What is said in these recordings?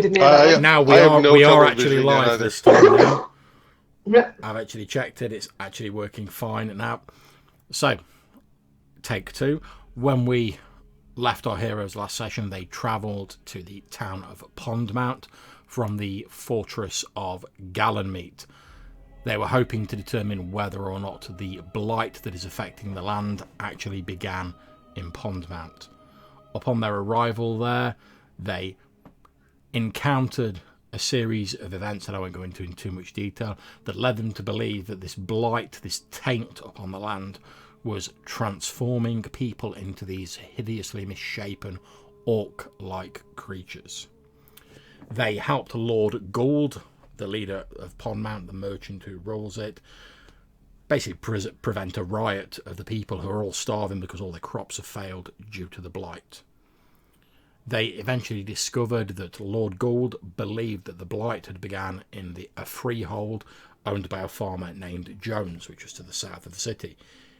didn't hear that one. Now we are actually live this time now. I've actually checked it. It's actually working fine now. So, take two. When we left our heroes last session, they travelled to the town of Pondmount from the fortress of Gallenmeet. They were hoping to determine whether or not the blight that is affecting the land actually began in Pondmount. Upon their arrival there, they encountered a series of events that I won't go into in too much detail that led them to believe that this blight, this taint upon the land, was transforming people into these hideously misshapen orc-like creatures. They helped Lord Gould, the leader of Pondmount, the merchant who rules it, basically prevent a riot of the people who are all starving because all their crops have failed due to the blight. They eventually discovered that Lord Gould believed that the blight had begun in a freehold owned by a farmer named Jones, which was to the south of the city.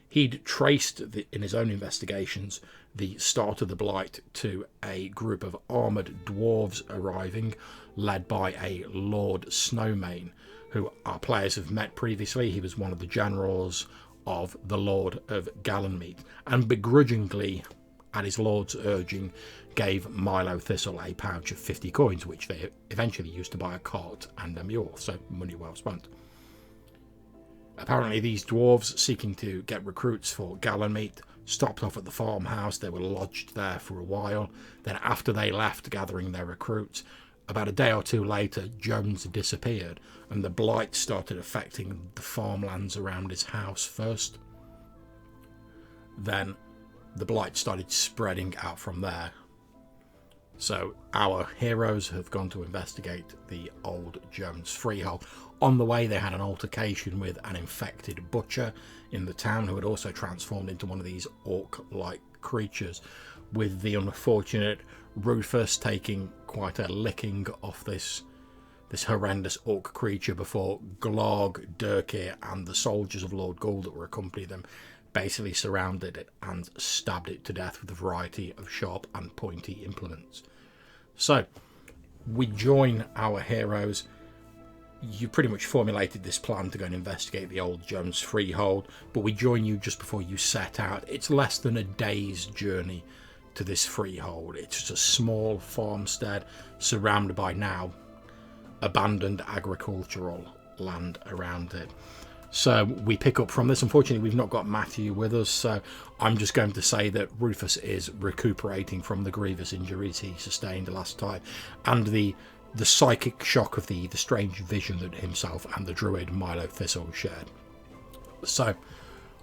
He'd traced, in his own investigations, the start of the blight to a group of armoured dwarves arriving, led by a Lord Snowmane, who our players have met previously. He was one of the generals of the Lord of Gallenmeet, and begrudgingly, at his lord's urging, gave Milo Thistle a pouch of 50 coins, which they eventually used to buy a cart and a mule, so money well spent. Apparently these dwarves, seeking to get recruits for Gallenmeet, stopped off at the farmhouse. They were lodged there for a while. Then after they left gathering their recruits, about a day or two later, Jones disappeared, and the blight started affecting the farmlands around his house first. Then the blight started spreading out from there. So our heroes have gone to investigate the old Jones freehold. On the way, they had an altercation with an infected butcher in the town who had also transformed into one of these orc-like creatures, with the unfortunate Rufus taking quite a licking off this horrendous orc creature before Glog, Durkir and the soldiers of Lord Gould that were accompanying them basically surrounded it and stabbed it to death with a variety of sharp and pointy implements. So, we join our heroes. You pretty much formulated this plan to go and investigate the old Jones freehold, but we join you just before you set out. It's less than a day's journey to this freehold. It's just a small farmstead surrounded by now abandoned agricultural land around it. So we pick up from this. Unfortunately, we've not got Matthew with us, so I'm just going to say that Rufus is recuperating from the grievous injuries he sustained last time, and the psychic shock of the strange vision that himself and the druid Milo Thistle shared. So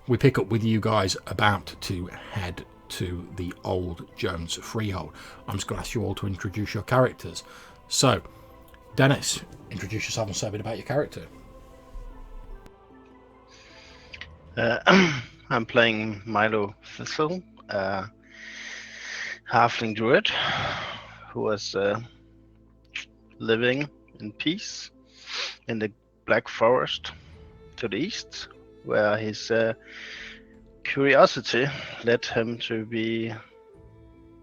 we pick up with you guys about to head to the old Jones freehold. I'm just going to ask you all to introduce your characters. So, Dennis, introduce yourself and say a bit about your character. I'm playing Milo Thistle, halfling druid, who was living in peace in the Black Forest to the east, where his curiosity led him to be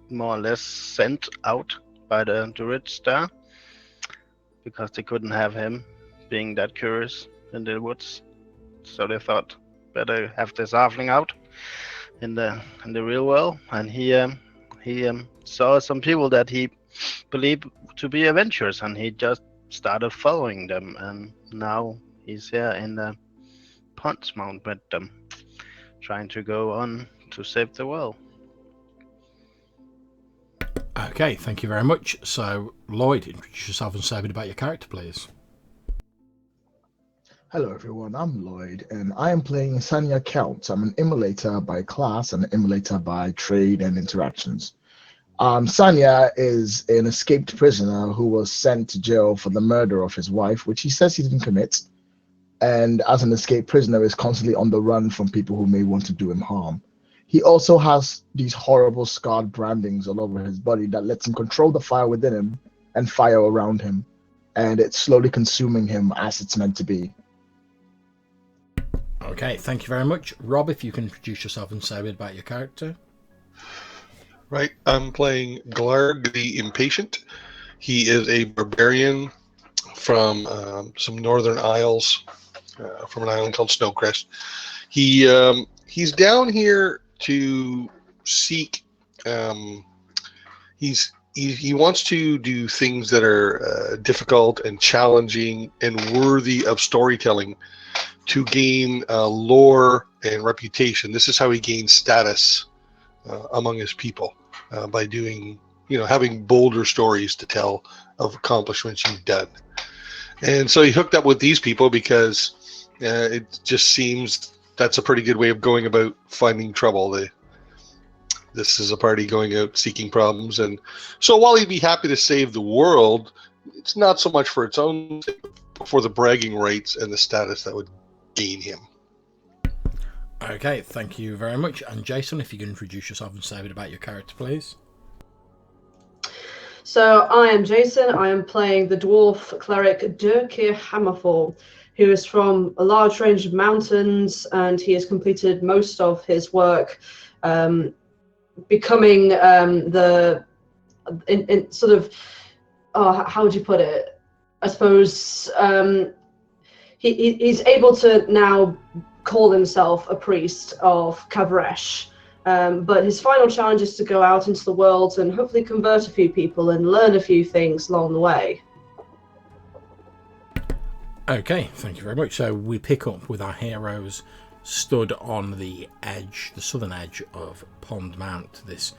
more or less sent out by the druids there, because they couldn't have him being that curious in the woods. So they thought, better have this halfling out in the real world, and he saw some people that he believed to be adventurers, and he just started following them, and now he's here in the Pondmount with them, trying to go on to save the world. Okay, thank you very much. So, Lloyd, introduce yourself and say a bit about your character, please. Hello everyone, I'm Lloyd, and I am playing Sanya Count. I'm an immolator by class and an immolator by trade and interactions. Sanya is an escaped prisoner who was sent to jail for the murder of his wife, which he says he didn't commit, and as an escaped prisoner is constantly on the run from people who may want to do him harm. He also has these horrible scarred brandings all over his body that lets him control the fire within him and fire around him, and it's slowly consuming him as it's meant to be. Okay, thank you very much. Rob, if you can introduce yourself and say a bit about your character. Right, I'm playing Glarg the Impatient. He is a barbarian from some northern isles, from an island called Snowcrest. He's down here to seek. He wants to do things that are difficult and challenging and worthy of storytelling to gain lore and reputation. This is how he gains status among his people, by doing, having bolder stories to tell of accomplishments you've done. And so he hooked up with these people because it just seems that's a pretty good way of going about finding trouble. This is a party going out seeking problems. And so while he'd be happy to save the world, it's not so much for its own sake, but for the bragging rights and the status that would gain him. Okay, thank you very much. And Jason, if you can introduce yourself and say a bit about your character, please. So I am Jason. I am playing the dwarf cleric Dirkir Hammerfall, who is from a large range of mountains, and he has completed most of his work becoming how would you put it? I suppose he's able to now call himself a priest of Kavresh. But his final challenge is to go out into the world and hopefully convert a few people and learn a few things along the way. Okay, thank you very much. So we pick up with our heroes stood on the southern edge of Pondmount, this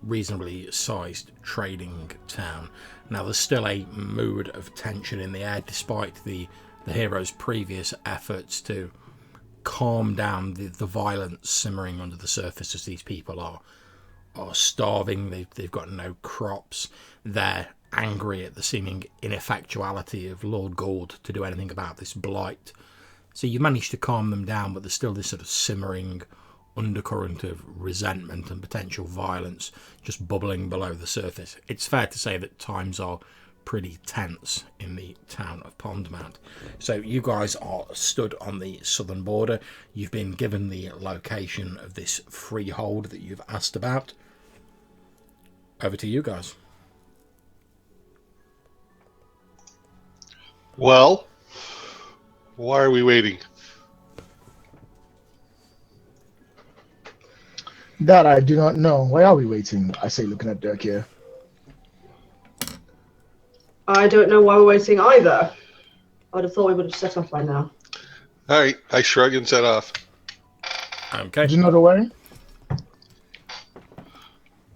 reasonably sized trading town. Now there's still a mood of tension in the air despite the heroes' previous efforts to calm down the violence simmering under the surface, as these people are starving. They've got no crops. They're angry at the seeming ineffectuality of Lord Gould to do anything about this blight. So you manage to calm them down, but there's still this sort of simmering undercurrent of resentment and potential violence just bubbling below the surface. It's fair to say that times are pretty tense in the town of Pondmount. So you guys are stood on the southern border. You've been given the location of this freehold that you've asked about. Over to you guys. Well, why are we waiting? That I do not know. Why are we waiting? I say, looking at Dirk here. I don't know why we're waiting either. I'd have thought we would have set off by now. All right, I shrug and set off. Okay. Do you know the way?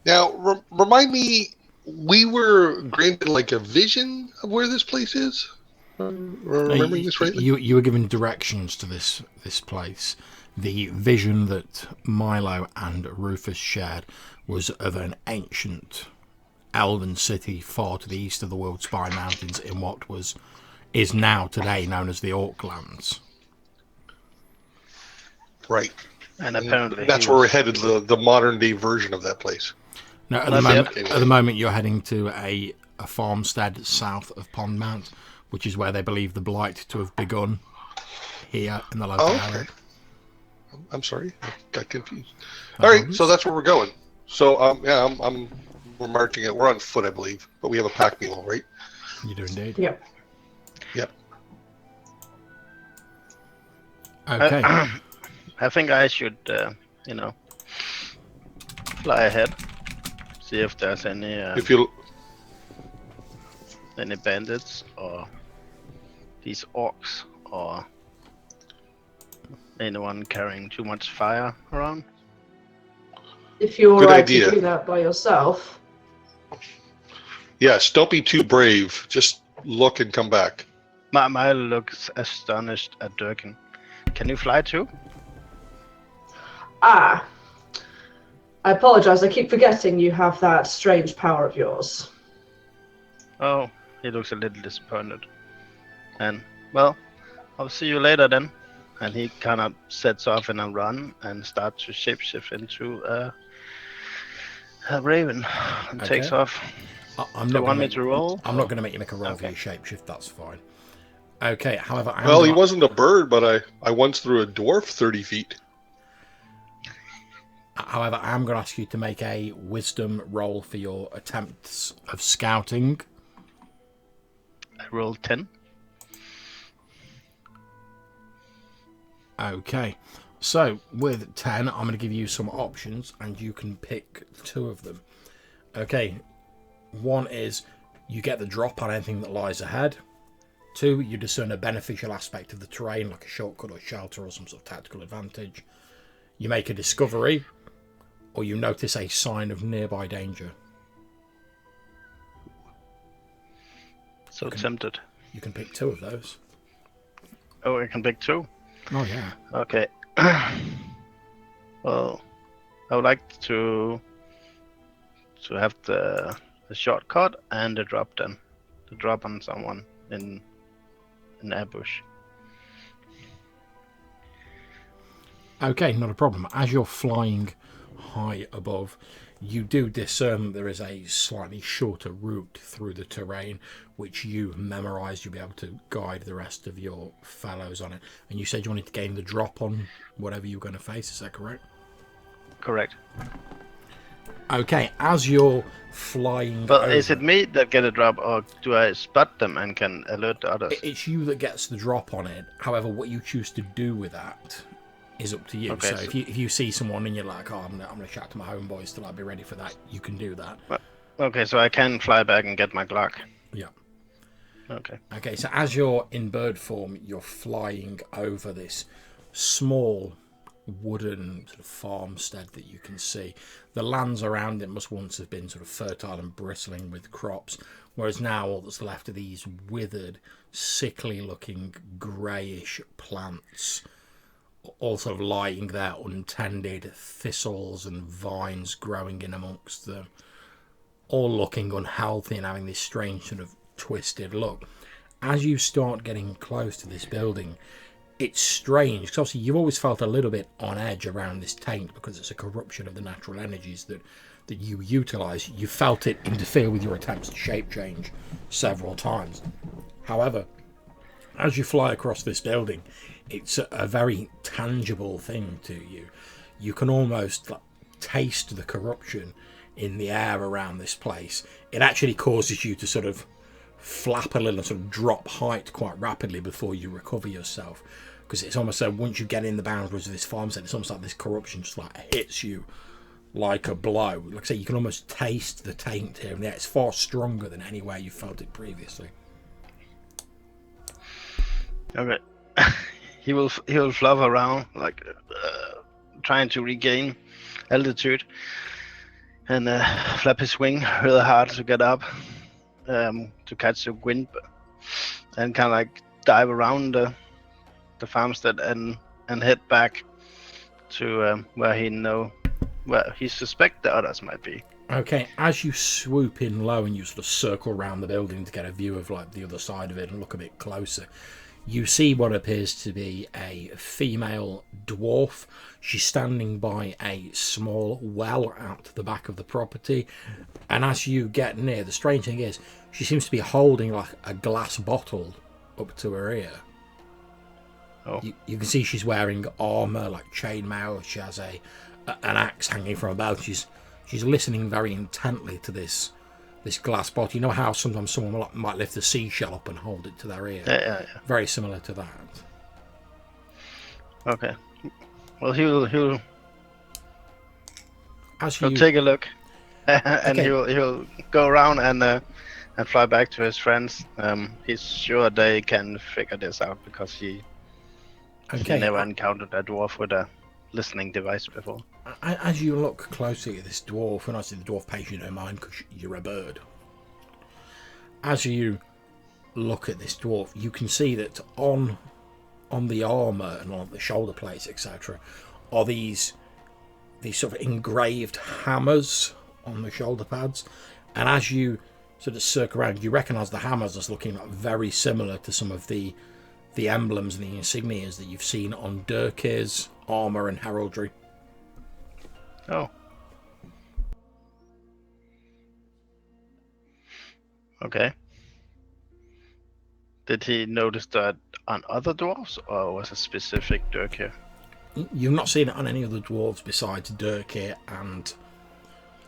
Now, remind me, we were granted like a vision of where this place is? Remembering this rightly? You were given directions to this place. The vision that Milo and Rufus shared was of an ancient elven city far to the east of the Worldspine Mountains in what is now today known as the Orklands. Right. And apparently that's where we're headed, the modern day version of that place. No, at the moment you're heading to a farmstead south of Pondmount, which is where they believe the blight to have begun here in the local area. I'm sorry, I got confused. All right, so that's where we're going. So we're marching it. We're on foot, I believe, but we have a pack mule, right? You do indeed. Yep. Okay. I think I should, fly ahead, see if there's any any bandits or these orcs or anyone carrying too much fire around. If you're Good right idea. to do that by yourself. Yes, don't be too brave. Just look and come back. Milo looks astonished at Durkin. Can you fly too? I apologize. I keep forgetting you have that strange power of yours. Oh, he looks a little disappointed. And, well, I'll see you later then. And he kind of sets off in a run and starts to shapeshift into a raven and takes off. I'm not going to make you make a roll for your shapeshift. That's fine. Okay. However, he wasn't a bird, but I once threw a dwarf 30 feet. However, I am going to ask you to make a wisdom roll for your attempts of scouting. rolled 10. Okay, so with 10, I'm going to give you some options, and you can pick 2 of them. Okay, 1 is you get the drop on anything that lies ahead. 2, you discern a beneficial aspect of the terrain, like a shortcut or shelter or some sort of tactical advantage. You make a discovery, or you notice a sign of nearby danger. So tempted. You can pick 2 of those. Oh, I can pick 2? Oh, yeah. Okay. Well, I would like to have the shortcut and the drop then. The drop on someone in an ambush. Okay, not a problem. As you're flying high above, you do discern there is a slightly shorter route through the terrain, which you memorised. You'll be able to guide the rest of your fellows on it. And you said you wanted to gain the drop on whatever you're going to face, is that correct? Correct. Okay, as you're flying But is it me that get a drop, or do I spot them and can alert the others? It's you that gets the drop on it. However, what you choose to do with that is up to you. Okay, so if you see someone and you're like, oh, I'm going to shout to my homeboys till I'll be ready for that, you can do that. Okay, so I can fly back and get my Glock. Yeah. Okay, so as you're in bird form, you're flying over this small wooden sort of farmstead that you can see. The lands around it must once have been sort of fertile and bristling with crops, whereas now all that's left are these withered, sickly looking greyish plants, all sort of lying there untended, thistles and vines growing in amongst them, all looking unhealthy and having this strange sort of twisted look. As you start getting close to this building, it's strange, because obviously you've always felt a little bit on edge around this taint because it's a corruption of the natural energies that you utilise. You felt it interfere with your attempts to shape change several times. However, as you fly across this building, it's a very tangible thing to you. You can almost taste the corruption in the air around this place. It actually causes you to sort of flap a little and sort of drop height quite rapidly before you recover yourself, because it's almost like once you get in the boundaries of this farmstead, it's almost like this corruption just like hits you like a blow. Like I say, you can almost taste the taint here and there. It's far stronger than anywhere you felt it previously. Okay. He will flop around like trying to regain altitude and flap his wing really hard to get up to catch the wind, and kind of like dive around the farmstead and head back to where he suspects the others might be. Okay, as you swoop in low and you sort of circle around the building to get a view of like the other side of it and look a bit closer, you see what appears to be a female dwarf. She's standing by a small well out the back of the property, and as you get near, the strange thing is she seems to be holding like a glass bottle up to her ear. Oh. You can see she's wearing armour, like chainmail. She has an axe hanging from her belt. She's listening very intently to this glass bottle. You know how sometimes someone might lift a seashell up and hold it to their ear? Yeah. Very similar to that. Okay. Well, he'll He'll take a look, and Okay. he'll go around and fly back to his friends. He's sure they can figure this out because he never encountered a dwarf with a listening device before. As you look closely at this dwarf, and I see the dwarf pays you no mind because you're a bird. As you look at this dwarf, you can see that on the armour and on the shoulder plates, etc., are these sort of engraved hammers on the shoulder pads. And as you sort of circle around, you recognise the hammers as looking very similar to some of the emblems and the insignias that you've seen on Dirkir's armour and heraldry. Oh. Okay. Did he notice that on other dwarves, or was it specific Dirkir? You've not seen it on any other dwarves besides Dirkir and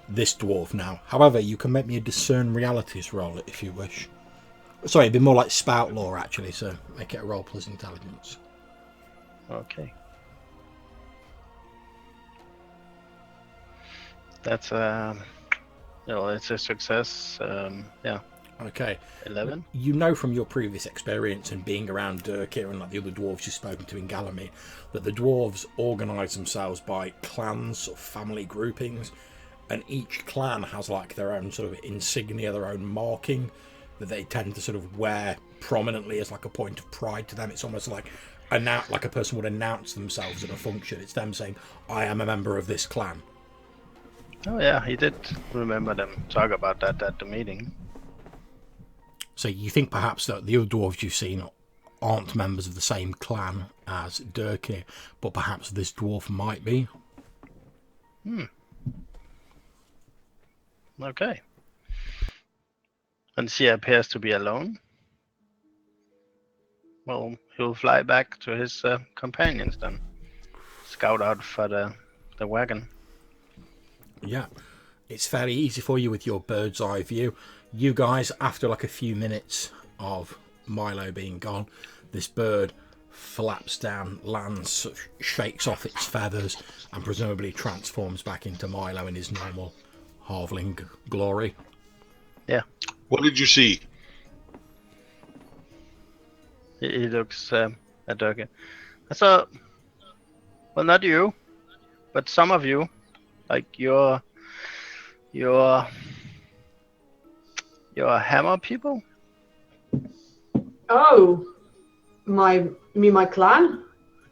this dwarf now. However, you can make me a discern realities roll if you wish. Sorry, it'd be more like spout lore actually. So make it a roll plus intelligence. Okay. That's it's a success. Yeah. Okay. 11. You know from your previous experience and being around Dirkir and like the other dwarves you've spoken to in Galamir that the dwarves organise themselves by clans or family groupings, and each clan has like their own sort of insignia, their own marking that they tend to sort of wear prominently as like a point of pride to them. It's almost like a person would announce themselves at a function. It's them saying, "I am a member of this clan." Oh yeah, he did remember them talk about that at the meeting. So you think perhaps that the other dwarves you've seen aren't members of the same clan as Dirkir, but perhaps this dwarf might be. Okay. And she appears to be alone. Well, he'll fly back to his companions then. Scout out for the wagon. Yeah, it's fairly easy for you with your bird's eye view. You guys, after like a few minutes of Milo being gone, this bird flaps down, lands, sort of shakes off its feathers, and presumably transforms back into Milo in his normal halfling glory. Yeah. What did you see? He looks at Durkin. I saw, well, not you, but some of you, like your hammer people. Oh, my clan?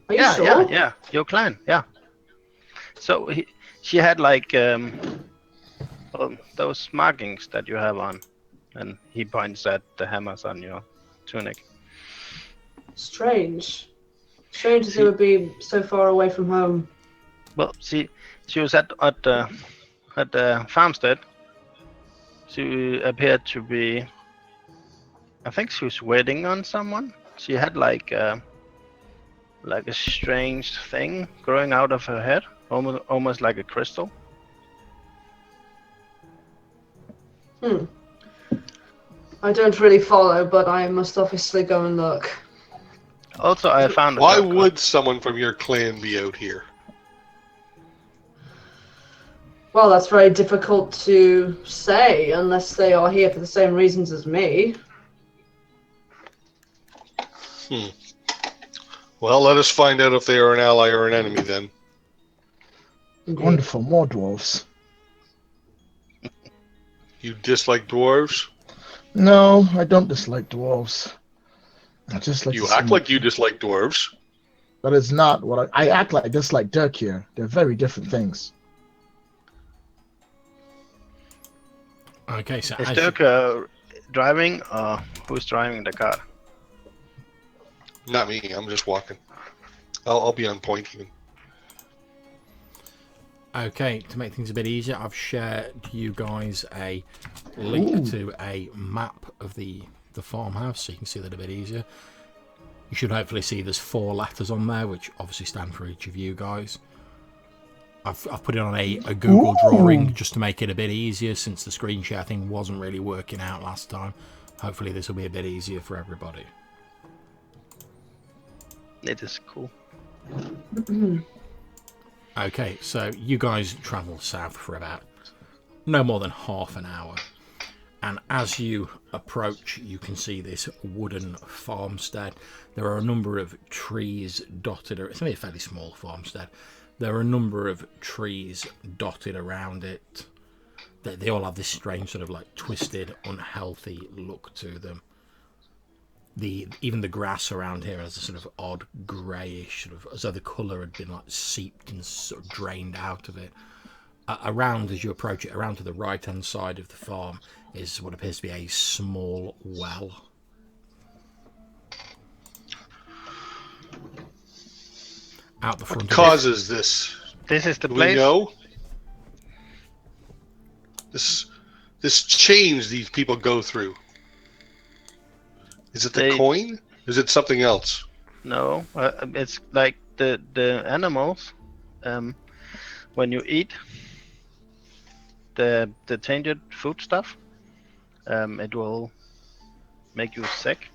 Are you sure? Yeah, your clan, yeah. So she had like those markings that you have on, and he points at the hammers on your tunic. Strange that they would be so far away from home. Well, she was at the farmstead. She appeared to be, I think she was waiting on someone. She had like a strange thing growing out of her head, almost like a crystal. I don't really follow, but I must obviously go and look. Also, I found. Why would someone from your clan be out here? Well, that's very difficult to say unless they are here for the same reasons as me. Well, let us find out if they are an ally or an enemy then. Wonderful, more dwarves. You dislike dwarves? No, I don't dislike dwarves. I just like you act like you dislike dwarves. That is not what I act like. I dislike Dirk here. They're very different things. Okay, so is Dirk driving, or who's driving the car? Not me. I'm just walking. I'll be on point even. Okay, to make things a bit easier, I've shared you guys a link to a map of the farmhouse, so you can see that a bit easier. You should hopefully see there's 4 letters on there, which obviously stand for each of you guys. I've put it on a Google drawing just to make it a bit easier, since the screen share thing wasn't really working out last time. Hopefully this will be a bit easier for everybody. It is cool. Okay, so you guys travel south for about no more than half an hour. And as you approach, you can see this wooden farmstead. There are a number of trees dotted. It's only a fairly small farmstead. There are a number of trees dotted around it. They all have this strange sort of like twisted, unhealthy look to them. Even the grass around here has a sort of odd greyish, sort of as though the colour had been like seeped and sort of drained out of it. Around, as you approach it, around to the right-hand side of the farm is what appears to be a small well. Out the front. What causes this? This is the Do place. we know? This change these people go through. Is it the coin? Is it something else? No, it's like the animals. When you eat the tainted food stuff, it will make you sick?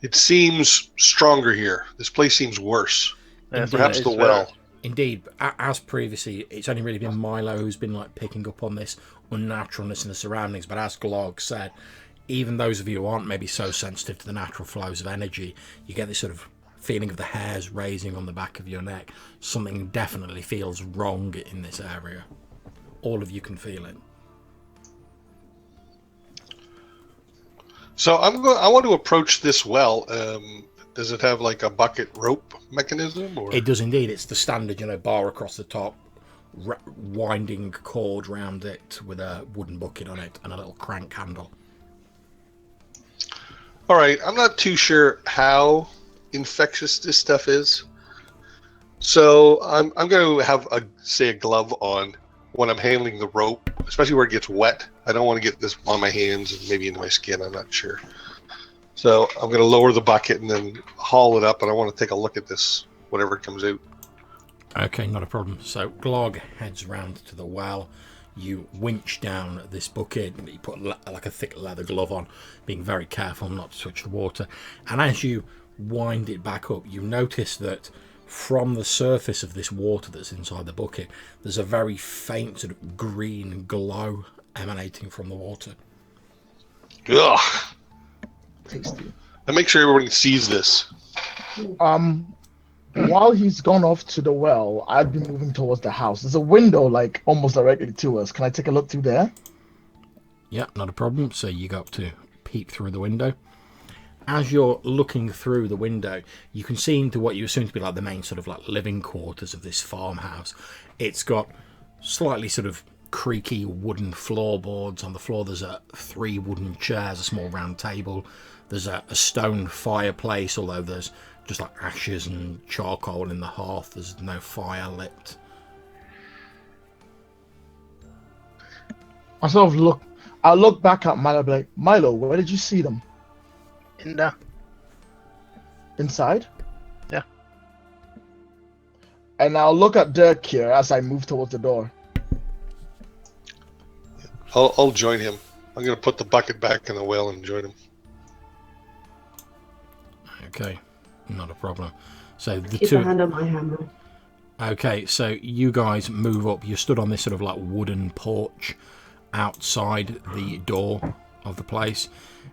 It seems stronger here. This place seems worse. Yes, Perhaps the well. Indeed, as previously, it's only really been Milo who's been like picking up on this unnaturalness in the surroundings. But as Glog said, even those of you who aren't maybe so sensitive to the natural flows of energy, you get this sort of feeling of the hairs raising on the back of your neck. Something definitely feels wrong in this area. All of you can feel it. So I want to approach this well. Does it have like a bucket rope mechanism? Or? It does indeed. It's the standard, bar across the top, winding cord round it with a wooden bucket on it and a little crank handle. All right. I'm not too sure how infectious this stuff is. So I'm going to have a glove on when I'm handling the rope, especially where it gets wet. I don't want to get this on my hands and maybe into my skin. I'm not sure. So I'm going to lower the bucket and then haul it up, and I want to take a look at this, whatever comes out. Okay, not a problem. So Glog heads round to the well. You winch down this bucket, you put like a thick leather glove on, being very careful not to touch the water. And as you wind it back up, you notice that from the surface of this water that's inside the bucket, there's a very faint sort of green glow emanating from the water. Ugh. Tasty. And make sure everybody sees this. While he's gone off to the well, I'd be moving towards the house. There's a window like almost directly to us. Can I take a look through there? Yeah, not a problem. So you go up to peep through the window. As you're looking through the window, you can see into what you assume to be like the main sort of like living quarters of this farmhouse. It's got slightly sort of creaky wooden floorboards. On the floor there's 3 wooden chairs, a small round table. There's a stone fireplace, although there's just like ashes and charcoal in the hearth. There's no fire lit. I'll look back at Milo, like, Milo, where did you see them? In there. Inside? Yeah. And I'll look at Dirk here as I move towards the door. I'll join him. I'm going to put the bucket back in the well and join him. Okay, not a problem. So the Keep two. a hand on my hammer. Okay, so you guys move up. You're stood on this sort of like wooden porch outside the door of the place.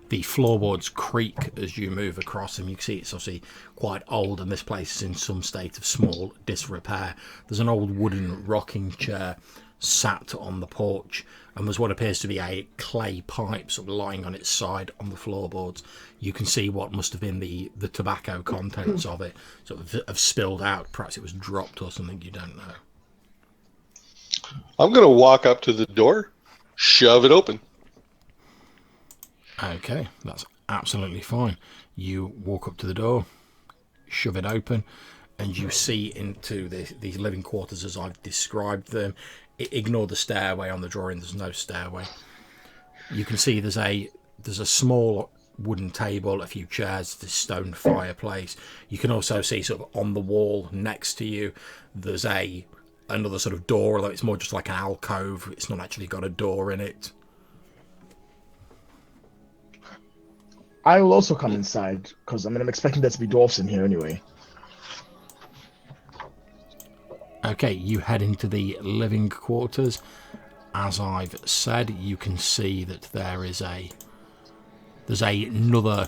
The floorboards creak as you move across them. You can see it's obviously quite old, and this place is in some state of small disrepair. There's an old wooden rocking chair sat on the porch, and there's what appears to be a clay pipe sort of lying on its side on the floorboards. You can see what must have been the tobacco contents of it sort of have spilled out. Perhaps it was dropped or something, you don't know. I'm going to walk up to the door, shove it open. Okay, that's absolutely fine. You walk up to the door, shove it open, and you see into these living quarters as I've described them. Ignore the stairway on the drawing. There's no stairway. You can see there's a small wooden table, a few chairs, this stone fireplace. You can also see sort of on the wall next to you there's another sort of door, although it's more just like an alcove. It's not actually got a door in it. I will also come inside, because I'm expecting there to be dwarfs in here anyway. Okay, you head into the living quarters. As I've said, you can see that there's another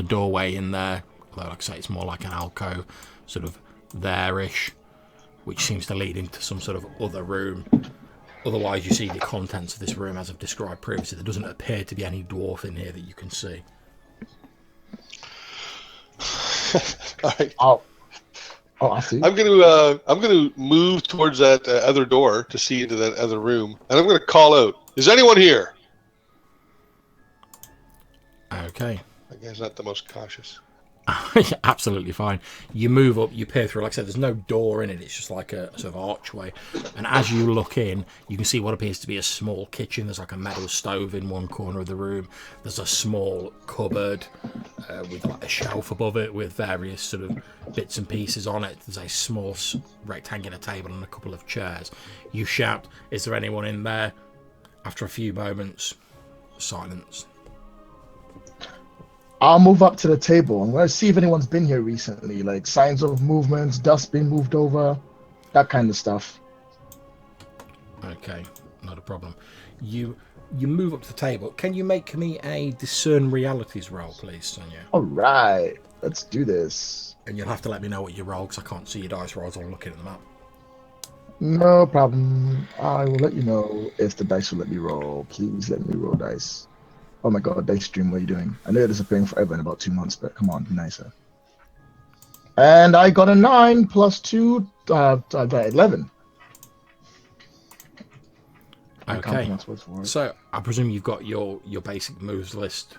doorway in there, although like I say, it's more like an alcove, sort of there-ish, which seems to lead into some sort of other room. Otherwise, you see the contents of this room as I've described previously. There doesn't appear to be any dwarf in here that you can see. All right. I see. I'm going to move towards that other door to see into that other room, and I'm going to call out, "Is anyone here?" Okay. That guy's not the most cautious. Absolutely fine. You move up, you peer through. Like I said, there's no door in it. It's just like a sort of archway. And as you look in, you can see what appears to be a small kitchen. There's like a metal stove in one corner of the room. There's a small cupboard with like a shelf above it with various sort of bits and pieces on it. There's a small rectangular table and a couple of chairs. You shout, "Is there anyone in there?" After a few moments, silence. I'll move up to the table. I'm going to see if anyone's been here recently, like signs of movements, dust being moved over, that kind of stuff. Okay, not a problem. You move up to the table. Can you make me a discern realities roll, please, Sonia? All right, let's do this. And you'll have to let me know what you roll, because I can't see your dice rolls while I'm looking at them up. No problem. I will let you know if the dice will let me roll. Please let me roll dice. Oh my god, Dice Stream, what are you doing? I know you're disappearing forever in about 2 months, but come on, be nicer. And I got a 9 plus 2, I got 11. Okay. So I presume you've got your basic moves list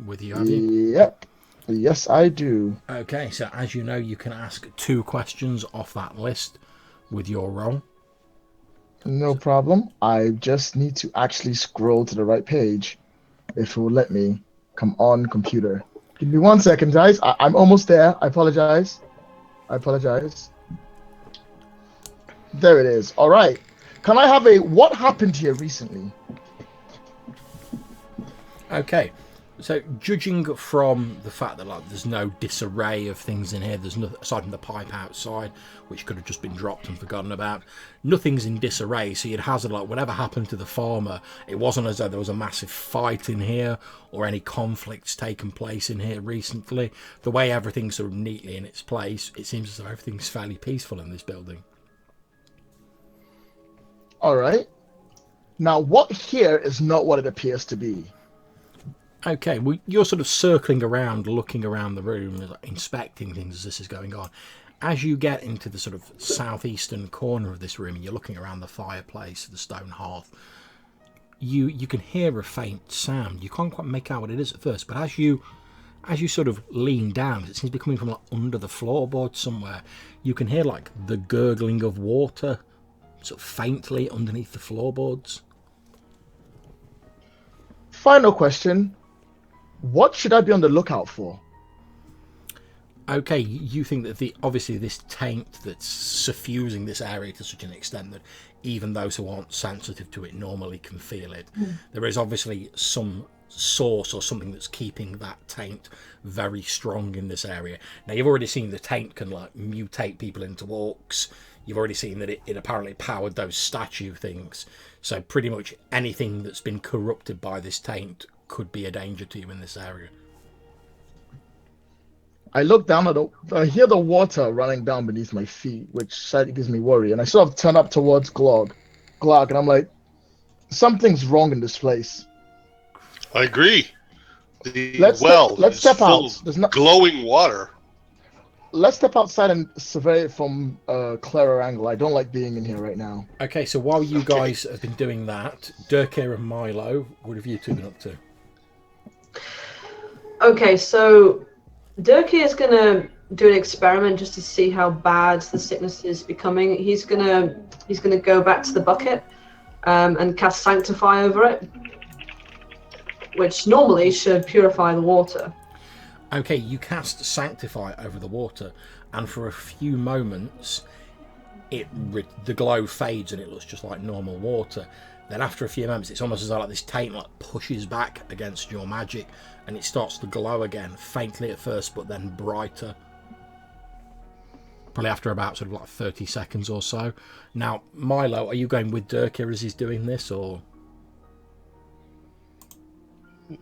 with you, have you? Yep. Yes, I do. Okay, so as you know, you can ask 2 questions off that list with your roll. No problem. I just need to actually scroll to the right page. If it will let me. Come on, computer. Give me 1 second, guys. I'm almost there. I apologize. There it is. All right. Can I have what happened here recently? Okay. So, judging from the fact that there's no disarray of things in here, there's no, aside from the pipe outside, which could have just been dropped and forgotten about, nothing's in disarray. So you'd hazard whatever happened to the farmer. It wasn't as though there was a massive fight in here or any conflicts taken place in here recently. The way everything's sort of neatly in its place, it seems as though everything's fairly peaceful in this building. All right. Now, what here is not what it appears to be. Okay, well, you're sort of circling around, looking around the room, inspecting things as this is going on. As you get into the sort of southeastern corner of this room and you're looking around the fireplace, the stone hearth, you can hear a faint sound. You can't quite make out what it is at first, but as you sort of lean down, it seems to be coming from under the floorboard somewhere. You can hear the gurgling of water sort of faintly underneath the floorboards. Final question. What should I be on the lookout for? Okay, you think that obviously this taint that's suffusing this area to such an extent that even those who aren't sensitive to it normally can feel it. There is obviously some source or something that's keeping that taint very strong in this area. Now, you've already seen the taint can mutate people into orcs. You've already seen that it apparently powered those statue things. So pretty much anything that's been corrupted by this taint could be a danger to you in this area. I look down I hear the water running down beneath my feet, which slightly gives me worry. And I sort of turn up towards Glog, and I'm like, something's wrong in this place. I agree. Let's step out. There's glowing water. Let's step outside and survey it from a clearer angle. I don't like being in here right now. Okay, so while you guys have been doing that, Dirkir and Milo, what have you two been up to? Okay, so Dirkir is going to do an experiment just to see how bad the sickness is becoming. He's gonna go back to the bucket and cast Sanctify over it, which normally should purify the water. Okay, you cast Sanctify over the water, and for a few moments, the glow fades and it looks just like normal water. Then after a few moments, it's almost as though this taint pushes back against your magic, and it starts to glow again, faintly at first, but then brighter. Probably after about sort of 30 seconds or so. Now, Milo, are you going with Dirkir as he's doing this, or?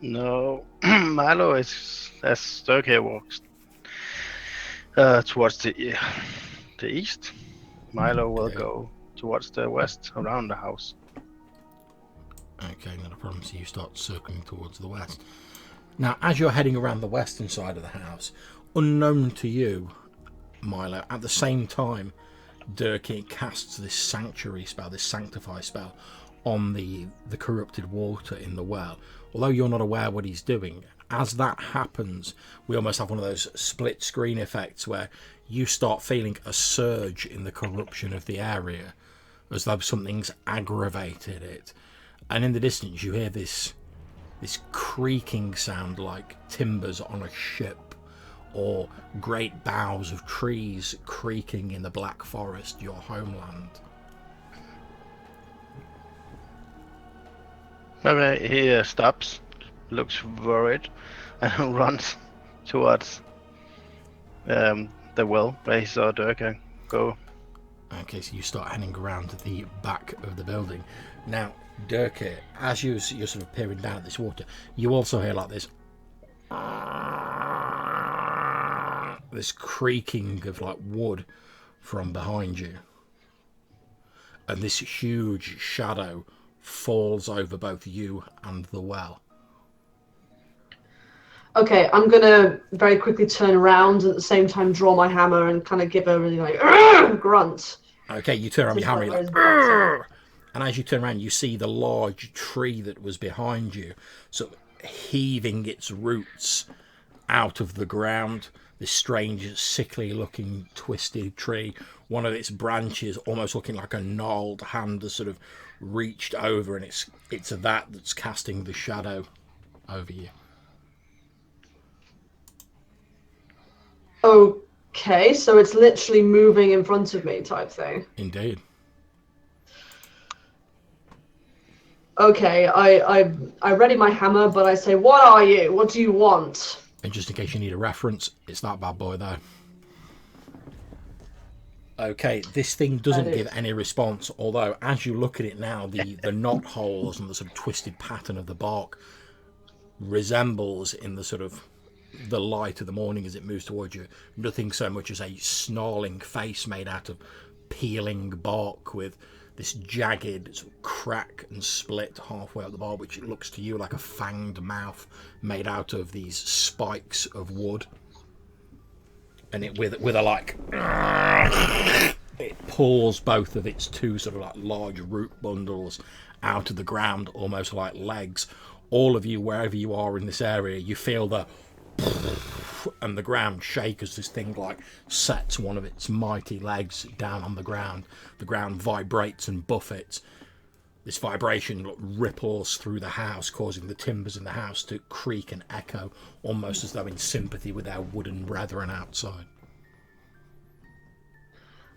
No, Milo is, as Dirkir walks towards the east. Milo will go towards the west, around the house. Okay, not a problem. So you start circling towards the west. Now, as you're heading around the western side of the house, unknown to you, Milo, at the same time, Dirkir casts this sanctuary spell, this sanctify spell, on the corrupted water in the well. Although you're not aware what he's doing, as that happens, we almost have one of those split screen effects where you start feeling a surge in the corruption of the area, as though something's aggravated it. And in the distance, you hear this creaking sound like timbers on a ship, or great boughs of trees creaking in the Black Forest, your homeland. Okay, he stops, looks worried, and runs towards the well where he saw Durka go. Okay, so you start heading around to the back of the building. Now, Durka, as you're sort of peering down at this water, you also hear like this creaking of like wood from behind you. And this huge shadow falls over both you and the well. Okay, I'm gonna very quickly turn around and at the same time draw my hammer and kind of give a really like grunt. Okay, you turn around your hammer, you're like, and as you turn around, you see the large tree that was behind you, sort of heaving its roots out of the ground. This strange, sickly-looking, twisted tree. One of its branches, almost looking like a gnarled hand, has sort of reached over, and it's that that's casting the shadow over you. Okay, so it's literally moving in front of me type thing. Indeed. Okay, I ready my hammer, but I say, what are you? What do you want? And just in case you need a reference, it's that bad boy there. Okay, this thing doesn't give any response, although as you look at it now, the knot holes and the sort of twisted pattern of the bark resembles in the sort of the light of the morning as it moves towards you, nothing so much as a snarling face made out of peeling bark with this jagged sort of crack and split halfway up the bark, which it looks to you like a fanged mouth made out of these spikes of wood. And it with a like, it pulls both of its two sort of like large root bundles out of the ground, almost like legs. All of you, wherever you are in this area, you feel the and the ground shake as this thing like sets one of its mighty legs down on the ground. The ground vibrates and buffets. This vibration ripples through the house, causing the timbers in the house to creak and echo, almost as though in sympathy with their wooden brethren outside.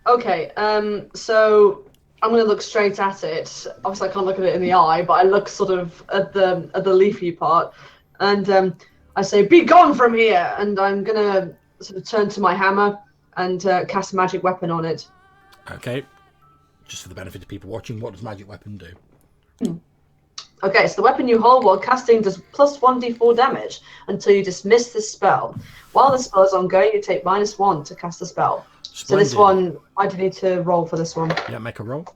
Okay, so I'm going to look straight at it. Obviously, I can't look at it in the eye, but I look sort of at the leafy part, and I say, "Be gone from here!" And I'm going to sort of turn to my hammer and cast a magic weapon on it. Okay. Just for the benefit of people watching, what does magic weapon do? Okay, so the weapon you hold while casting does plus 1d4 damage until you dismiss this spell. While the spell is ongoing, you take -1 to cast the spell. Splendid. So this one, I do need to roll for this one. Yeah, make a roll.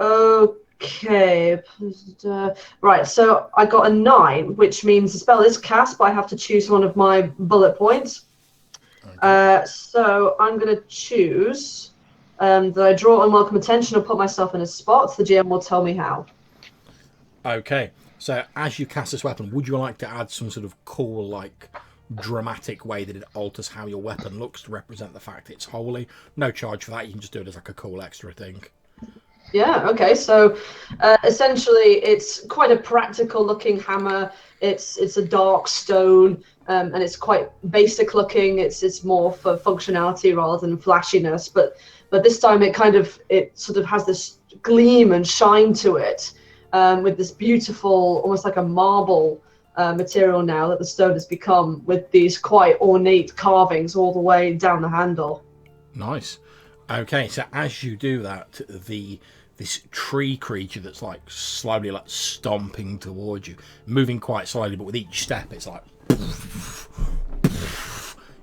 Okay. Right, so I got a 9, which means the spell is cast, but I have to choose one of my bullet points. Okay. So I'm going to choose that I draw unwelcome attention or put myself in a spot. The GM will tell me how. Okay, so as you cast this weapon, would you like to add some sort of cool, like, dramatic way that it alters how your weapon looks to represent the fact it's holy? No charge for that, you can just do it as like a cool extra thing. Yeah, okay, so essentially it's quite a practical looking hammer. It's a dark stone, and it's quite basic looking. It's more for functionality rather than flashiness, but this time it sort of has this gleam and shine to it, with this beautiful, almost like a marble material now that the stone has become, with these quite ornate carvings all the way down the handle. Nice. Okay, so as you do that, this tree creature that's like slowly like stomping towards you, moving quite slowly, but with each step it's like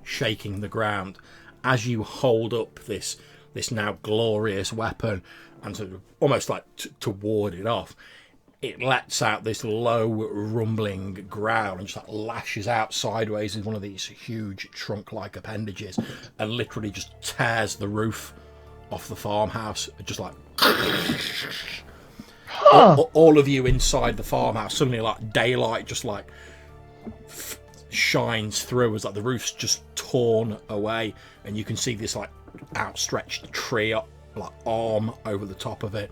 shaking the ground. As you hold up this now glorious weapon and sort of almost like to ward it off, it lets out this low rumbling growl and just like lashes out sideways with one of these huge trunk-like appendages and literally just tears the roof off the farmhouse, just like all of you inside the farmhouse, suddenly like daylight just like shines through as like the roof's just torn away and you can see this like outstretched tree like arm over the top of it.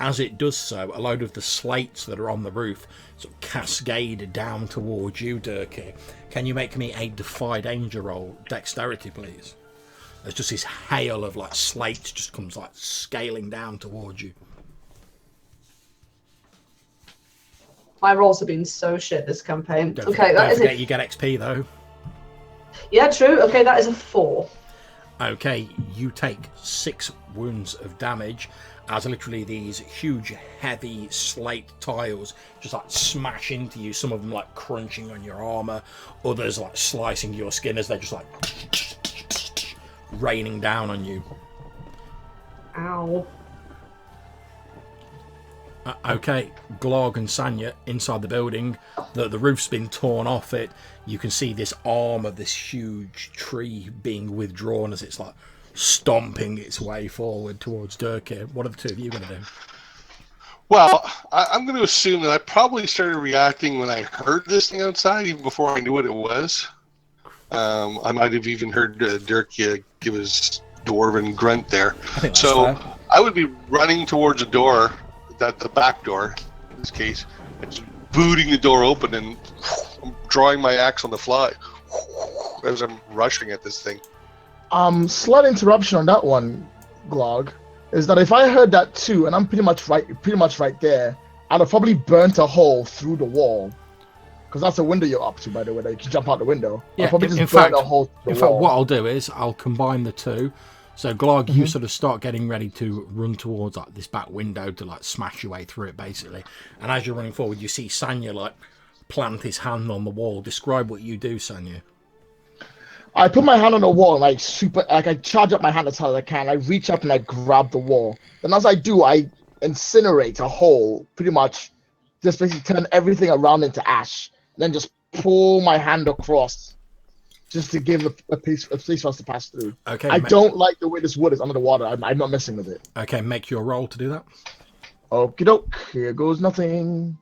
As it does so, a load of the slates that are on the roof sort of cascade down towards you, Durkee. Can you make me a Defy Danger roll? Dexterity, please. There's just this hail of like slate just comes like scaling down towards you. My rolls have been so shit this campaign. Don't forget you get XP though. Yeah, true. Okay, that is a 4. Okay, you take 6 wounds of damage as literally these huge, heavy slate tiles just like smash into you. Some of them like crunching on your armor, others like slicing your skin as they're just like raining down on you. Ow. Okay, Glog and Sanya inside the building. The roof's been torn off it. You can see this arm of this huge tree being withdrawn as it's like stomping its way forward towards Durkir. What are the two of you going to do? Well, I'm going to assume that I probably started reacting when I heard this thing outside, even before I knew what it was. I might have even heard Durkir give his dwarven grunt there. So fair. I would be running towards a door, the back door in this case, and just booting the door open and drawing my axe on the fly as I'm rushing at this thing. Slight interruption on that one, Glog, is that if I heard that too, and I'm pretty much right there, I'd have probably burnt a hole through the wall, because that's a window you're up to, by the way. That you can jump out the window. Yeah, I'll probably just burn a hole through the wall. In fact, what I'll do is I'll combine the two. So Glog, you sort of start getting ready to run towards like this back window to like smash your way through it, basically. And as you're running forward, you see Sanya like plant his hand on the wall. Describe what you do, Sanya. I put my hand on the wall and I charge up my hand as hard as I can. I reach up and I grab the wall. And as I do, I incinerate a hole, pretty much just basically turn everything around into ash. And then just pull my hand across just to give a place for us to pass through. Okay. I don't like the way this wood is under the water. I'm not messing with it. Okay, make your roll to do that. Okie doke. Here goes nothing.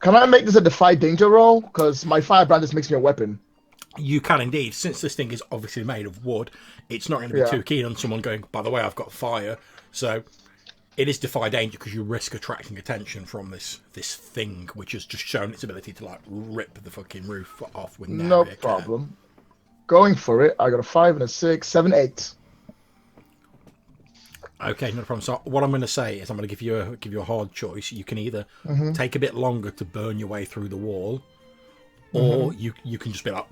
Can I make this a defy danger roll? Because my firebrand just makes me a weapon. You can indeed. Since this thing is obviously made of wood, it's not going to be too keen on someone going, by the way, I've got fire. So it is defy danger because you risk attracting attention from this thing, which has just shown its ability to like rip the fucking roof off with no problem. Going for it. I got a 5 and a 6, 7, 8. Okay, no problem. So what I'm going to say is I'm going to give you a hard choice. You can either take a bit longer to burn your way through the wall, or you can just be like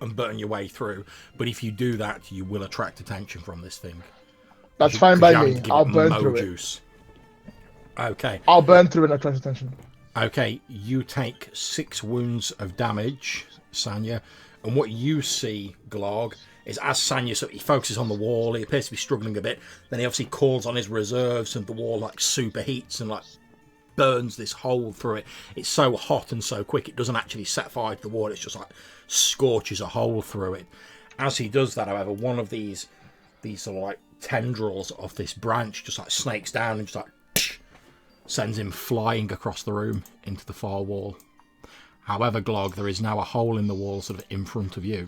and burn your way through. But if you do that, you will attract attention from this thing. That's fine by me. I'll burn through it. Okay. I'll burn through and attract attention. Okay, you take 6 wounds of damage, Sanya, and what you see, Glog, is as Sanya he focuses on the wall, he appears to be struggling a bit, then he obviously calls on his reserves and the wall like superheats and like burns this hole through it. It's so hot and so quick it doesn't actually set fire to the wall, it's just like scorches a hole through it. As he does that, however, one of these sort of like tendrils of this branch just like snakes down and just like sends him flying across the room into the far wall. However, Glog, there is now a hole in the wall sort of in front of you.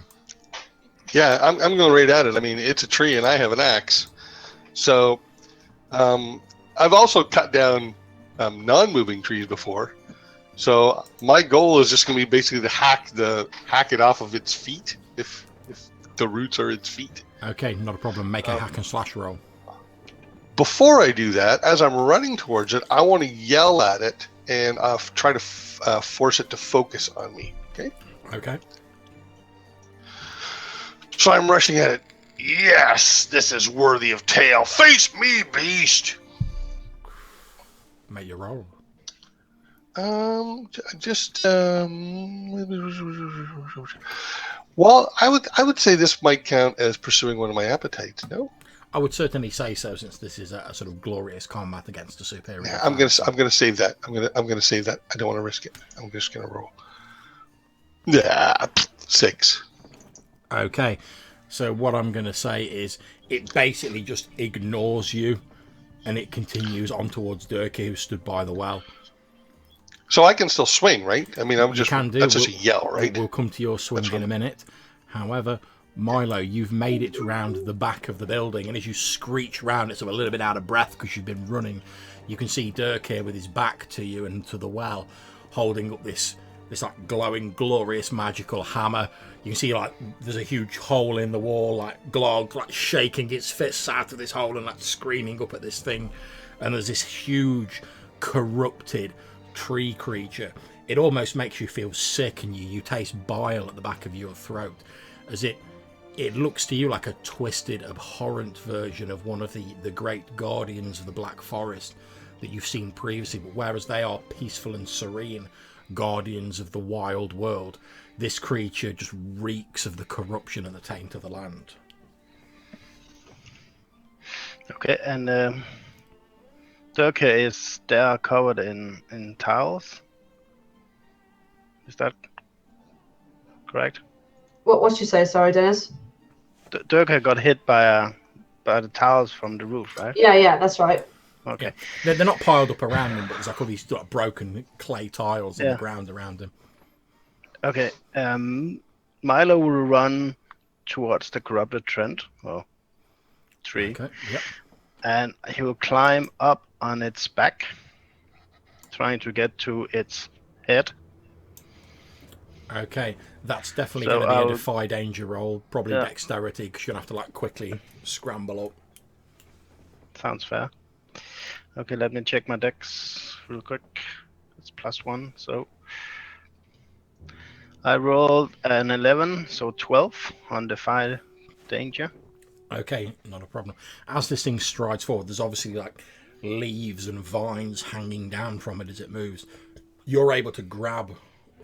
Yeah, I'm going right at it. I mean, it's a tree and I have an axe. So I've also cut down non-moving trees before. So my goal is just going to be basically to hack it off of its feet if the roots are its feet. Okay, not a problem. Make a hack and slash roll. Before I do that, as I'm running towards it, I want to yell at it and try to force it to focus on me. Okay? Okay. So I'm rushing at it. Yes, this is worthy of tale. Face me, beast! Make your roll. Well, I would say this might count as pursuing one of my appetites. No, I would certainly say so, since this is a sort of glorious combat against a superior. Yeah, I'm gonna save that. I'm gonna save that. I don't want to risk it. I'm just gonna roll. Yeah, 6. Okay, so what I'm gonna say is it basically just ignores you, and it continues on towards Durkee, who stood by the well. So I can still swing, right? I mean, that's just a yell, right? We'll come to your swing in a minute. However, Milo, you've made it round the back of the building, and as you screech round, it's a little bit out of breath because you've been running. You can see Durkee with his back to you and to the well, holding up this this like glowing, glorious, magical hammer. You can see like there's a huge hole in the wall, like Glog like shaking its fists out of this hole and like screaming up at this thing. And there's this huge, corrupted tree creature. It almost makes you feel sick, and you taste bile at the back of your throat, as it looks to you like a twisted, abhorrent version of one of the great guardians of the Black Forest that you've seen previously. But whereas they are peaceful and serene guardians of the wild world, this creature just reeks of the corruption and the taint of the land. Okay, and Dirk is there covered in tiles. Is that correct? What did you say? Sorry, Dennis. Dirk got hit by the tiles from the roof, right? Yeah, that's right. Okay. Yeah. They're not piled up around him, but there's like all these like, broken clay tiles in the ground around him. Okay. Milo will run towards the corrupted tree. Okay. Yep. And he will climb up on its back, trying to get to its head. Okay, that's definitely going to be a defy danger roll, probably dexterity, because you're going to have to like quickly scramble up. Sounds fair. Okay, let me check my dex real quick. It's +1, so I rolled an 11, so 12 on defy danger. Okay, not a problem. As this thing strides forward, there's obviously like leaves and vines hanging down from it as it moves. You're able to grab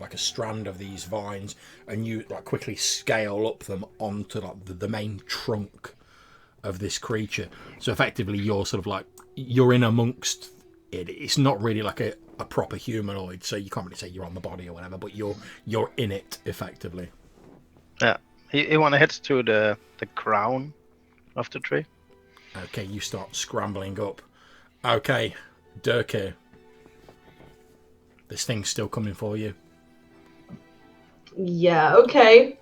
like a strand of these vines and you like quickly scale up them onto like the main trunk of this creature. So effectively you're sort of like you're in amongst it. It's not really like a proper humanoid, so you can't really say you're on the body or whatever, but you're in it effectively. Yeah, he want to hit to the crown of the tree. Okay, you start scrambling up. Okay, Dirk, this thing's still coming for you. Yeah, okay.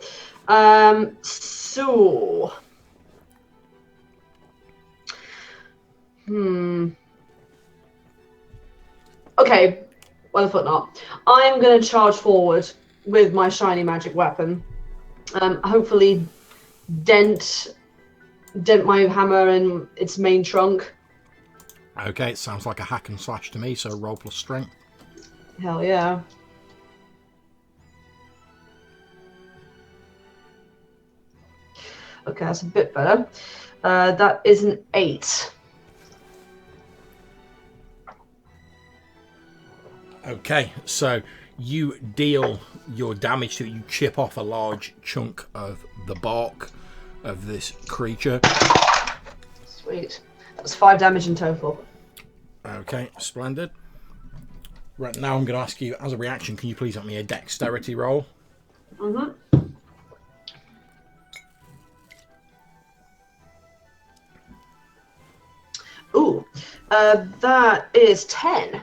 So... Okay, why the fuck not? I'm going to charge forward with my shiny magic weapon. Hopefully dent my hammer in its main trunk. Okay, it sounds like a hack and slash to me, so roll plus strength. Hell yeah. Okay, that's a bit better. That is an 8. Okay, so you deal your damage to it. You chip off a large chunk of the bark of this creature. Sweet. That was 5 damage in total. Okay, splendid. Right, now I'm going to ask you, as a reaction, can you please help me a dexterity roll? Mm-hmm. Ooh, that is 10.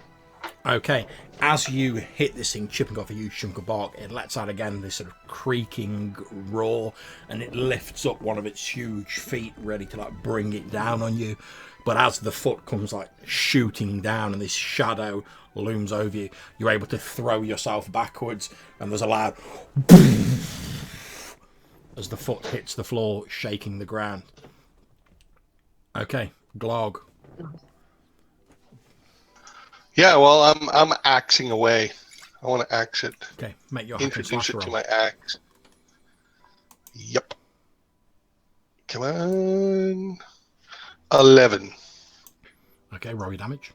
Okay, as you hit this thing, chipping off a huge chunk of bark, it lets out again this sort of creaking roar, and it lifts up one of its huge feet, ready to like bring it down on you. But as the foot comes like shooting down and this shadow looms over you, you're able to throw yourself backwards, and there's a loud as the foot hits the floor, shaking the ground. Okay, Glog. Yeah, well, I'm axing away. I want to axe it. Okay, make your hack and Introduce slash it roll. to my axe. Yep. Come on. 11. Okay, roll your damage.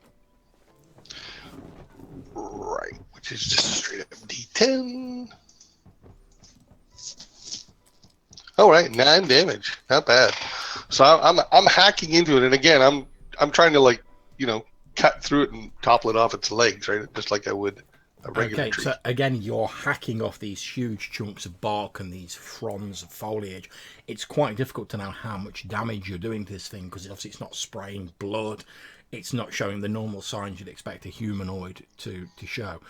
Right, which is just a straight up D10. All right, 9 damage. Not bad. So I'm hacking into it, and again, I'm trying to like, cut through it and topple it off its legs, right? Just like I would a regular tree. So again, you're hacking off these huge chunks of bark and these fronds of foliage. It's quite difficult to know how much damage you're doing to this thing, because obviously it's not spraying blood. It's not showing the normal signs you'd expect a humanoid to show.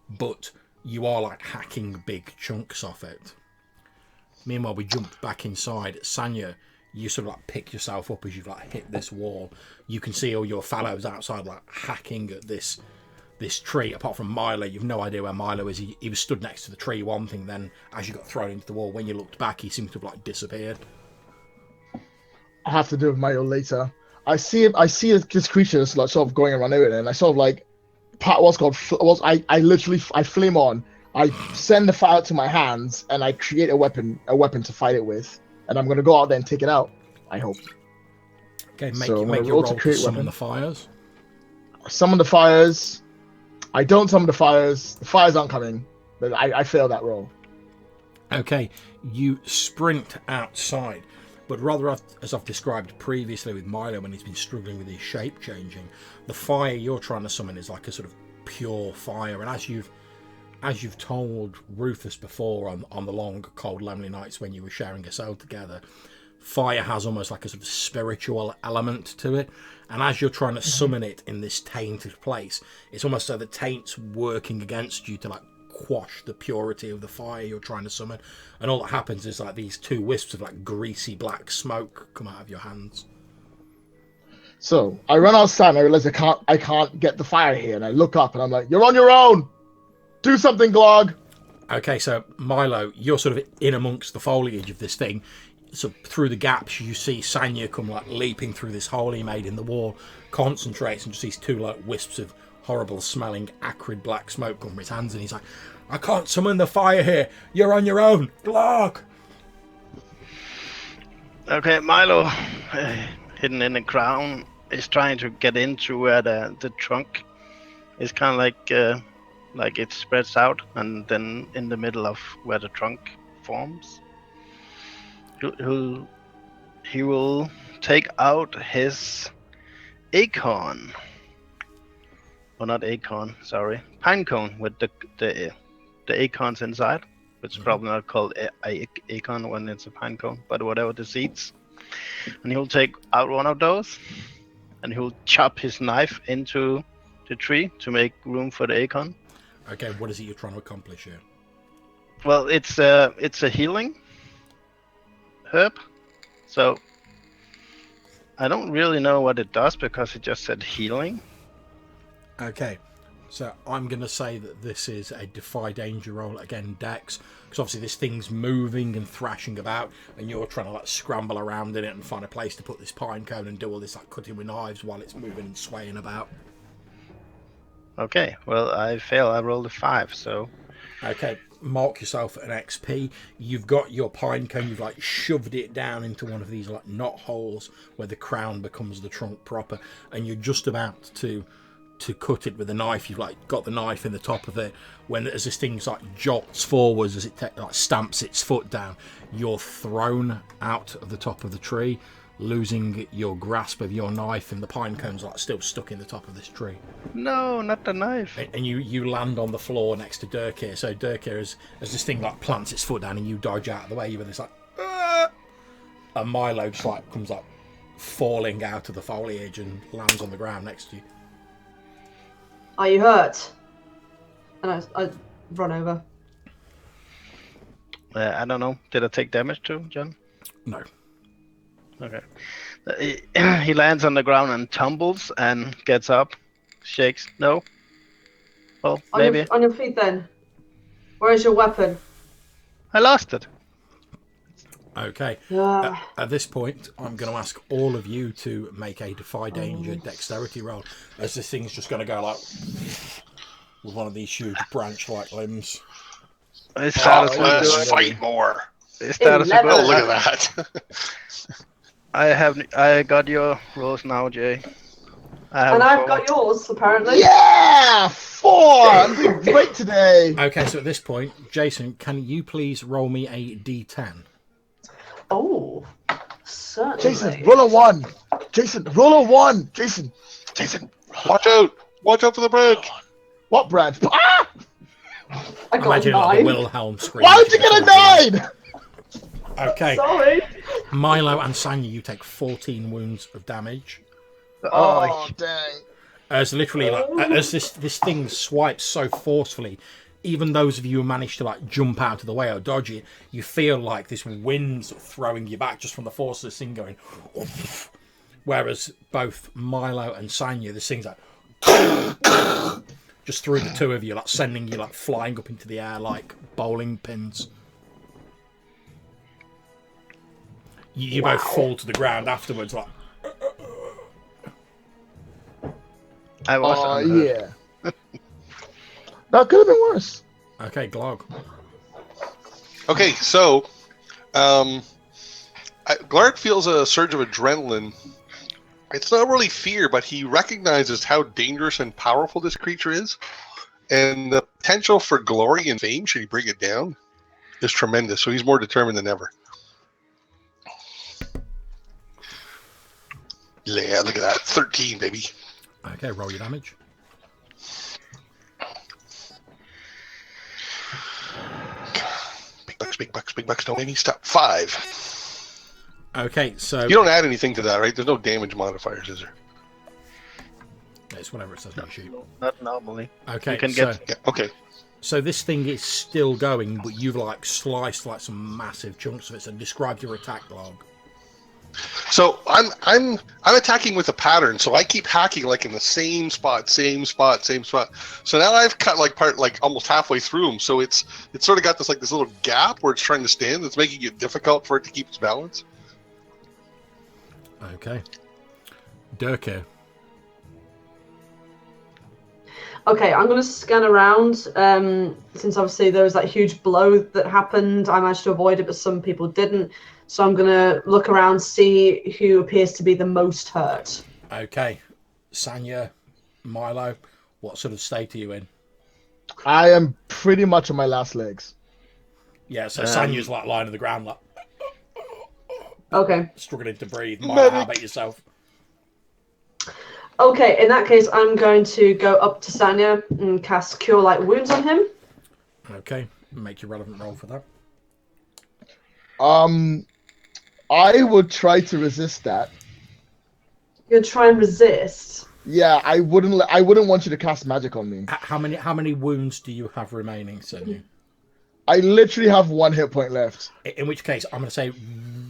But you are like hacking big chunks off it. Meanwhile, we jumped back inside. Sanya, you sort of like pick yourself up as you've like hit this wall. You can see all your fellows outside like hacking at this this tree. Apart from Milo, you've no idea where Milo is. He was stood next to the tree, one thing. Then, as you got thrown into the wall, when you looked back, he seemed to have like disappeared. I have to do with Milo later. I see this creature that's like sort of going around everywhere, and I sort of like I flame on. I send the fire to my hands, and I create a weapon to fight it with, and I'm gonna go out there and take it out. I hope. Okay, make your roll to summon the fires. Summon the fires. I don't summon the fires. The fires aren't coming, but I fail that roll. Okay, you sprint outside, but rather as I've described previously with Milo when he's been struggling with his shape changing, the fire you're trying to summon is like a sort of pure fire, and as you've told Rufus before on the long, cold, lonely nights when you were sharing a cell together, fire has almost like a sort of spiritual element to it. And as you're trying to summon it in this tainted place, it's almost so the taint's working against you to like quash the purity of the fire you're trying to summon. And all that happens is like these two wisps of like greasy black smoke come out of your hands. So I run outside and I realize I can't get the fire here, and I look up and I'm like, "You're on your own! Do something, Glog!" Okay, so Milo, you're sort of in amongst the foliage of this thing. So through the gaps, you see Sanya come like leaping through this hole he made in the wall, concentrates, and just these two like wisps of horrible smelling, acrid black smoke come from his hands, and he's like, "I can't summon the fire here. You're on your own, Glog." Okay, Milo, hidden in the ground, is trying to get into where the trunk is kind of like it spreads out, and then in the middle of where the trunk forms. He will take out his acorn. Or not acorn, sorry. Pine cone with the acorns inside. Which is probably not called acorn when it's a pine cone, but whatever, the seeds. And he'll take out one of those, and he'll chop his knife into the tree to make room for the acorn. Okay, what is it you're trying to accomplish here? Well, it's a healing herb, so I don't really know what it does because it just said healing. Okay, so I'm going to say that this is a defy danger roll, again Dex, because obviously this thing's moving and thrashing about, and you're trying to like scramble around in it and find a place to put this pine cone and do all this like cutting with knives while it's moving and swaying about. Okay, well I fail. I rolled a 5, so. Okay, mark yourself an XP. You've got your pine cone, you've like shoved it down into one of these like knot holes where the crown becomes the trunk proper, and you're just about to cut it with a knife. You've like got the knife in the top of it, when as this thing like jolts forwards, as it like stamps its foot down, you're thrown out of the top of the tree, losing your grasp of your knife, and the pine cone's like still stuck in the top of this tree. No, not the knife. And you land on the floor next to Dirk here. So Dirk here, as this thing like plants its foot down and you dodge out of the way, you with this like, and Milo just like comes like falling out of the foliage and lands on the ground next to you. Are you hurt? And I run over. I don't know. Did I take damage too, John? No. Okay. He lands on the ground and tumbles and gets up, shakes. No? Well, maybe. On your feet then. Where is your weapon? I lost it. Okay. At this point, I'm going to ask all of you to make a defy danger dexterity roll, as this thing's just going to go like with one of these huge branch-like limbs. Fight more. Oh, look at that. I got your rolls now, Jay. I've got yours, apparently. Yeah! 4! I'm doing great today. Okay, so at this point, Jason, can you please roll me a d10? Oh, certainly. Jason, roll a 1. Jason, roll a 1. Jason, watch out! Watch out for the branch. What branch? Ah! I got Imagine a 9. like the Wilhelm scream. Why did you get a 9? Okay. Sorry. Milo and Sanya, you take 14 wounds of damage. Oh, dang. As literally, like, as this thing swipes so forcefully, even those of you who manage to like jump out of the way or dodge it, you feel like this wind sort of throwing you back just from the force of this thing going. Whereas both Milo and Sanya, this thing's like just just through the two of you, like sending you like flying up into the air like bowling pins. You both fall to the ground afterwards, like. I was unhurt. Yeah. That could have been worse. Okay, Glog. Okay, so Glarg feels a surge of adrenaline. It's not really fear, but he recognizes how dangerous and powerful this creature is, and the potential for glory and fame, should he bring it down, is tremendous. So he's more determined than ever. Yeah, look at that. 13, baby. Okay, roll your damage. Big bucks, don't make me stop. 5. Okay, so... You don't add anything to that, right? There's no damage modifiers, is there? It's whatever it says on the sheet. Not normally. Okay, You can so... get... Yeah, okay. So this thing is still going, but you've like sliced like some massive chunks of it. So describe your attack, Log. So I'm attacking with a pattern, so I keep hacking like in the same spot. So now I've cut like almost halfway through them. So it's sort of got this little gap where it's trying to stand. That's making it difficult for it to keep its balance. Okay. Durka. Okay, I'm going to scan around. Since obviously there was that huge blow that happened, I managed to avoid it, but some people didn't. So I'm going to look around, see who appears to be the most hurt. Okay. Sanya, Milo, what sort of state are you in? I am pretty much on my last legs. Yeah, so Sanya's like lying on the ground, like Okay. struggling to breathe. Milo, how about yourself? Okay, in that case, I'm going to go up to Sanya and cast Cure Light Wounds on him. Okay, make your relevant roll for that. I would try to resist that. You're going to try and resist? Yeah, I wouldn't want you to cast magic on me. How many wounds do you have remaining, Sanya? I literally have 1 hit point left. In which case, I'm going to say,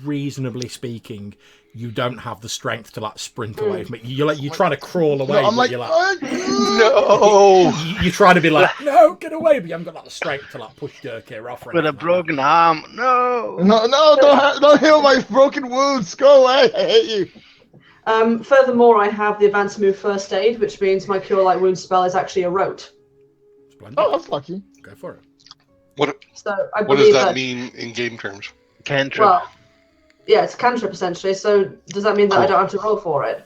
reasonably speaking, you don't have the strength to like sprint away from it. You're trying to crawl away. No, I'm like, you're no. You're trying to be like, no, get away, but you haven't got like the strength to like push Durkir off. With a broken arm. No, don't heal my broken wounds. Go away. I hate you. Furthermore, I have the advanced move First Aid, which means my Cure Light Wounds spell is actually a rote. Splendid. Oh, that's lucky. Go for it. What What does that mean in game terms? cantrip. Well, yeah, it's a cantrip essentially. So does that mean that I don't have to roll for it?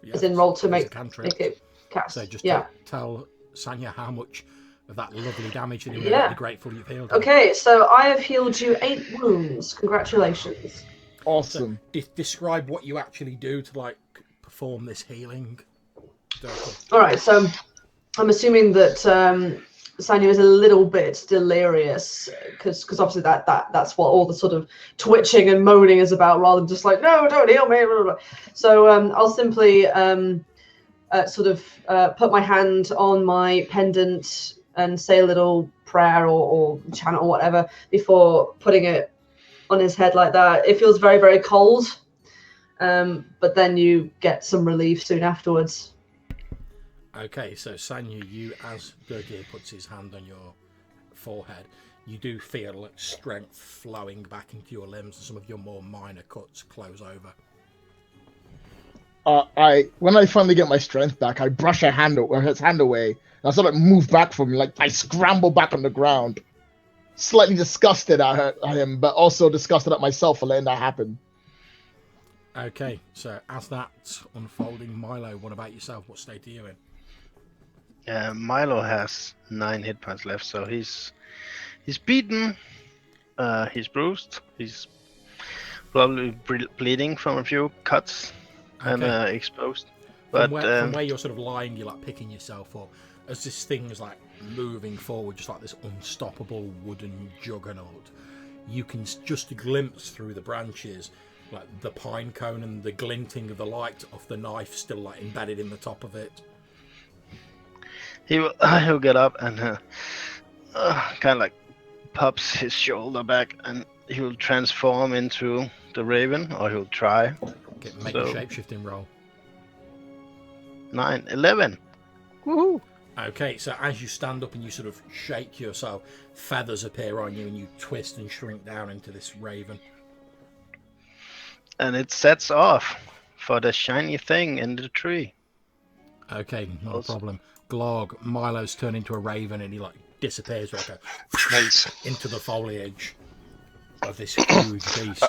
Yeah, As in roll to make cantrip. it cast? So just yeah. tell Sanya how much of that lovely damage that you're really grateful you've healed. Okay, so I have healed you 8 wounds. Congratulations. Awesome. So, describe what you actually do to like perform this healing. All right, so I'm assuming that Sanya is a little bit delirious because obviously that's what all the sort of twitching and moaning is about, rather than just like, no, don't heal me. Blah, blah, blah. So I'll simply put my hand on my pendant and say a little prayer or chant or whatever before putting it on his head like that. It feels very, very cold, but then you get some relief soon afterwards. Okay, so Sanya, you, as Durkir puts his hand on your forehead, you do feel like strength flowing back into your limbs, and some of your more minor cuts close over. When I finally get my strength back, I brush his hand away, and I sort of move back from him, like I scramble back on the ground, slightly disgusted at him, but also disgusted at myself for letting that happen. Okay, so as that's unfolding, Milo, what about yourself? What state are you in? Milo has 9 hit points left, so he's beaten, he's bruised, he's probably bleeding from a few cuts and exposed. But from where you're sort of lying, you're like picking yourself up as this thing is like moving forward, just like this unstoppable wooden juggernaut. You can just glimpse through the branches, like the pine cone and the glinting of the light of the knife still like embedded in the top of it. He'll get up and kind of like pops his shoulder back, and he'll transform into the raven, or he'll try. Make a shape-shifting roll. 9, 11. Woohoo! Okay, so as you stand up and you sort of shake yourself, feathers appear on you and you twist and shrink down into this raven. And it sets off for the shiny thing in the tree. Okay, not a problem. Glog, Milo's turned into a raven and he like disappears like a into the foliage of this huge beast.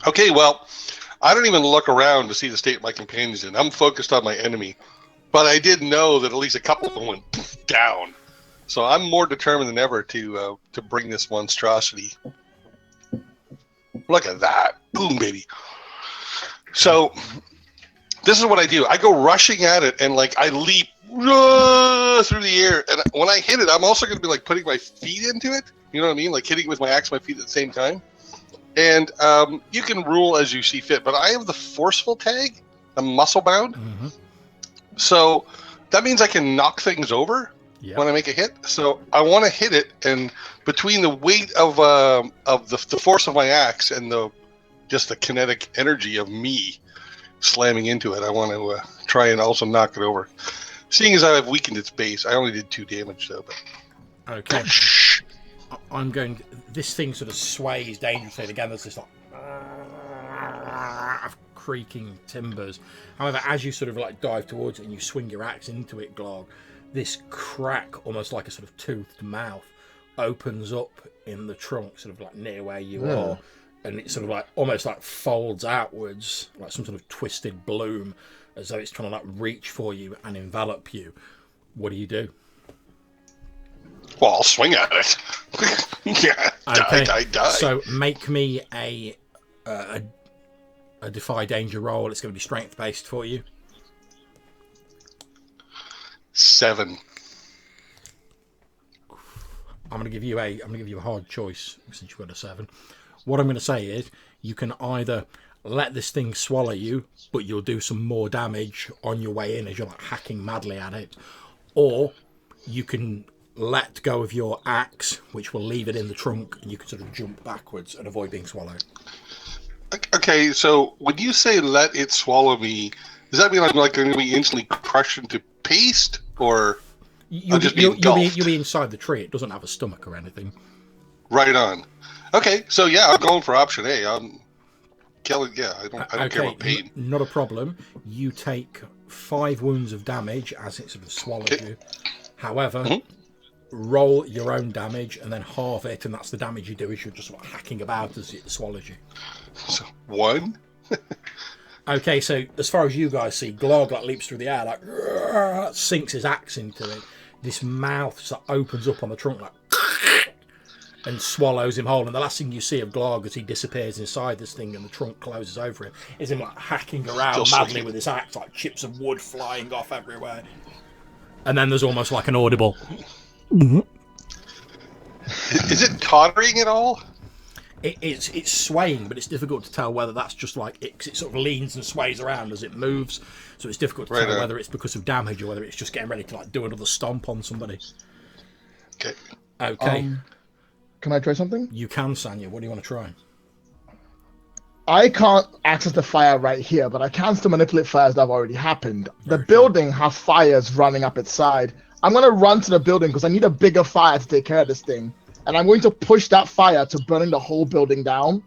Okay, well, I don't even look around to see the state my companion's in. I'm focused on my enemy. But I did know that at least a couple of them went down. So I'm more determined than ever to bring this monstrosity. Look at that. Boom, baby. So this is what I do. I go rushing at it and like I leap through the air. And when I hit it, I'm also going to be like putting my feet into it. You know what I mean? Like hitting with my axe, my feet at the same time. And you can rule as you see fit. But I have the forceful tag. I'm muscle bound. Mm-hmm. So that means I can knock things over when I make a hit. So I want to hit it, and between the weight of the force of my axe and the kinetic energy of me slamming into it, I want to try and also knock it over. Seeing as I've weakened its base, I only did 2 damage though. But... Okay. I'm going. This thing sort of sways dangerously. Again, there's this like creaking timbers. However, as you sort of like dive towards it and you swing your axe into it, Glog, this crack, almost like a sort of toothed mouth, opens up in the trunk, sort of like near where you are, and it sort of like almost like folds outwards, like some sort of twisted bloom, as though it's trying to like reach for you and envelop you. What do you do? Well, I'll swing at it. Yeah, okay. Die. So make me a defy danger roll. It's going to be strength based for you. 7. I'm going to give you a hard choice since you've got a 7. What I'm going to say is you can either let this thing swallow you, but you'll do some more damage on your way in as you're like hacking madly at it, or you can let go of your axe, which will leave it in the trunk, and you can sort of jump backwards and avoid being swallowed. Okay, so when you say let it swallow me, does that mean I'm like going to be instantly crushed into paste, or you'll be inside the tree? It doesn't have a stomach or anything. Right on. Okay, so yeah, I'm going for option A. I'm killing. Yeah, I don't care about pain. Not a problem. You take 5 wounds of damage as it sort of swallows you. However, roll your own damage and then halve it, and that's the damage you do as you're just sort of hacking about as it swallows you. So 1. Okay, so as far as you guys see, Glog like leaps through the air, like sinks his axe into it. This mouth sort of opens up on the trunk like and swallows him whole. And the last thing you see of Glog as he disappears inside this thing and the trunk closes over him is him like hacking around madly with his axe, like chips of wood flying off everywhere. And then there's almost like an audible. Is it tottering at all? It's swaying, but it's difficult to tell whether that's just like it sort of leans and sways around as it moves. So it's difficult to tell whether it's because of damage or whether it's just getting ready to like do another stomp on somebody. Okay. Can I try something? You can, Sanya. What do you want to try? I can't access the fire right here, but I can still manipulate fires that have already happened. The building has fires running up its side. I'm going to run to the building because I need a bigger fire to take care of this thing. And I'm going to push that fire to burning the whole building down.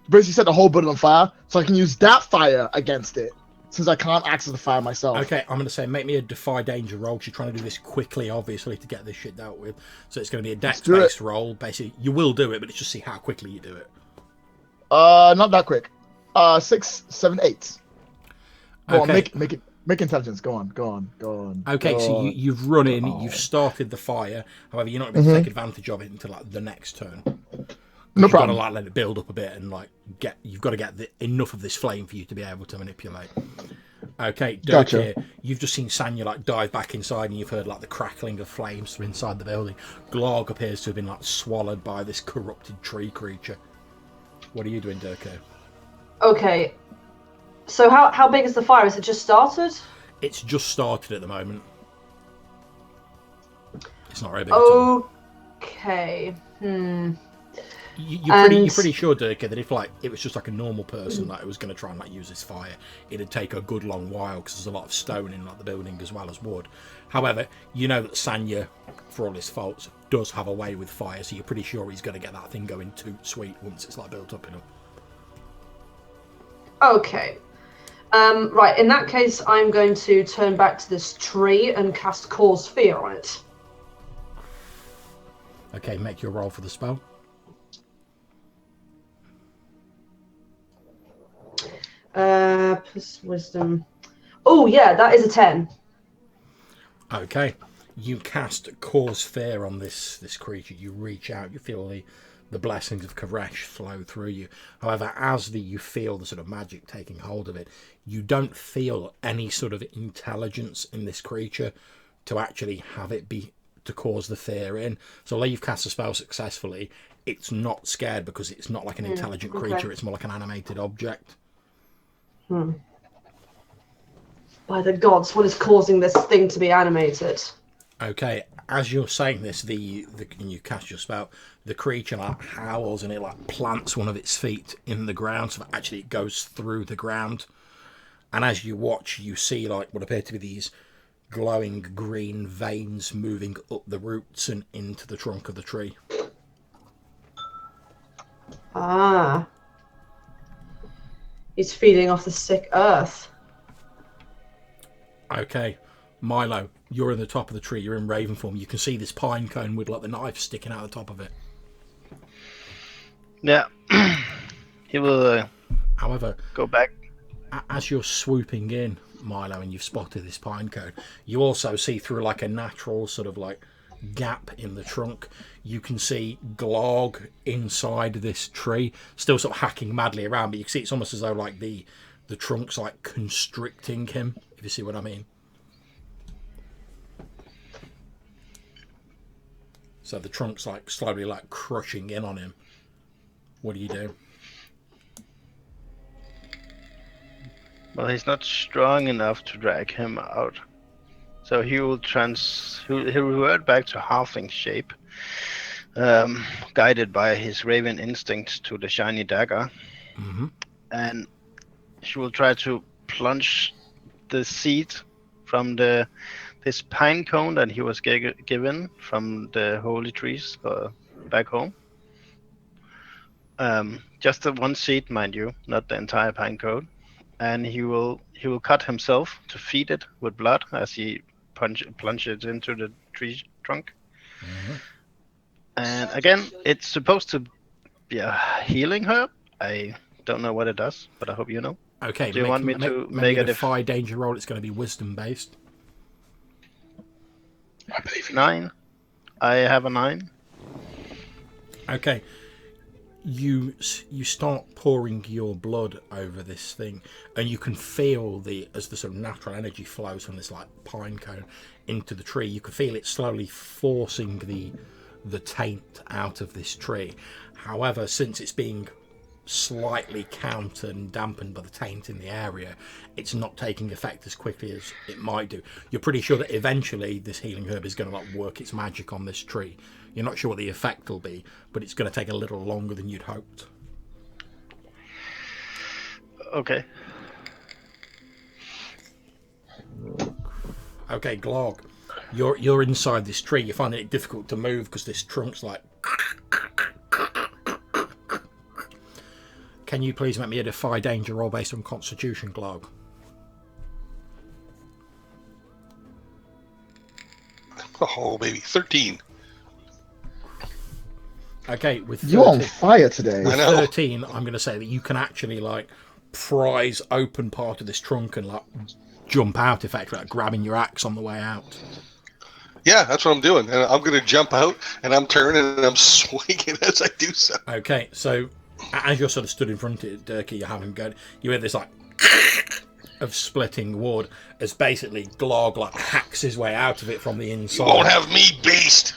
Basically set the whole building on fire, so I can use that fire against it, since I can't access the fire myself. Okay, I'm going to say make me a defy danger roll, because you're trying to do this quickly, obviously, to get this shit dealt with. So it's going to be a dex-based roll. Basically, you will do it, but it's just see how quickly you do it. Not that quick. 6, 7, 8. Go on, make intelligence. Go on. Okay, so you've run in, you've started the fire. However, you're not going to take advantage of it until like the next turn. No you've problem. Got to let it build up a bit and you've got to get enough of this flame for you to be able to manipulate. Okay, Dirk here. You've just seen Sanya dive back inside, and you've heard the crackling of flames from inside the building. Glog appears to have been swallowed by this corrupted tree creature. What are you doing, Durko? Okay. So how big is the fire? Is it just started? It's just started at the moment. It's not very big at all. Okay. You're pretty sure, Durka, that if like it was just like a normal person that was going to try and like use this fire, it'd take a good long while because there's a lot of stone in like the building as well as wood. However, you know that Sanya, for all his faults, does have a way with fire, so you're pretty sure he's going to get that thing going too sweet once it's like built up enough. Okay. Right, in that case, I'm going to turn back to this tree and cast Cause Fear on it. Okay, make your roll for the spell. Plus wisdom. Oh, yeah, that is a 10. Okay. You cast Cause Fear on this creature. You reach out, you feel the blessings of Karesh flow through you. However, as you feel the sort of magic taking hold of it, you don't feel any sort of intelligence in this creature to actually have it be to cause the fear in. So although you've cast a spell successfully, it's not scared because it's not like an intelligent creature, it's more like an animated object. By the gods, what is causing this thing to be animated? Okay, as you're saying this, and you cast your spell, the creature like howls and it like plants one of its feet in the ground, so that actually it goes through the ground. And as you watch, you see like what appear to be these glowing green veins moving up the roots and into the trunk of the tree. Ah. He's feeding off the sick earth. Okay, Milo, you're in the top of the tree, you're in raven form. You can see this pine cone with like the knife sticking out the top of it. Yeah. He will however, go back. As you're swooping in, Milo, and you've spotted this pine cone, you also see through like a natural sort of like gap in the trunk, you can see Glog inside this tree, still sort of hacking madly around, but you can see it's almost as though like the trunk's like constricting him, if you see what I mean. So the trunk's like slowly like crushing in on him. What do you do? Well, he's not strong enough to drag him out. So he will he'll revert back to halfling shape, guided by his raven instinct to the shiny dagger. Mm-hmm. And he will try to plunge the seed from this pine cone that he was given from the holy trees back home. Just the one seed, mind you, not the entire pine cone. And he will cut himself to feed it with blood as he plunge it into the tree trunk. Mm-hmm. And again, it's supposed to be a healing herb. I don't know what it does, but I hope you know. Okay. Do you want me to make a defy danger roll? It's going to be wisdom based. I believe 9. I have a 9. Okay. You start pouring your blood over this thing, and you can feel as the sort of natural energy flows from this like pine cone into the tree. You can feel it slowly forcing the taint out of this tree. However, since it's being slightly countered and dampened by the taint in the area, it's not taking effect as quickly as it might do. You're pretty sure that eventually this healing herb is going to like work its magic on this tree. You're not sure what the effect will be, but it's going to take a little longer than you'd hoped. Okay. Okay, Glog, you're inside this tree. You're finding it difficult to move because this trunk's like... Can you please make me a defy danger roll based on Constitution, Glog? Oh, baby, 13. Okay, with 13, you're on fire today. with 13, I'm going to say that you can actually like prise open part of this trunk and like jump out, effectively, like grabbing your axe on the way out. Yeah, that's what I'm doing. And I'm going to jump out, and I'm turning, and I'm swinging as I do so. Okay, so as you're sort of stood in front of it, Durkee, you're having go, you hear this like of splitting wood as basically Glog like hacks his way out of it from the inside. You won't have me, beast!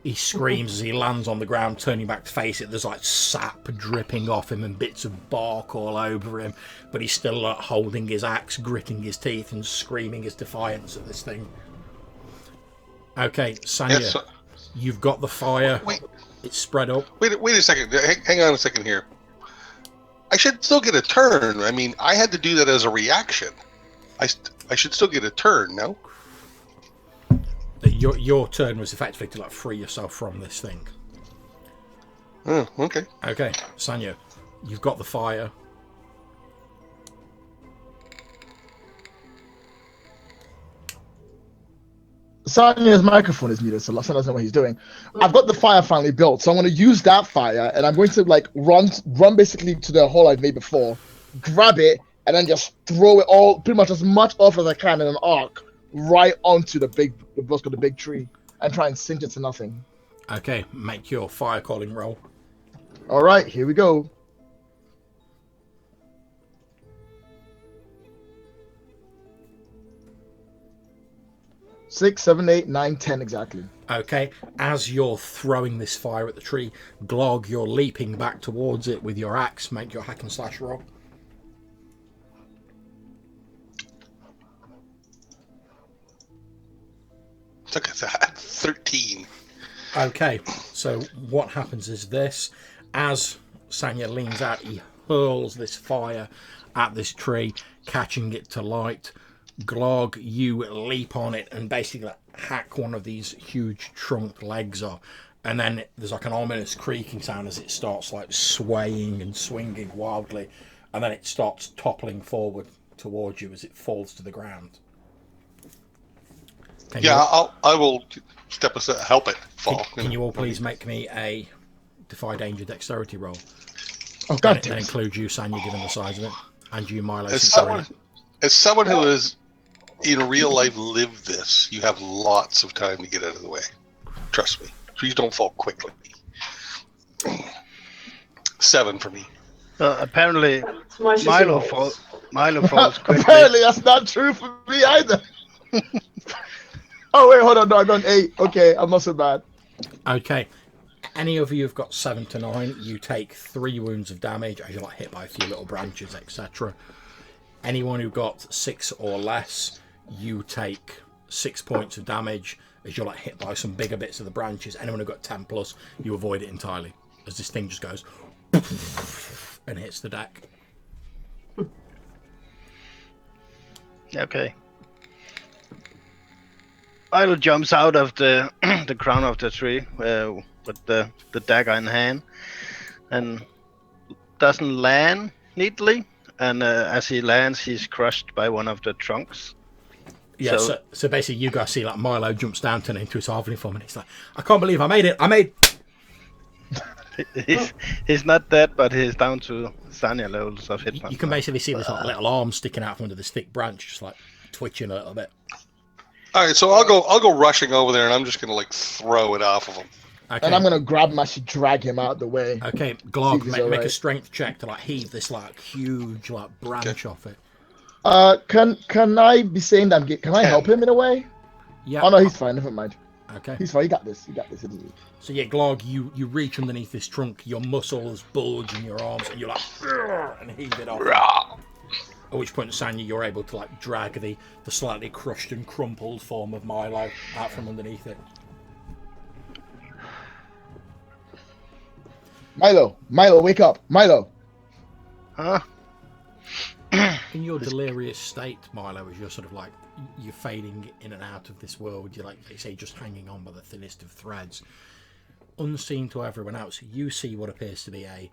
He screams as he lands on the ground, turning back to face it. There's like sap dripping off him and bits of bark all over him, but he's still like holding his axe, gritting his teeth and screaming his defiance at this thing. Okay, Sanya, Yes, you've got the fire. Wait. It's spread up. Wait a second. Hang on a second here. I should still get a turn. I mean, I had to do that as a reaction. I should still get a turn, no? Your turn was effectively to like free yourself from this thing. Oh, okay. Okay, Sanya, you've got the fire. Sanya's microphone is muted, so Sanya doesn't know what he's doing. I've got the fire finally built, so I'm going to use that fire, and I'm going to like run basically to the hole I've made before, grab it, and then just throw it all, pretty much as much off as I can in an arc, right onto the big tree, and try and sink it to nothing. Okay, make your fire calling roll. All right, here we go. Six, 7, 8, 9, 10 exactly. Okay, as you're throwing this fire at the tree, Glog, you're leaping back towards it with your axe. Make your hack and slash roll. Look at that. 13. Okay, so what happens is this. As Sanya leans out, he hurls this fire at this tree, catching it to light. Glog, you leap on it and basically hack one of these huge trunk legs off. And then there's like an ominous creaking sound as it starts like swaying and swinging wildly. And then it starts toppling forward towards you as it falls to the ground. I will step aside, help it fall. Can you all please make me a Defy Danger Dexterity roll? Oh, God. That includes you, Sanya, given the size of it, and you, Milo. As someone who has, in real life, lived this, you have lots of time to get out of the way. Trust me. Please don't fall quickly. 7 for me. Apparently, Milo falls quickly. Apparently, that's not true for me either. Oh, wait, hold on. No, I've done 8. Okay, I'm not so bad. Okay. Any of you have got 7 to 9, you take 3 wounds of damage as you're like hit by a few little branches, etc. Anyone who got 6 or less, you take 6 points of damage as you're like hit by some bigger bits of the branches. Anyone who got 10 plus, you avoid it entirely as this thing just goes and hits the deck. Okay. Milo jumps out of the the crown of the tree with the dagger in hand, and doesn't land neatly. And as he lands, he's crushed by one of the trunks. Yeah, so basically you guys see like Milo jumps down, turning into his halfling form, and he's like, I can't believe I made it. He's not dead, but he's down to Sanya levels of hit points. You can basically see this like, little arm sticking out from under this thick branch, just like twitching a little bit. All right, so I'll go rushing over there, and I'm just gonna like throw it off of him. Okay. And I'm gonna grab him, actually drag him out the way. Okay, Glog, make a strength check to like heave this like huge like branch off it. Can I be saying that? Can I help him in a way? Yeah. Oh no, he's fine. Never mind. Okay. He's fine. You got this. So yeah, Glog, you reach underneath this trunk. Your muscles bulge in your arms, and you're like, and heave it off. At which point, Sanya, you're able to like drag the slightly crushed and crumpled form of Milo out from underneath it. Milo, wake up, Milo. Huh? In your delirious state, Milo, as you're sort of like you're fading in and out of this world, you're like they say, just hanging on by the thinnest of threads. Unseen to everyone else, you see what appears to be a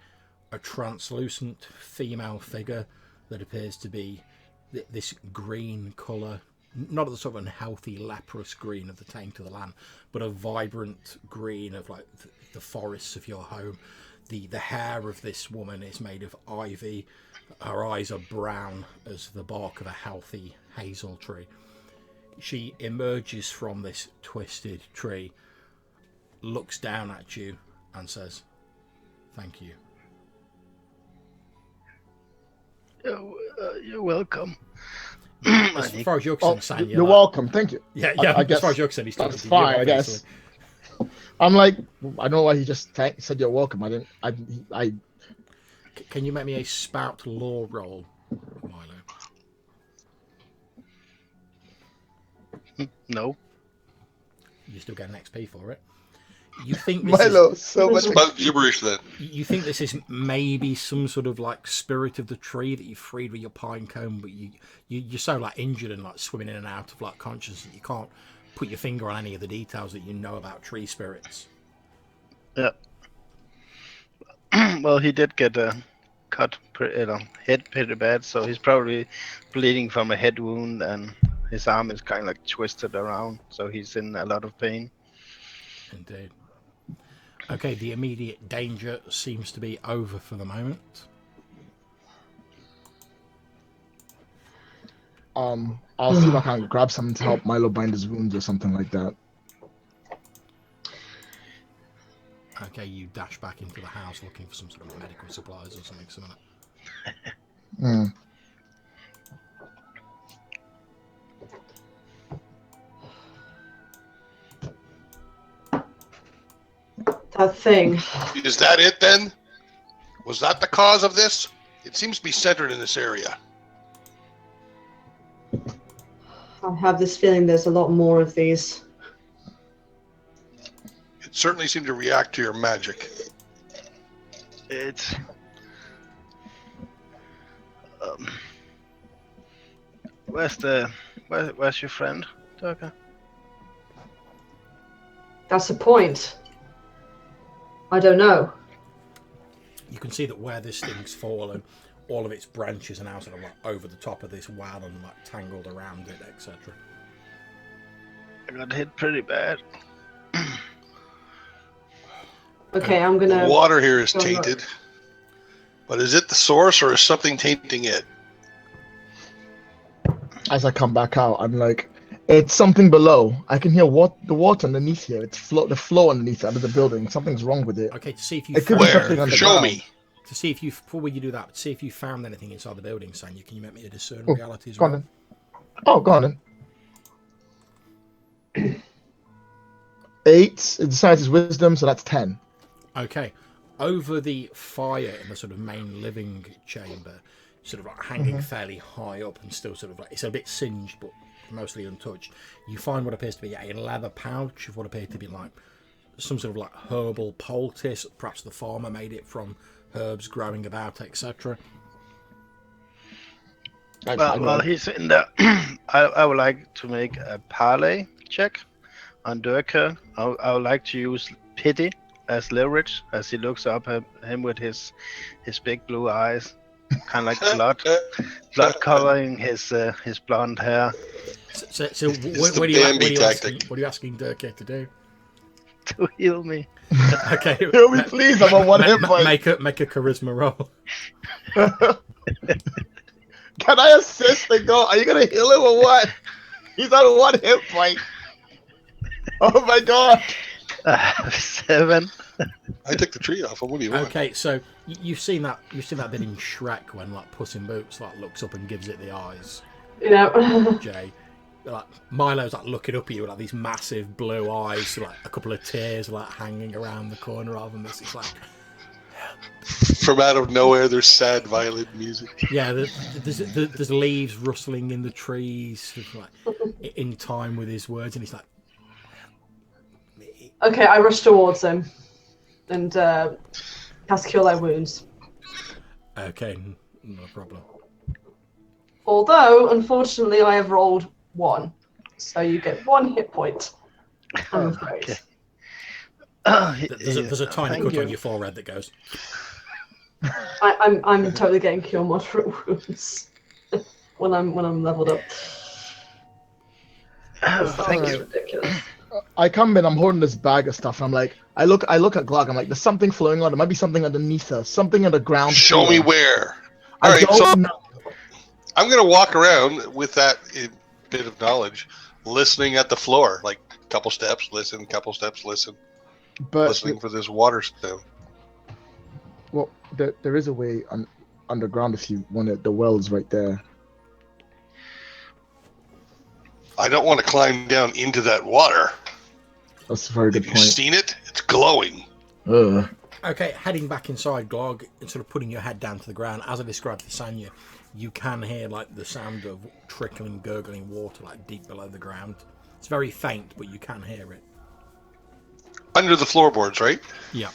translucent female figure that appears to be this green colour, not the sort of unhealthy leprous green of the taint of the land, but a vibrant green of like the forests of your home. The hair of this woman is made of ivy. Her eyes are brown as the bark of a healthy hazel tree. She emerges from this twisted tree, looks down at you and says, "Thank you." You're welcome. As far as you're concerned, you're welcome. Thank you. Yeah. I As far as you're concerned, he's talking to you. Fine, I guess. I'm like, I know why he just said you're welcome. I didn't. Can you make me a spout law roll, Milo? No. You still get an XP for it. You think this Milo, is so much. About gibberish then. You think this is maybe some sort of like spirit of the tree that you freed with your pine cone, but you're so like injured and like swimming in and out of like consciousness that you can't put your finger on any of the details that you know about tree spirits. Yeah. Well, he did get a head pretty bad, so he's probably bleeding from a head wound, and his arm is kind of like twisted around, so he's in a lot of pain. Indeed. Okay, the immediate danger seems to be over for the moment. I'll see if I can grab something to help Milo bind his wounds or something like that. Okay, you dash back into the house looking for some sort of medical supplies or something similar. That thing. Is that it then? Was that the cause of this? It seems to be centered in this area. I have this feeling there's a lot more of these. It certainly seemed to react to your magic. It's where's your friend, Turka? That's the point. I don't know. You can see that where this thing's fallen, all of its branches are now sort of like over the top of this wall and like tangled around it, etc. I got hit pretty bad. Okay, I'm gonna. The water here is tainted. But is it the source or is something tainting it? As I come back out, I'm like, it's something below. I can hear the water underneath here. It's the flow underneath under the building. Something's wrong with it. Okay, to see if you It could be something Where? underground. Show me. To see if you, before you do that, to see if you found anything inside the building, Sanya, can you make me a discern reality as Go on well? then. Oh, go on then. 8. It decides his wisdom, so that's 10. Okay. Over the fire in the sort of main living chamber, sort of like hanging fairly high up and still sort of like, it's a bit singed, but mostly untouched, you find what appears to be a leather pouch of what appeared to be like some sort of like herbal poultice. Perhaps the farmer made it from herbs growing about, etc. Well, he's in there. I would like to make a parlay check on Durka. I would like to use pity as leverage as he looks up at him with his big blue eyes, kind of like blood coloring his blonde hair. So what are you asking Durka to do? To heal me. Okay. Heal me, please. I'm on 1 hit point. Make a charisma roll. Can I assist and go? Are you gonna heal him or what? He's on 1 hit point. Oh my god. 7. I took the tree off. What do you want? Okay, so you've seen that bit in Shrek when like Puss in Boots like looks up and gives it the eyes. You know. Jay, like Milo's like looking up at you with like these massive blue eyes, like a couple of tears like hanging around the corner of them. It's like From out of nowhere, there's sad violin music. yeah, there's leaves rustling in the trees, like in time with his words, and he's like. Okay, I rush towards him and cast Cure Light Wounds. Okay, no problem. Although, unfortunately, I have rolled 1, so you get 1 hit point. I'm afraid. Okay. There's a tiny cut on your forehead that goes. I'm totally getting Cure Moderate Wounds when I'm leveled up. Thank you. Ridiculous. I come in, I'm holding this bag of stuff. I'm like, I look at Glog. I'm like, there's something flowing on. There might be something underneath us, something underground. Show me where. I All right, don't so know. I'm going to walk around with that bit of knowledge, listening at the floor, like couple steps, listen, couple steps, listen, But listening for this water sound. well, there is a way underground if you want it. The well's right there. I don't want to climb down into that water. That's a very good Have you point. seen it? It's glowing. Ugh. Okay, heading back inside, Glog, and sort of putting your head down to the ground. As I described to Sanya, you can hear like the sound of trickling, gurgling water like deep below the ground. It's very faint, but you can hear it. under the floorboards, right? Yeah.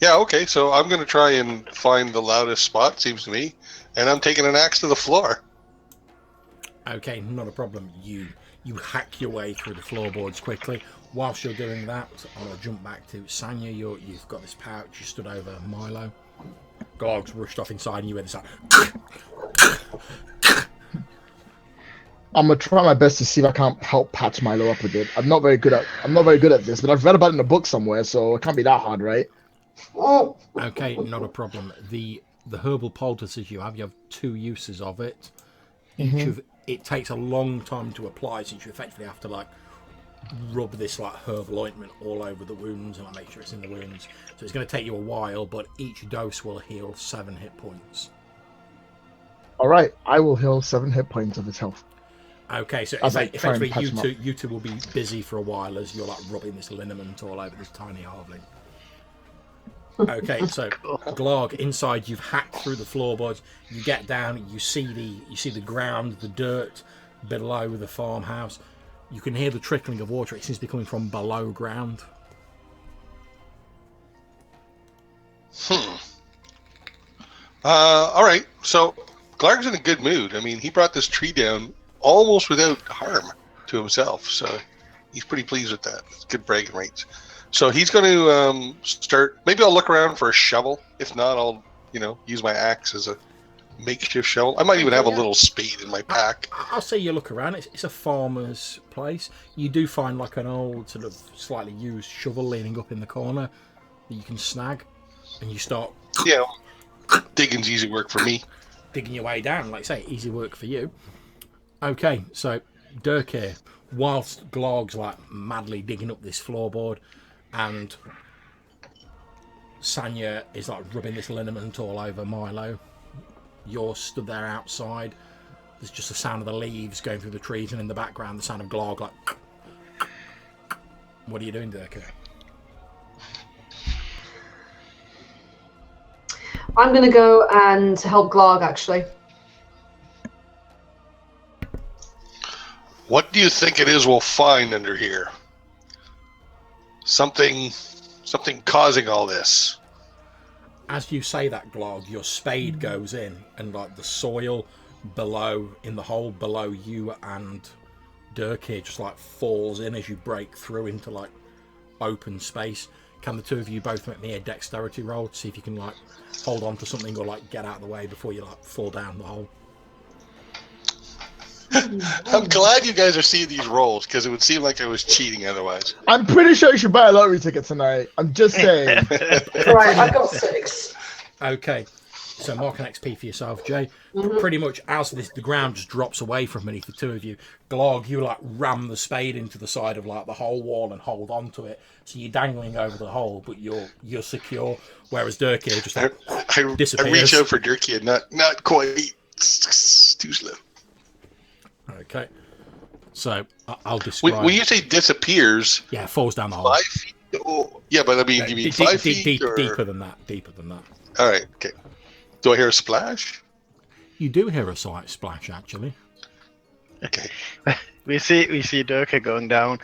Yeah, okay, so I'm going to try and find the loudest spot, seems to me, and I'm taking an axe to the floor. Okay, not a problem. You hack your way through the floorboards quickly. Whilst you're doing that, I'm going to jump back to Sanya. You've got this pouch, you stood over Milo. Glog's rushed off inside and you hear this like... I'm gonna try my best to see if I can't help patch Milo up a bit. I'm not very good at this, but I've read about it in a book somewhere, so it can't be that hard, right? Okay, not a problem. The herbal poultices you have 2 uses of it. It takes a long time to apply, since you effectively have to like rub this like herbal ointment all over the wounds and like, make sure it's in the wounds. So it's going to take you a while, but each dose will heal 7 hit points. All right, I will heal 7 hit points of its health. Okay, so effectively you two will be busy for a while as you're like rubbing this liniment all over this tiny halfling. Okay, so Glog, inside you've hacked through the floorboards. You get down, you see the ground, the dirt below the farmhouse. You can hear the trickling of water. It seems to be coming from below ground. All right, so Glarg's in a good mood. I mean, he brought this tree down almost without harm to himself, so he's pretty pleased with that. It's good bragging rights. So he's going to start. Maybe I'll look around for a shovel. If not, I'll use my axe as a makeshift shovel. I might even have a little spade in my pack. I'll say you look around. It's a farmer's place. You do find like an old sort of slightly used shovel leaning up in the corner that you can snag, and you start. Yeah, digging's easy work for me. Digging your way down, like I say, easy work for you. Okay, so Dirk here, whilst Glog's like madly digging up this floorboard, and Sanya is like rubbing this liniment all over Milo. You're stood there outside. There's just the sound of the leaves going through the trees, and in the background, the sound of Glog like. What are you doing, Dirk? I'm going to go and help Glog, actually. What do you think it is we'll find under here? Something causing all this. As you say that, Glog, your spade goes in, and like the soil below, in the hole below you and Dirk here, just like falls in as you break through into like open space. Can the two of you both make me a dexterity roll to see if you can like hold on to something or like get out of the way before you like fall down the hole? I'm glad you guys are seeing these rolls, because it would seem like I was cheating otherwise. I'm pretty sure you should buy a lottery ticket tonight. I'm just saying. Right, I've got 6. Okay, so mark an XP for yourself, Jay. Pretty much as the ground just drops away from beneath the two of you, Glog, you like ram the spade into the side of like the whole wall and hold on to it. So you're dangling over the hole, but you're secure. Whereas Dirk here just like disappears. I reach out for Dirk here, not quite. Too slow. Okay, so I'll describe. When you say disappears, yeah, falls down the hole. 5 feet. Oh, yeah, but I mean, you mean 5 feet or deeper than that? Deeper than that. All right. Okay. Do I hear a splash? You do hear a slight splash, actually. Okay. We see Dirk going down.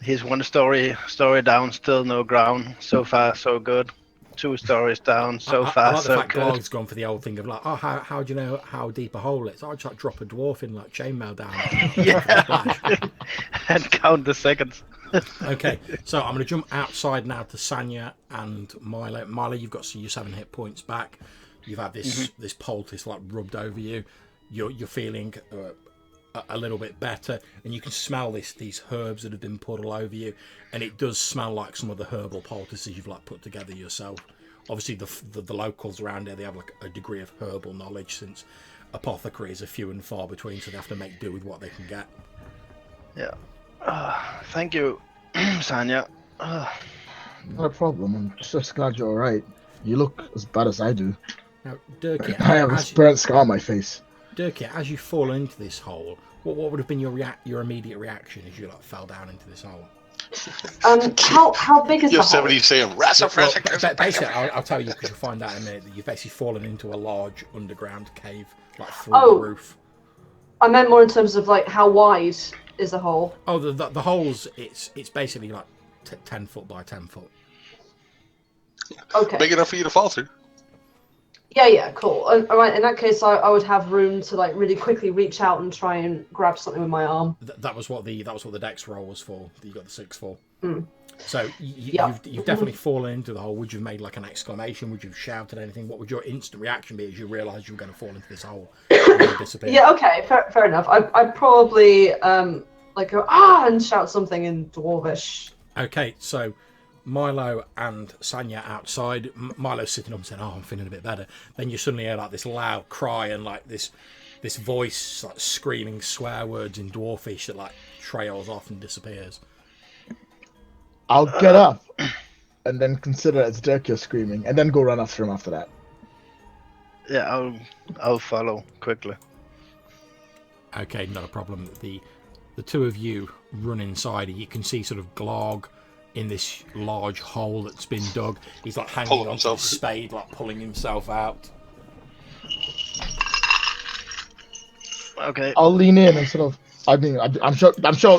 He's 1 story down, still no ground. So far, so good. 2 stories down, so far, I like so the fact good. Glog's gone for the old thing of like, oh, how do you know how deep a hole is? I'll just like drop a dwarf in like chainmail down. Yeah. And count the seconds. Okay, so I'm going to jump outside now to Sanya and Milo. Milo, you've got your 7 hit points back. You've had this poultice like rubbed over you. You're feeling a little bit better, and you can smell these herbs that have been put all over you, and it does smell like some of the herbal poultices you've like put together yourself. Obviously, the locals around here, they have like a degree of herbal knowledge, since apothecaries are few and far between, so they have to make do with what they can get. Yeah. Thank you, Sanya. Not a problem. I'm just glad you're all right. You look as bad as I do. Now, Dirk, I have a burnt scar on my face. Dirk, as you fall into this hole, what would have been your immediate reaction as you like fell down into this hole? How big is the hole? Yosemite saying, basically, I'll tell you, because you'll find out in a minute that you've basically fallen into a large underground cave, like through the roof. I meant more in terms of like how wide is the hole? Oh, the hole's it's basically like 10 foot by 10 foot. Okay. Big enough for you to fall through. Yeah, cool. All right, in that case, I would have room to like really quickly reach out and try and grab something with my arm. That was what the dex roll was for. That you got the 6 for. Mm. So you've definitely fallen into the hole. Would you have made like an exclamation? Would you have shouted anything? What would your instant reaction be as you realised you were going to fall into this hole and disappear? Yeah, okay, fair enough. I'd probably like go and shout something in Dwarvish. Okay, so Milo and Sanya outside. Milo's sitting up and saying, "Oh, I'm feeling a bit better." Then you suddenly hear like this loud cry and like this voice like screaming swear words in Dwarfish that like trails off and disappears. I'll get up and then consider it's Dirk you're screaming, and then go run after him after that. Yeah, I'll follow quickly. Okay, not a problem. The two of you run inside. You can see sort of Glog in this large hole that's been dug. He's like hanging onto his spade, like pulling himself out. Okay. I'll lean in and sort of. I'm sure.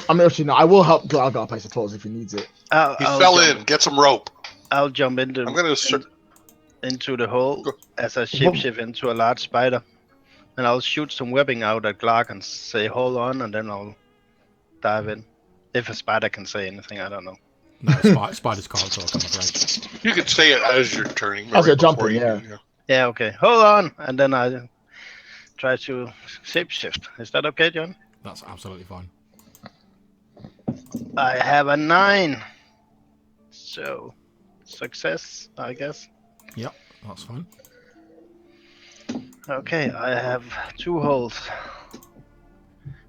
I will help Glog up, I suppose, if he needs it. He fell in. Get some rope. I'll jump into. I'm gonna into the hole as I shapeshift into a large spider, and I'll shoot some webbing out at Glog and say, "Hold on," and then I'll dive in. If a spider can say anything, I don't know. No, spiders can't talk, I'm afraid. You could say it as you're turning. As you're jumping, yeah. Yeah, okay. Hold on, and then I try to shapeshift. Is that okay, John? That's absolutely fine. I have a 9. So, success, I guess. Yep, that's fine. Okay, I have 2 holes.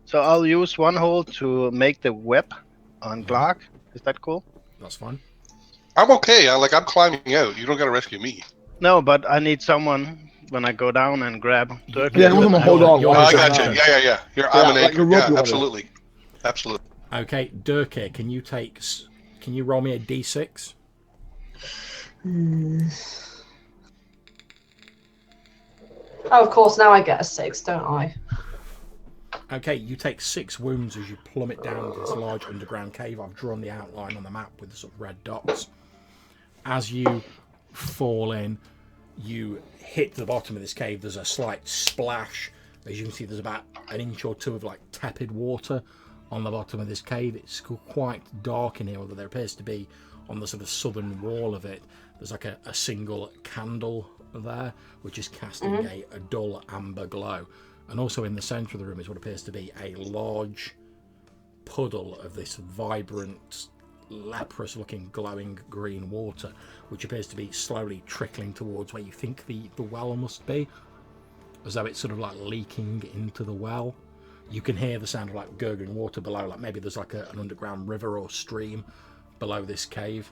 So I'll use 1 hole to make the web on Glog. Is that cool? That's fine. I'm okay. I'm climbing out. You don't got to rescue me. No, but I need someone when I go down and grab Dirk. Yeah, hold on. I got you. Yeah. I'm an anchor. Yeah, absolutely. Absolutely. Okay, Dirk, can you roll me a d6? Oh, of course, now I get a 6, don't I? Okay, you take 6 wounds as you plummet down into this large underground cave. I've drawn the outline on the map with the sort of red dots. As you fall in, you hit the bottom of this cave. There's a slight splash. As you can see, there's about an inch or 2 of like tepid water on the bottom of this cave. It's quite dark in here, although there appears to be on the sort of southern wall of it, there's like a single candle there, which is casting a dull amber glow. And also in the centre of the room is what appears to be a large puddle of this vibrant, leprous-looking, glowing green water, which appears to be slowly trickling towards where you think the well must be, as though it's sort of like leaking into the well. You can hear the sound of like gurgling water below, like maybe there's like an underground river or stream below this cave.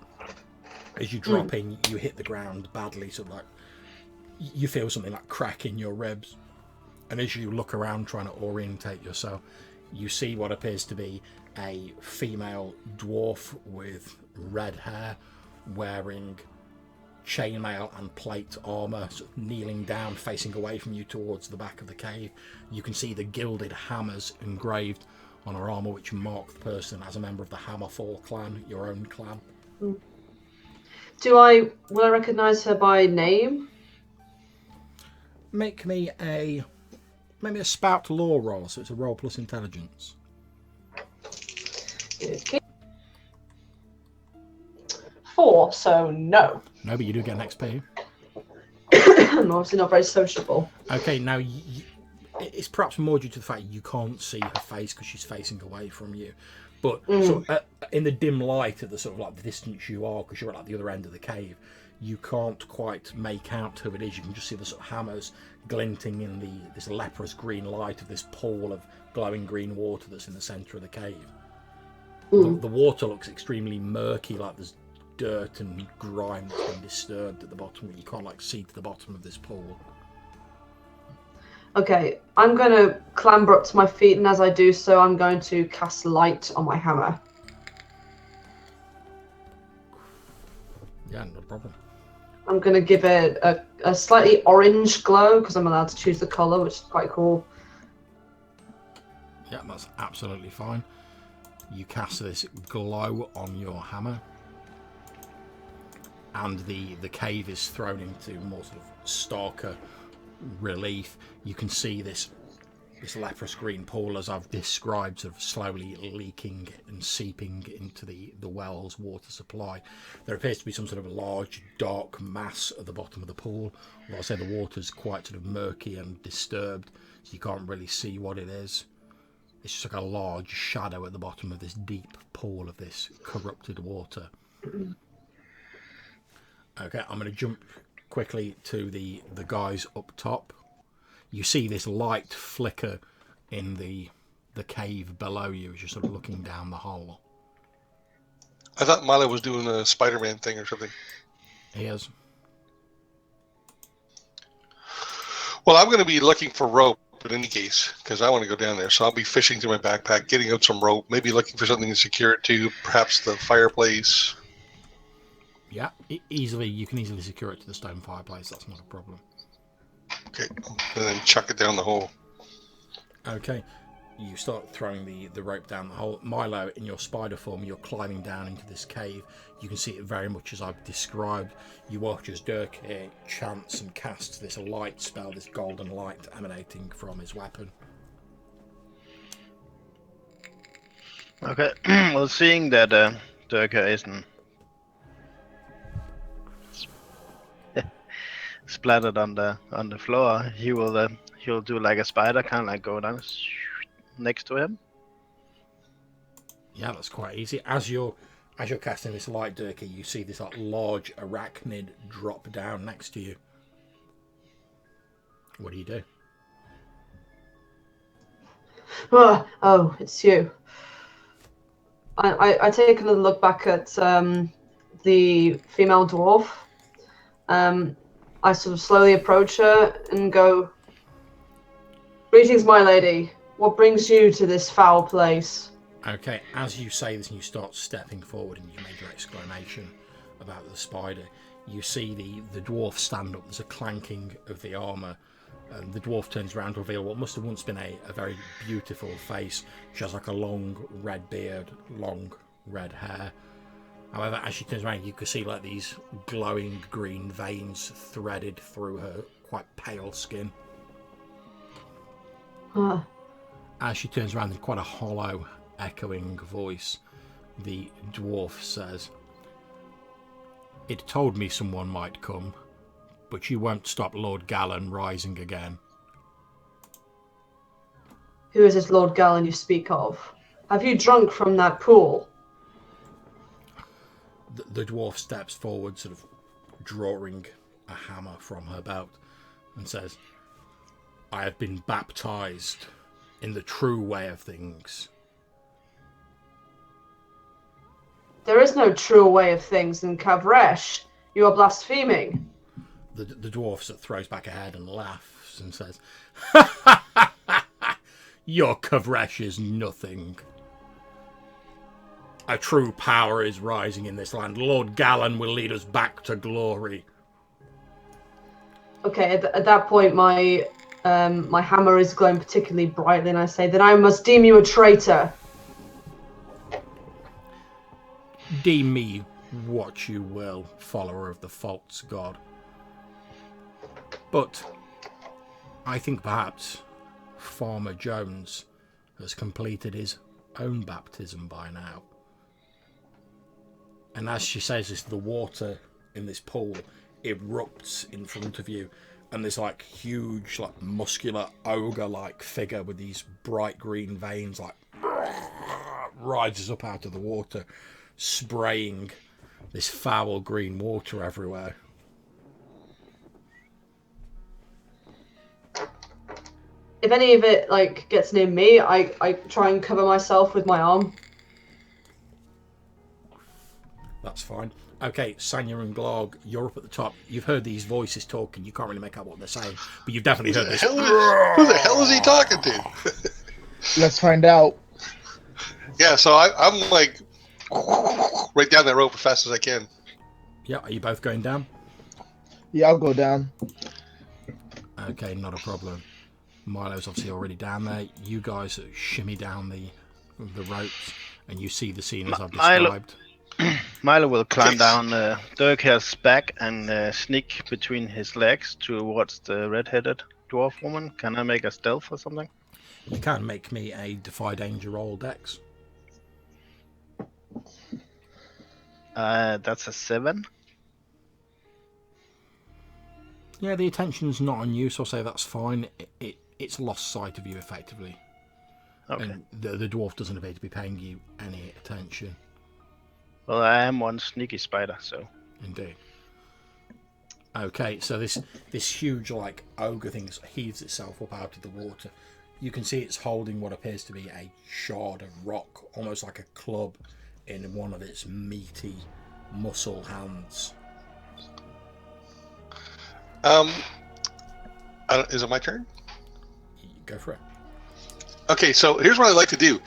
As you drop in, you hit the ground badly, sort of like you feel something like crack in your ribs. And as you look around trying to orientate yourself, you see what appears to be a female dwarf with red hair, wearing chainmail and plate armour, sort of kneeling down, facing away from you towards the back of the cave. You can see the gilded hammers engraved on her armour, which mark the person as a member of the Hammerfall clan, your own clan. Will I recognise her by name? Make me maybe a spout lore roll, so it's a roll plus intelligence. Okay. 4, so no. No, but you do get an XP. I'm obviously not very sociable. Okay, now it's perhaps more due to the fact you can't see her face because she's facing away from you. But sort of, in the dim light of the sort of like the distance you are, because you're at like the other end of the cave, you can't quite make out who it is. You can just see the sort of hammers glinting in this leprous green light of this pool of glowing green water that's in the centre of the cave. The water looks extremely murky, like there's dirt and grime that's been disturbed at the bottom. You can't like see to the bottom of this pool. Okay, I'm going to clamber up to my feet, and as I do so, I'm going to cast light on my hammer. Yeah, no problem. I'm going to give it a slightly orange glow, because I'm allowed to choose the colour, which is quite cool. Yeah, that's absolutely fine. You cast this glow on your hammer. and the cave is thrown into more sort of starker relief. You can see this leprous green pool, as I've described, sort of slowly leaking and seeping into the well's water supply. There appears to be some sort of a large dark mass at the bottom of the pool. Like I say, the water's quite sort of murky and disturbed, so you can't really see what it is. It's just like a large shadow at the bottom of this deep pool of this corrupted water. Okay, I'm going to jump quickly to the guys up top. You see this light flicker in the cave below you as you're sort of looking down the hole. I thought Milo was doing a Spider-Man thing or something. He is. Well, I'm going to be looking for rope in any case, because I want to go down there. So I'll be fishing through my backpack, getting out some rope, maybe looking for something to secure it to, perhaps the fireplace. Yeah, easily. You can easily secure it to the stone fireplace. That's not a problem. Okay, and then chuck it down the hole. Okay, you start throwing the rope down the hole. Milo, in your spider form, you're climbing down into this cave. You can see it very much as I've described. You watch as Dirk chants and casts this light spell, this golden light emanating from his weapon. Okay, well, seeing that Dirk isn't splattered on the floor, he'll do like a spider, kind of like go down next to him. Yeah, that's quite easy. As you're casting this light, Dirky, you see this like large arachnid drop down next to you. What do you do? Oh, it's you. I take another look back at the female dwarf. I sort of slowly approach her and go, "Greetings, my lady. What brings you to this foul place?" Okay, as you say this and you start stepping forward and you make your exclamation about the spider, you see the dwarf stand up. There's a clanking of the armour, and the dwarf turns around to reveal what must have once been a very beautiful face. She has like a long red beard, long red hair. However, as she turns around, you can see like these glowing green veins threaded through her quite pale skin. As she turns around, in quite a hollow, echoing voice, the dwarf says, "It told me someone might come, but you won't stop Lord Gallen rising again." Who is this Lord Gallen you speak of? Have you drunk from that pool? The dwarf steps forward, sort of drawing a hammer from her belt, and says, "I have been baptized in the true way of things." There is no true way of things in Kavresh. You are blaspheming. The dwarf sort of throws back a head and laughs and says, "Your Kavresh is nothing. A true power is rising in this land. Lord Gallen will lead us back to glory." Okay, at that point, my hammer is glowing particularly brightly, and I say, "Then I must deem you a traitor." Deem me what you will, follower of the false god. But I think perhaps Farmer Jones has completed his own baptism by now. And as she says this, the water in this pool erupts in front of you, and this like huge, like muscular ogre-like figure with these bright green veins like rises up out of the water, spraying this foul green water everywhere. If any of it like gets near me, I try and cover myself with my arm. That's fine. Okay, Sanya and Glog, you're up at the top. You've heard these voices talking. You can't really make out what they're saying, but you've definitely heard this. Who the hell is he talking to? Let's find out. Yeah, so I'm like right down that rope as fast as I can. Yeah, are you both going down? Yeah, I'll go down. Okay, not a problem. Milo's obviously already down there. You guys shimmy down the ropes, and you see the scene as I've described. Milo will climb down Dirkhair's back and sneak between his legs towards the red-headed dwarf woman. Can I make a stealth or something? You can make me a Defy Danger roll, Dex. That's a 7. Yeah, the attention's not on you, so I'll say that's fine. It's lost sight of you, effectively. Okay. And the dwarf doesn't appear to be paying you any attention. Well, I am one sneaky spider, so... Indeed. Okay, so this huge, like, ogre thing heaves itself up out of the water. You can see it's holding what appears to be a shard of rock, almost like a club, in one of its meaty muscle hands. Is it my turn? Go for it. Okay, so here's what I like to do.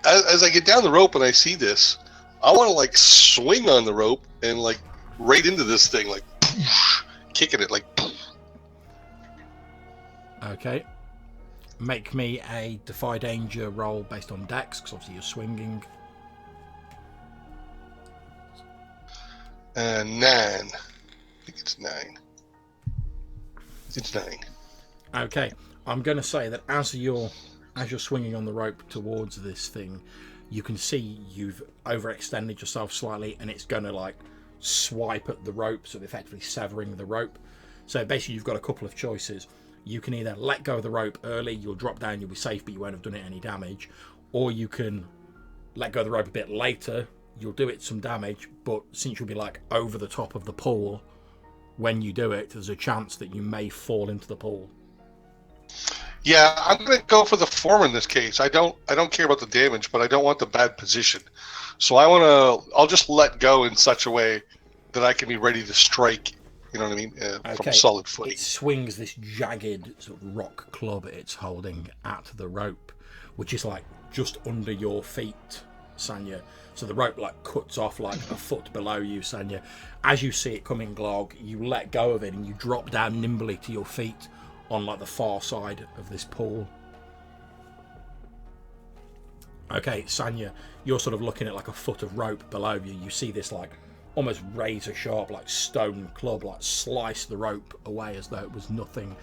As I get down the rope and I see this, I want to like swing on the rope and like right into this thing, like kicking it, like. Okay. Make me a Defy Danger roll based on Dex, because obviously you're swinging. 9. I think it's 9. It's 9. Okay, I'm going to say that as you're swinging on the rope towards this thing, you can see you've overextended yourself slightly, and it's going to like swipe at the rope, so effectively severing the rope. So basically, you've got a couple of choices. You can either let go of the rope early, you'll drop down, you'll be safe, but you won't have done it any damage, or you can let go of the rope a bit later. You'll do it some damage, but since you'll be like over the top of the pool when you do it, there's a chance that you may fall into the pool. Yeah, I'm going to go for the former in this case. I don't care about the damage, but I don't want the bad position. So I'll just let go in such a way that I can be ready to strike, you know what I mean, from solid footing. It swings this jagged sort of rock club it's holding at the rope, which is like just under your feet, Sanya. So the rope like cuts off like a foot below you, Sanya. As you see it coming, Glog, you let go of it and you drop down nimbly to your feet on like the far side of this pool. Okay, Sanya, you're sort of looking at like a foot of rope below you. You see this like almost razor sharp like stone club like slice the rope away as though it was nothing,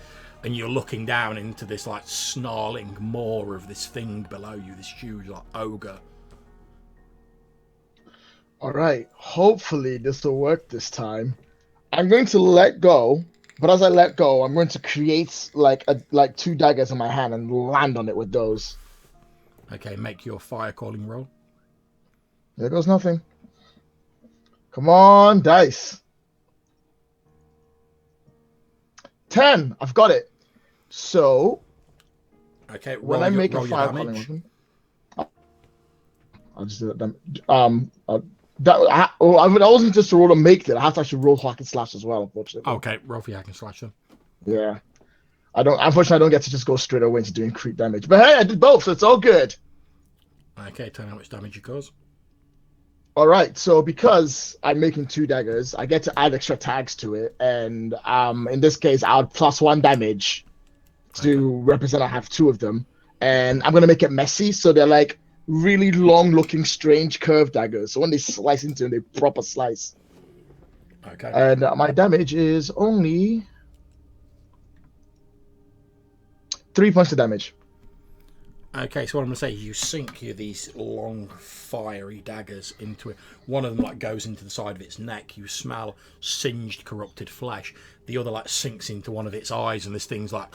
and you're looking down into this like snarling maw of this thing below you, this huge like ogre. All right, hopefully this will work this time. I'm going to let go, but as I let go, I'm going to create like 2 daggers in my hand and land on it with those. Okay, make your fire calling roll. There goes nothing. Come on, dice. 10. I've got it. So, okay, when I make a fire calling weapon, I'll just do that. That wasn't just a roll to make it. I have to actually roll hack and slash as well, unfortunately. Okay, roll for your hack and slash then. Yeah. Unfortunately, I don't get to just go straight away into doing creep damage. But hey, I did both, so it's all good. Okay, tell me how much damage you cause. All right, so because I'm making 2 daggers, I get to add extra tags to it, and in this case, I'll +1 damage to represent I have 2 of them, and I'm gonna make it messy, so they're like really long-looking, strange curved daggers. So when they slice into them, they proper slice. Okay. And my damage is only 3 points of damage. Okay, so what I'm going to say, you sink these long, fiery daggers into it. One of them like goes into the side of its neck. You smell singed, corrupted flesh. The other like sinks into one of its eyes, and this thing's like...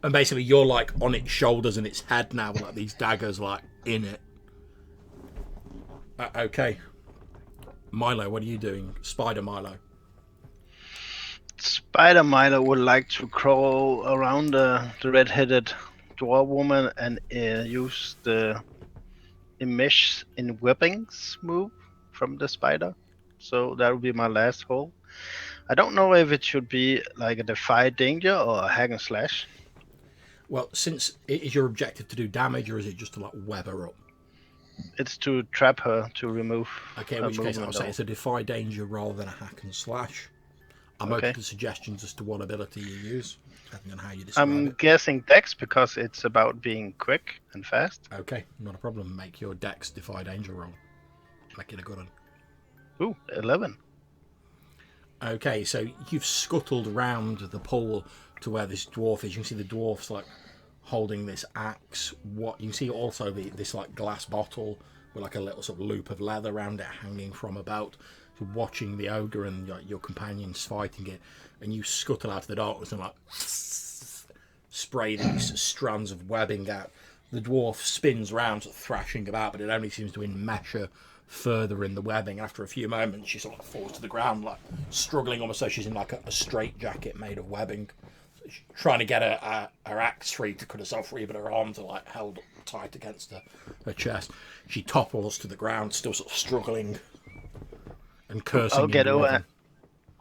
And basically you're like on its shoulders and its head now, like these daggers like in it. Okay. Milo, what are you doing? Spider Milo. Spider Milo would like to crawl around the red-headed dwarf woman and use the Enmesh in Weapons move from the spider. So that would be my last hole. I don't know if it should be like a Defy Danger or a hack and slash. Well, since it is your objective to do damage, or is it just to like web her up? It's to trap her to remove. Okay, in which case I'll say it's a Defy Danger rather than a hack and slash. I'm Okay. open to suggestions as to what ability you use, depending on how you describe I'm it. guessing Dex because it's about being quick and fast. Okay, not a problem. Make your Dex Defy Danger roll. Make it a good one. Ooh, 11. Okay, so you've scuttled round the pool to where this dwarf is. You can see the dwarf's like holding this axe. What you can see also this like glass bottle with like a little sort of loop of leather around it hanging from about. So watching the ogre and your companions fighting it, and you scuttle out of the darkness and like spray these strands of webbing out. The dwarf spins round, sort of thrashing about, but it only seems to enmesh further in the webbing. After a few moments, she sort of falls to the ground, like struggling, almost so she's in like a straight jacket made of webbing. So she's trying to get her axe free to cut herself free, but her arms are like held tight against her chest. She topples to the ground, still sort of struggling and cursing. I'll get over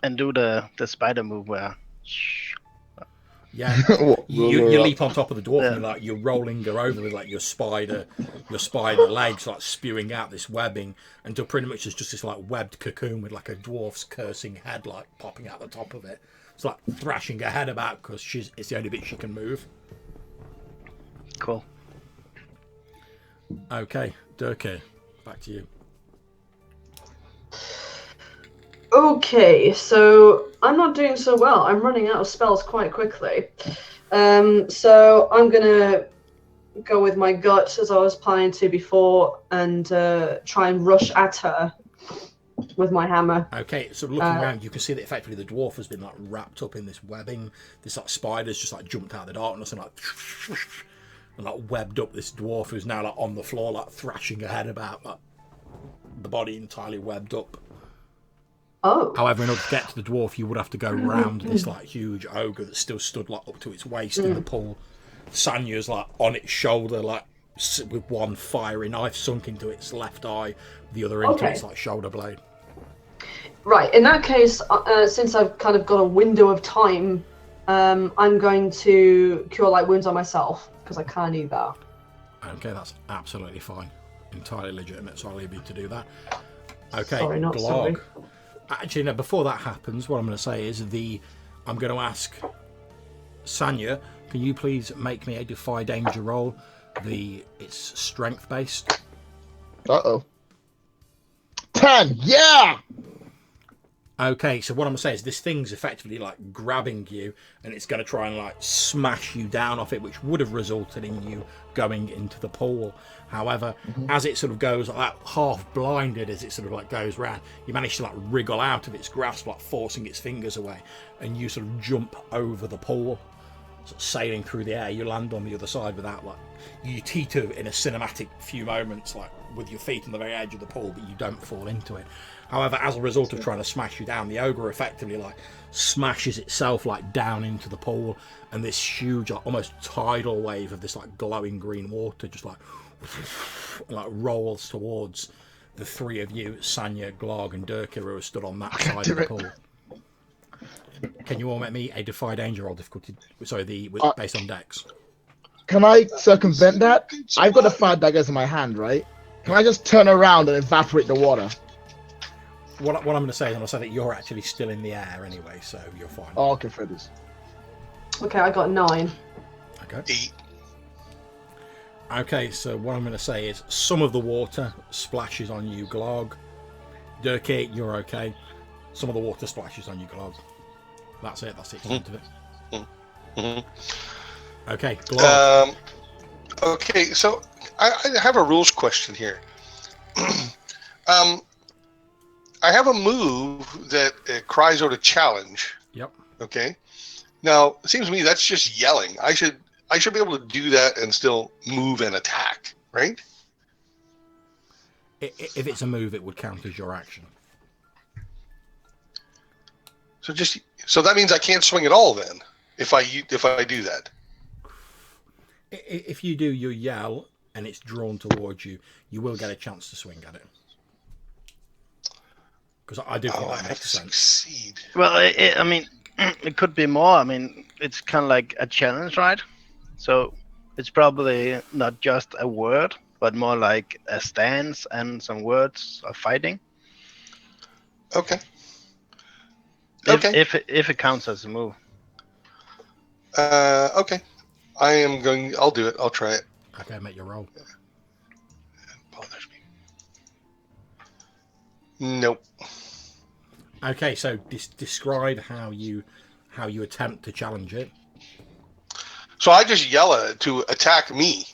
and do the spider move where. Yeah, you leap on top of the dwarf and you're rolling her over with like your spider legs, like spewing out this webbing until pretty much there's just this like webbed cocoon with like a dwarf's cursing head like popping out the top of it. It's like thrashing her head about because it's the only bit she can move. Cool. Okay, Durkee, back to you. Okay, so I'm not doing so well. I'm running out of spells quite quickly. So I'm going to go with my gut, as I was planning to before, and try and rush at her with my hammer. Okay, so looking around, you can see that effectively the dwarf has been like wrapped up in this webbing. This like spider's just like jumped out of the darkness and like webbed up this dwarf who's now like on the floor, like thrashing her head about, like the body entirely webbed up. Oh. However, in order to get to the dwarf, you would have to go round this like huge ogre that still stood like up to its waist in the pool. Sanya's like on its shoulder, like with one fiery knife sunk into its left eye, the other into its like shoulder blade. Right. In that case, since I've kind of got a window of time, I'm going to cure light wounds on myself because I kind of need that. Okay, that's absolutely fine, entirely legitimate. So I'll leave you to do that. Okay, sorry, not Glog. sorry. Actually, no, before that happens, what I'm going to say is I'm going to ask Sanya, can you please make me a Defy Danger roll? It's strength based. 10, yeah! Okay, so what I'm going to say is this thing's effectively like grabbing you and it's going to try and like smash you down off it, which would have resulted in you going into the pool. However, as it sort of goes like half blinded as it sort of like goes round, you manage to like wriggle out of its grasp, like forcing its fingers away, and you sort of jump over the pool, sort of sailing through the air. You land on the other side without like, you teeter in a cinematic few moments, like with your feet on the very edge of the pool, but you don't fall into it. However, as a result of trying to smash you down, the ogre effectively like smashes itself like down into the pool, and this huge, like, almost tidal wave of this like glowing green water just like rolls towards the three of you, Sanya, Glog, and Durkee, who are stood on that side of the pool. Can you all make me a Defy Danger roll difficulty? Sorry, based on Dex. Can I circumvent that? I've got the 5 daggers in my hand, right? Can I just turn around and evaporate the water? What I'm going to say is I'm going to say that you're actually still in the air anyway, so you're fine. Oh, okay, for this. Okay, I got 9. Okay. 8. Okay, so what I'm going to say is some of the water splashes on you, Glog. Durkee, you're okay. Some of the water splashes on you, Glog. That's it. That's the extent of it. Mm-hmm. Okay, Glog. Okay, so I have a rules question here. I have a move that cries out a challenge. Yep. Okay. Now, it seems to me that's just yelling. I should be able to do that and still move and attack, right? If it's a move, it would count as your action. So that means I can't swing at all then, if I do that. If you do your yell and it's drawn towards you, you will get a chance to swing at it. Because I do think that makes sense. Succeed. Well, I mean, it could be more. I mean, it's kind of like a challenge, right? So it's probably not just a word, but more like a stance and some words of fighting. Okay. If it counts as a move. Okay. I'll do it. I'll try it. Okay, make your roll. Apologize me. Nope. Okay, so describe how you attempt to challenge it. So I just yell at it to attack me.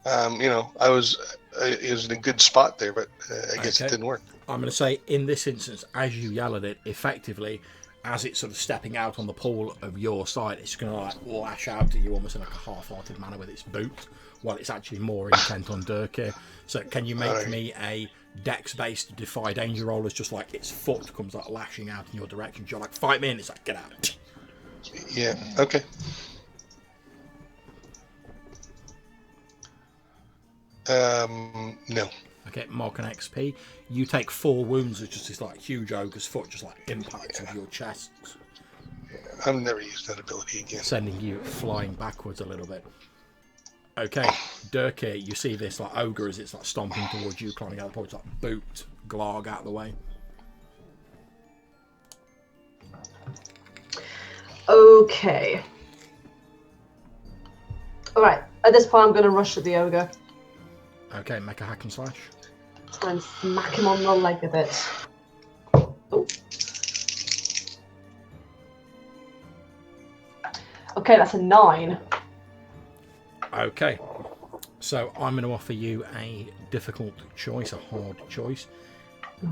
I was in a good spot there, but I guess it didn't work. I'm going to say in this instance, as you yell at it, effectively, as it's sort of stepping out on the pool of your side, it's going to like lash out at you almost in like a half-hearted manner with its boot, while it's actually more intent on Durkee. So can you make me a dex-based defy danger roll as just like its foot comes like lashing out in your direction? You're like, fight me, and it's like, get out. Yeah, okay. No. Okay, mark an XP. You take 4 wounds as just this like huge ogre's foot just like impacts with your chest. I've never used that ability again. Sending you flying backwards a little bit. Okay, Durkee, you see this like ogre as it's like stomping towards you, climbing out the point, like boot Glarg out of the way. Okay. Alright, at this point I'm going to rush at the ogre. Okay, make a hack and slash. Try and smack him on the leg a bit. Oh. Okay, that's a 9. Okay, so I'm going to offer you a difficult choice, a hard choice.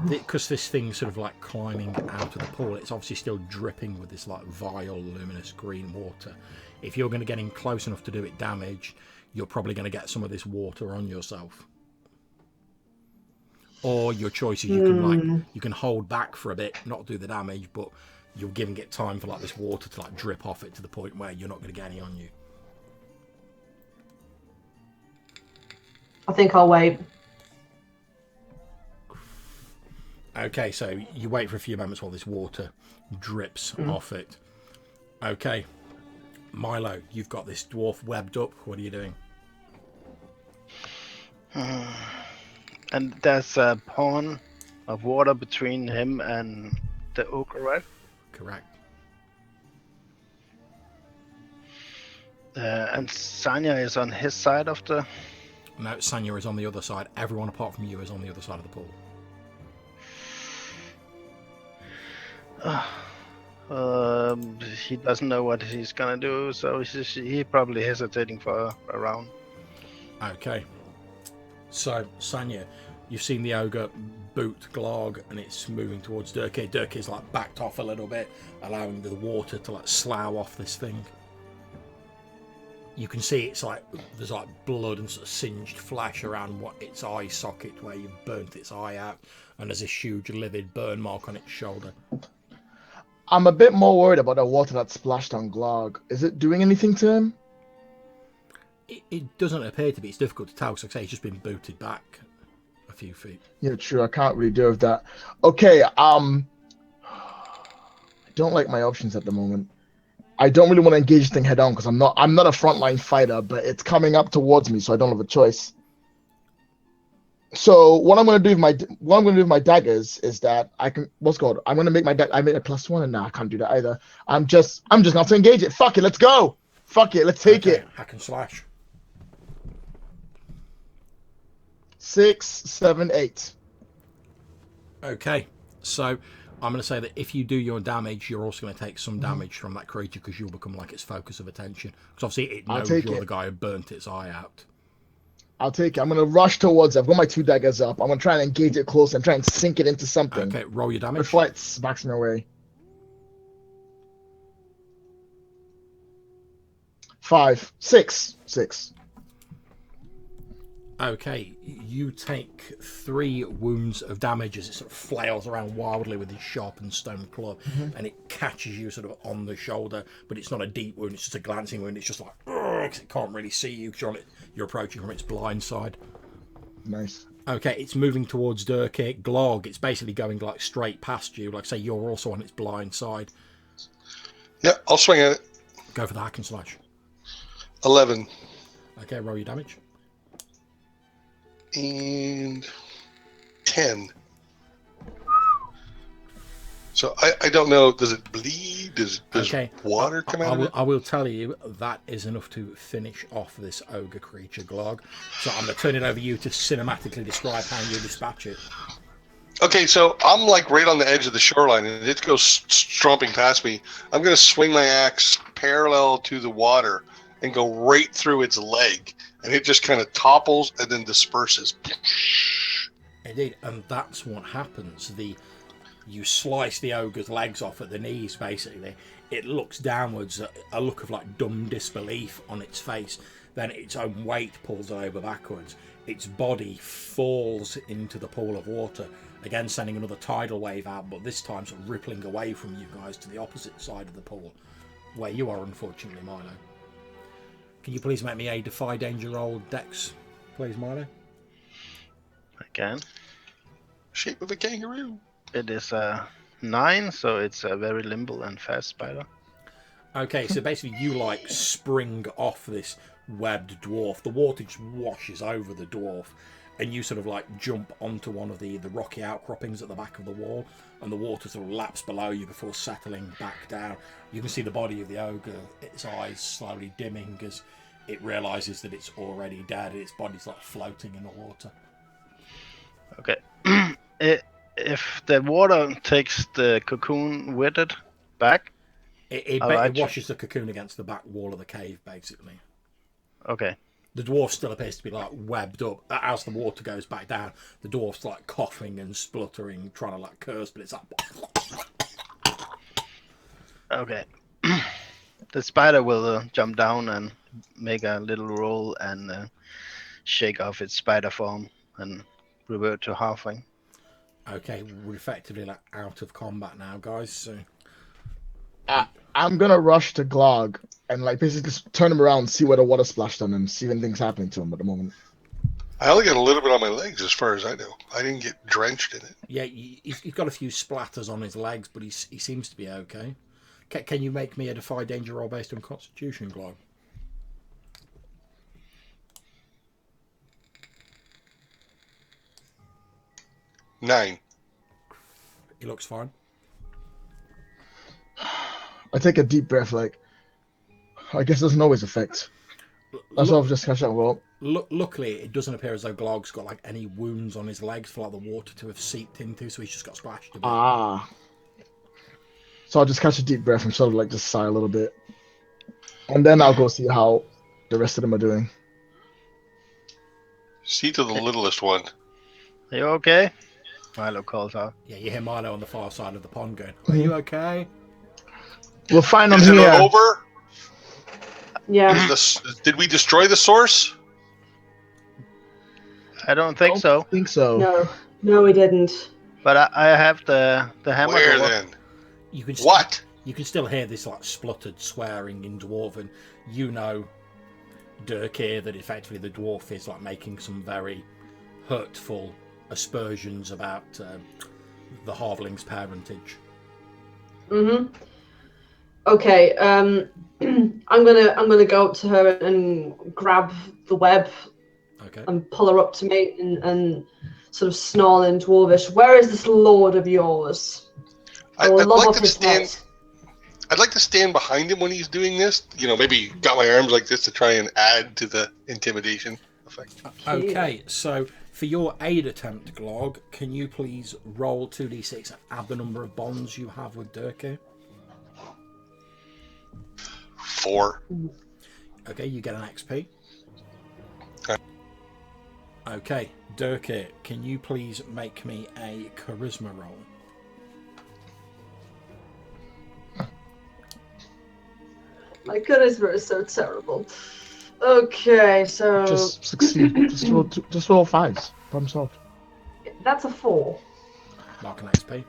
Because this thing's sort of like climbing out of the pool, it's obviously still dripping with this like vile, luminous green water. If you're going to get in close enough to do it damage, you're probably going to get some of this water on yourself. Or your choice is you can hold back for a bit, not do the damage, but you're giving it time for like this water to like drip off it to the point where you're not going to get any on you. I think I'll wait. Okay, so you wait for a few moments while this water drips off it. Okay, Milo, you've got this dwarf webbed up. What are you doing? And there's a pond of water between him and the ogre, right? Correct. And Sanya is on his side of the... No, Sanya is on the other side. Everyone apart from you is on the other side of the pool. He doesn't know what he's gonna do, so he's probably hesitating for a round. Okay. So, Sanya, you've seen the ogre boot Glarg, and it's moving towards Durkee. Durkee's like backed off a little bit, allowing the water to like slough off this thing. You can see it's like there's like blood and sort of singed flesh around its eye socket where you've burnt its eye out, and there's this huge livid burn mark on its shoulder. I'm a bit more worried about the water that splashed on Glarg. Is it doing anything to him? It doesn't appear to be. It's difficult to tell because, like I say, he's just been booted back a few feet. Yeah, true. I can't really do with that. Okay, I don't like my options at the moment. I don't really want to engage this thing head on because I'm not a frontline fighter, but it's coming up towards me, so I don't have a choice. So what I'm gonna do with my daggers is that I can I'm gonna make I made a +1 and now I can't do that either. I'm just gonna have to engage it. Fuck it, let's go. Fuck it, let's take it. Hack and slash. 6, 7, 8. Okay, so I'm going to say that if you do your damage, you're also going to take some damage from that creature because you'll become like its focus of attention. Because obviously it knows you're the guy who burnt its eye out. I'll take it. I'm going to rush towards it. I've got my 2 daggers up. I'm going to try and engage it close and try and sink it into something. Okay, roll your damage. Before it smacks me away. 5, 6. Okay, you take 3 wounds of damage as it sort of flails around wildly with his sharpened stone club, and it catches you sort of on the shoulder, but it's not a deep wound, it's just a glancing wound. It's just like, because it can't really see you because you're approaching from its blind side. Nice. Okay, it's moving towards Durkee. Glarg, it's basically going like straight past you. Like say you're also on its blind side. Yeah, I'll swing at it. Go for the hack and slash. 11. Okay, roll your damage. And 10. So I don't know. Does it bleed? Does water come out of it? I will tell you that is enough to finish off this ogre creature, Glog. So I'm going to turn it over to you to cinematically describe how you dispatch it. Okay, so I'm like right on the edge of the shoreline, and it goes stomping past me. I'm going to swing my axe parallel to the water and go right through its leg, and it just kind of topples and then disperses. Indeed, and that's what happens. You slice the ogre's legs off at the knees, basically. It looks downwards, a look of like dumb disbelief on its face. Then its own weight pulls it over backwards. Its body falls into the pool of water, again sending another tidal wave out, but this time sort of rippling away from you guys to the opposite side of the pool, where you are, unfortunately, Milo. Can you please make me a Defy Danger roll, Dex, please, Milo? I can. Shape of a kangaroo. It is a 9, so it's a very limble and fast spider. Okay, so basically you like spring off this webbed dwarf. The water just washes over the dwarf, and you sort of like jump onto one of the rocky outcroppings at the back of the wall, and the water sort of laps below you before settling back down. You can see the body of the ogre, its eyes slowly dimming as it realizes that it's already dead, and its body's like floating in the water. Okay. If the water takes the cocoon with it back, it washes the cocoon against the back wall of the cave, basically. Okay. The dwarf still appears to be like webbed up. As the water goes back down, the dwarf's like coughing and spluttering, trying to like curse, but it's like... Okay. The spider will jump down and make a little roll and shake off its spider form and revert to halfling. Okay, we're effectively like out of combat now, guys. So I'm gonna rush to Glog and like basically just turn him around, see where the water splashed on him, see if anything's happening to him at the moment. I only got a little bit on my legs, as far as I know. I didn't get drenched in it. Yeah, he's got a few splatters on his legs, but he seems to be okay. Can you make me a Defy Danger roll based on Constitution, Glog? Nine. He looks fine. I take a deep breath, like, I guess there's always effect. That's why I've just catch up. Well, luckily, it doesn't appear as though Glog's got like any wounds on his legs for like the water to have seeped into, so he's just got splashed a bit. So I'll just catch a deep breath and sort of like just sigh a little bit, and then I'll go see how the rest of them are doing. See to the littlest one. Are you okay? Milo calls out. Yeah, you hear Milo on the far side of the pond going, "Are you okay?" We'll find him Is here. it over? Yeah. Did we destroy the source? I don't think so. I think so. No, we didn't. But I have the hammer. Where then? You can What? You can still hear this like spluttered swearing in Dwarven. You know, Dirk here, that effectively the dwarf is like making some very hurtful aspersions about the halfling's parentage. Mm-hmm. Okay. I'm gonna go up to her and grab the web. Okay. And pull her up to me and sort of snarl in Dwarvish. Where is this lord of yours? I'd like to stand behind him when he's doing this. You know, maybe got my arms like this to try and add to the intimidation effect. Okay, so for your aid attempt, Glog, can you please roll 2d6 and add the number of bonds you have with Durkee? 4. Okay, you get an XP. Okay, Durkee, can you please make me a charisma roll? My charisma is so terrible. Okay, so Just succeed. just roll 5s. Problem solved. That's a 4. Mark an XP.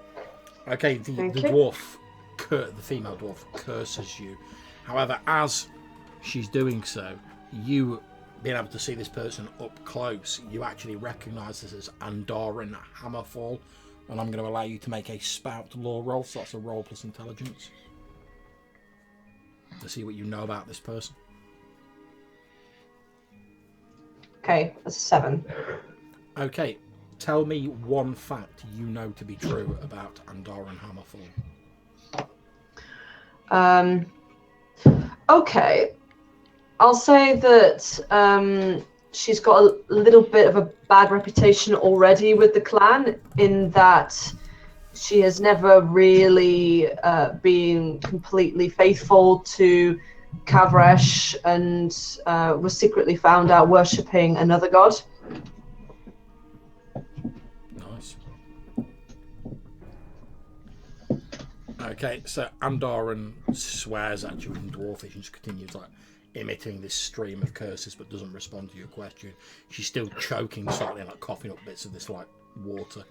Okay, the dwarf, the female dwarf, curses you. However, as she's doing so, you being able to see this person up close, you actually recognise this as Andarin Hammerfall, and I'm going to allow you to make a spout lore roll, so that's a roll plus intelligence, to see what you know about this person. Okay, that's a 7. Okay, tell me one fact you know to be true about Andoran Hammerfall. Okay. I'll say that she's got a little bit of a bad reputation already with the clan, in that she has never really been completely faithful to Kavresh, and was secretly found out worshipping another god. Nice. Okay, so Andoran swears at you in Dwarfish and just continues like emitting this stream of curses, but doesn't respond to your question. She's still choking slightly, like coughing up bits of this like water.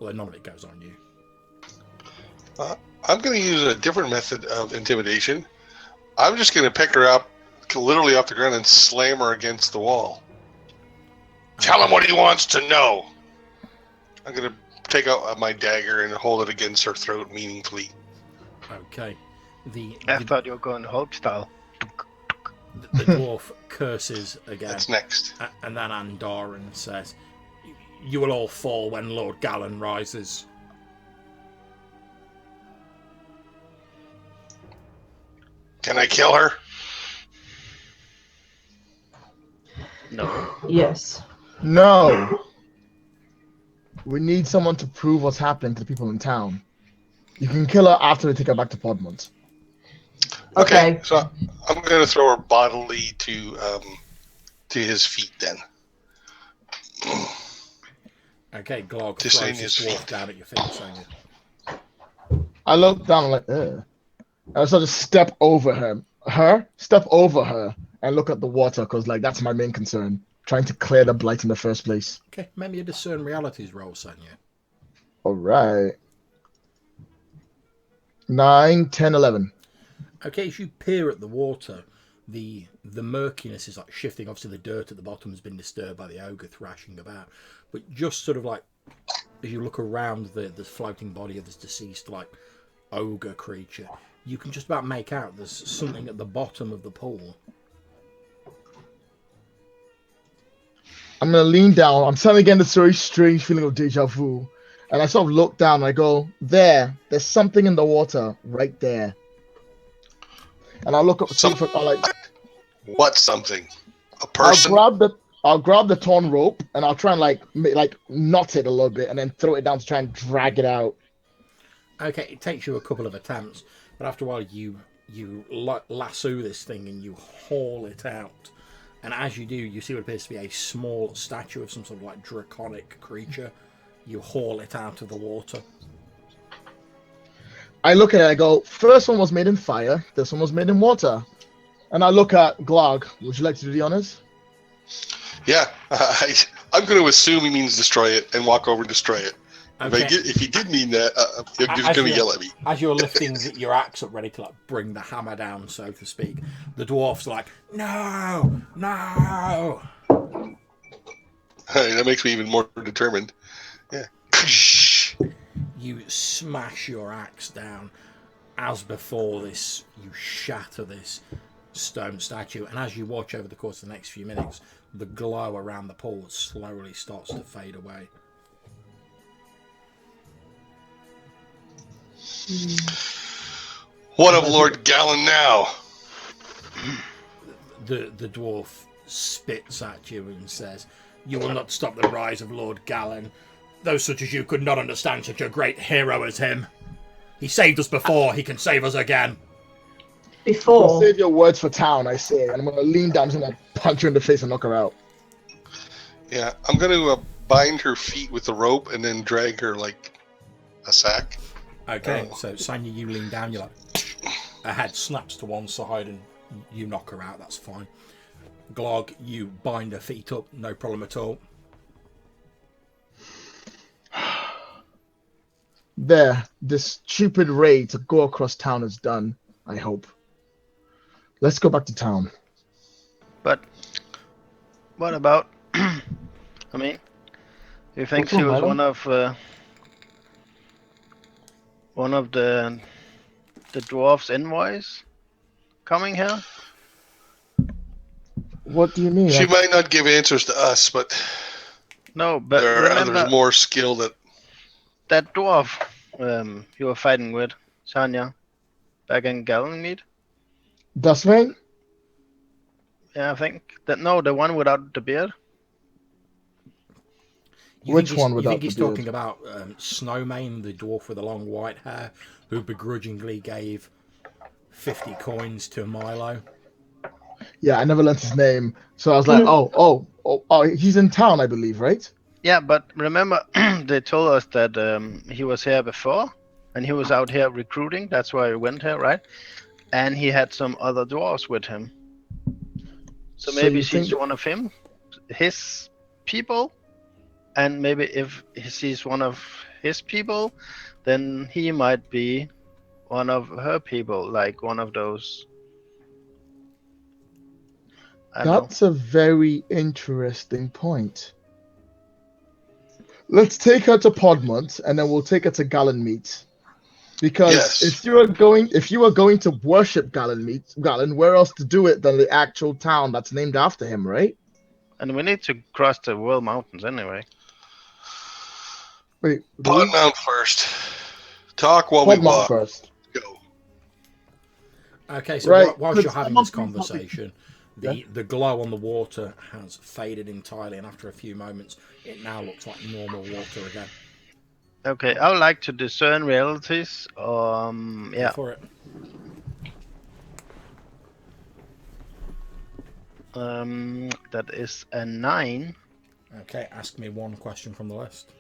Although none of it goes on you. I'm going to use a different method of intimidation. I'm just going to pick her up, literally off the ground, and slam her against the wall. Tell him what he wants to know. I'm going to take out my dagger and hold it against her throat meaningfully. Okay. I thought you were going Hulk style. The dwarf curses again. That's next. And then Andoran says, "You will all fall when Lord Gallen rises." Can I kill her? No. Yes. No. We need someone to prove what's happening to the people in town. You can kill her after we take her back to Pondmount. Okay. So I'm going to throw her bodily to his feet then. Okay, Glog Just throws saying his his dwarf feet. down at your feet, saying it. I look down like, ugh. I sort of step over her, and look at the water, because like that's my main concern. Trying to clear the blight in the first place. Okay, maybe a discern realities roll, Sanya. All right. 9, 10, 11. Okay, as you peer at the water, the murkiness is like shifting. Obviously, the dirt at the bottom has been disturbed by the ogre thrashing about. But just sort of like as you look around the floating body of this deceased like ogre creature, you can just about make out there's something at the bottom of the pool. I'm going to lean down. I'm suddenly getting this very strange feeling of deja vu. And I sort of look down and I go, there's something in the water right there. And I'll look up, see if I'll like... What something? A person? I'll grab the torn rope and I'll try and like knot it a little bit and then throw it down to try and drag it out. Okay, it takes you a couple of attempts, but after a while you lasso this thing and you haul it out. And as you do, you see what appears to be a small statue of some sort of like draconic creature. You haul it out of the water. I look at it and I go, first one was made in fire, this one was made in water. And I look at Glog. Would you like to do the honors? Yeah, I'm going to assume he means destroy it and walk over and destroy it. Okay. If he did mean that, he's going to yell at me. As you're lifting your axe up ready to like bring the hammer down, so to speak, the dwarf's like, no! That makes me even more determined. Yeah. You smash your axe down. As before this, you shatter this stone statue, and as you watch over the course of the next few minutes, the glow around the pool slowly starts to fade away. What of Lord Gallen now? The dwarf spits at you and says, "You will not stop the rise of Lord Gallen. Those such as you could not understand such a great hero as him. He saved us before, he can save us again." Before. Save your words for town, I say. And I'm going to lean down and like punch her in the face and knock her out. Yeah, I'm going to bind her feet with the rope and then drag her like a sack. Okay, so Sanya, you lean down, you're like, her head snaps to one side and you knock her out, that's fine. Glog, you bind her feet up, no problem at all. There, this stupid raid to go across town is done, I hope. Let's go back to town. But what about? I mean, you think she was one of the dwarfs' envoys coming here? What do you mean? She might not give answers to us, but No, but there are remember others more skilled at. that dwarf you were fighting with, Sanya, back in Gallenmead? Dustman? Yeah, I think that. No, the one without the beard. Which one you without think the he's beard? talking about Snowmane, the dwarf with the long white hair, who begrudgingly gave 50 coins to Milo? Yeah, I never learned his name, so I was like, oh, he's in town, I believe, right? Yeah, but remember they told us that he was here before, and he was out here recruiting. That's why he went here, right? And he had some other dwarves with him. So maybe you think she's one of his people, and maybe if she's one of his people, then he might be one of her people, like one of those. I don't know. that's a very interesting point. Let's take her to Pondmount, and then we'll take her to Gallenmead. Because Yes. if you are going to worship Galen, where else to do it than the actual town that's named after him, right? And we need to cross the World Mountains anyway. Wait, Pondmount first. Talk while we Pondmount walk. first. Go. Okay, so Right, whilst you're having this someone please help me. conversation, the glow on the water has faded entirely, and after a few moments, it now looks like normal water again. Okay, I would like to discern realities. Go for it. That is a 9. Okay, ask me one question from the list.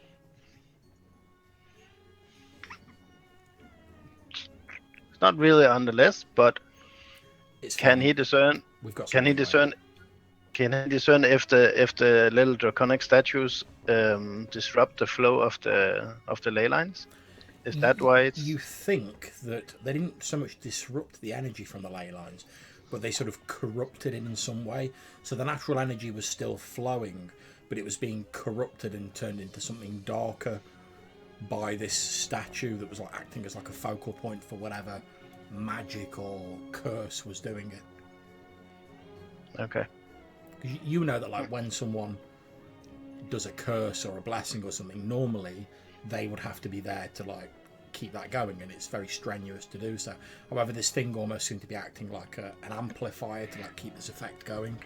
It's not really on the list, but It's can fine. he discern? We've got. Can he discern? Can he discern if the little draconic statues disrupt the flow of the ley lines? Is that why it's? You think that they didn't so much disrupt the energy from the ley lines, but they sort of corrupted it in some way. So the natural energy was still flowing, but it was being corrupted and turned into something darker by this statue that was like acting as like a focal point for whatever magic or curse was doing it. Okay. Because you know that like when someone does a curse or a blessing or something, normally they would have to be there to like keep that going, and it's very strenuous to do so. However, this thing almost seemed to be acting like an amplifier to like keep this effect going.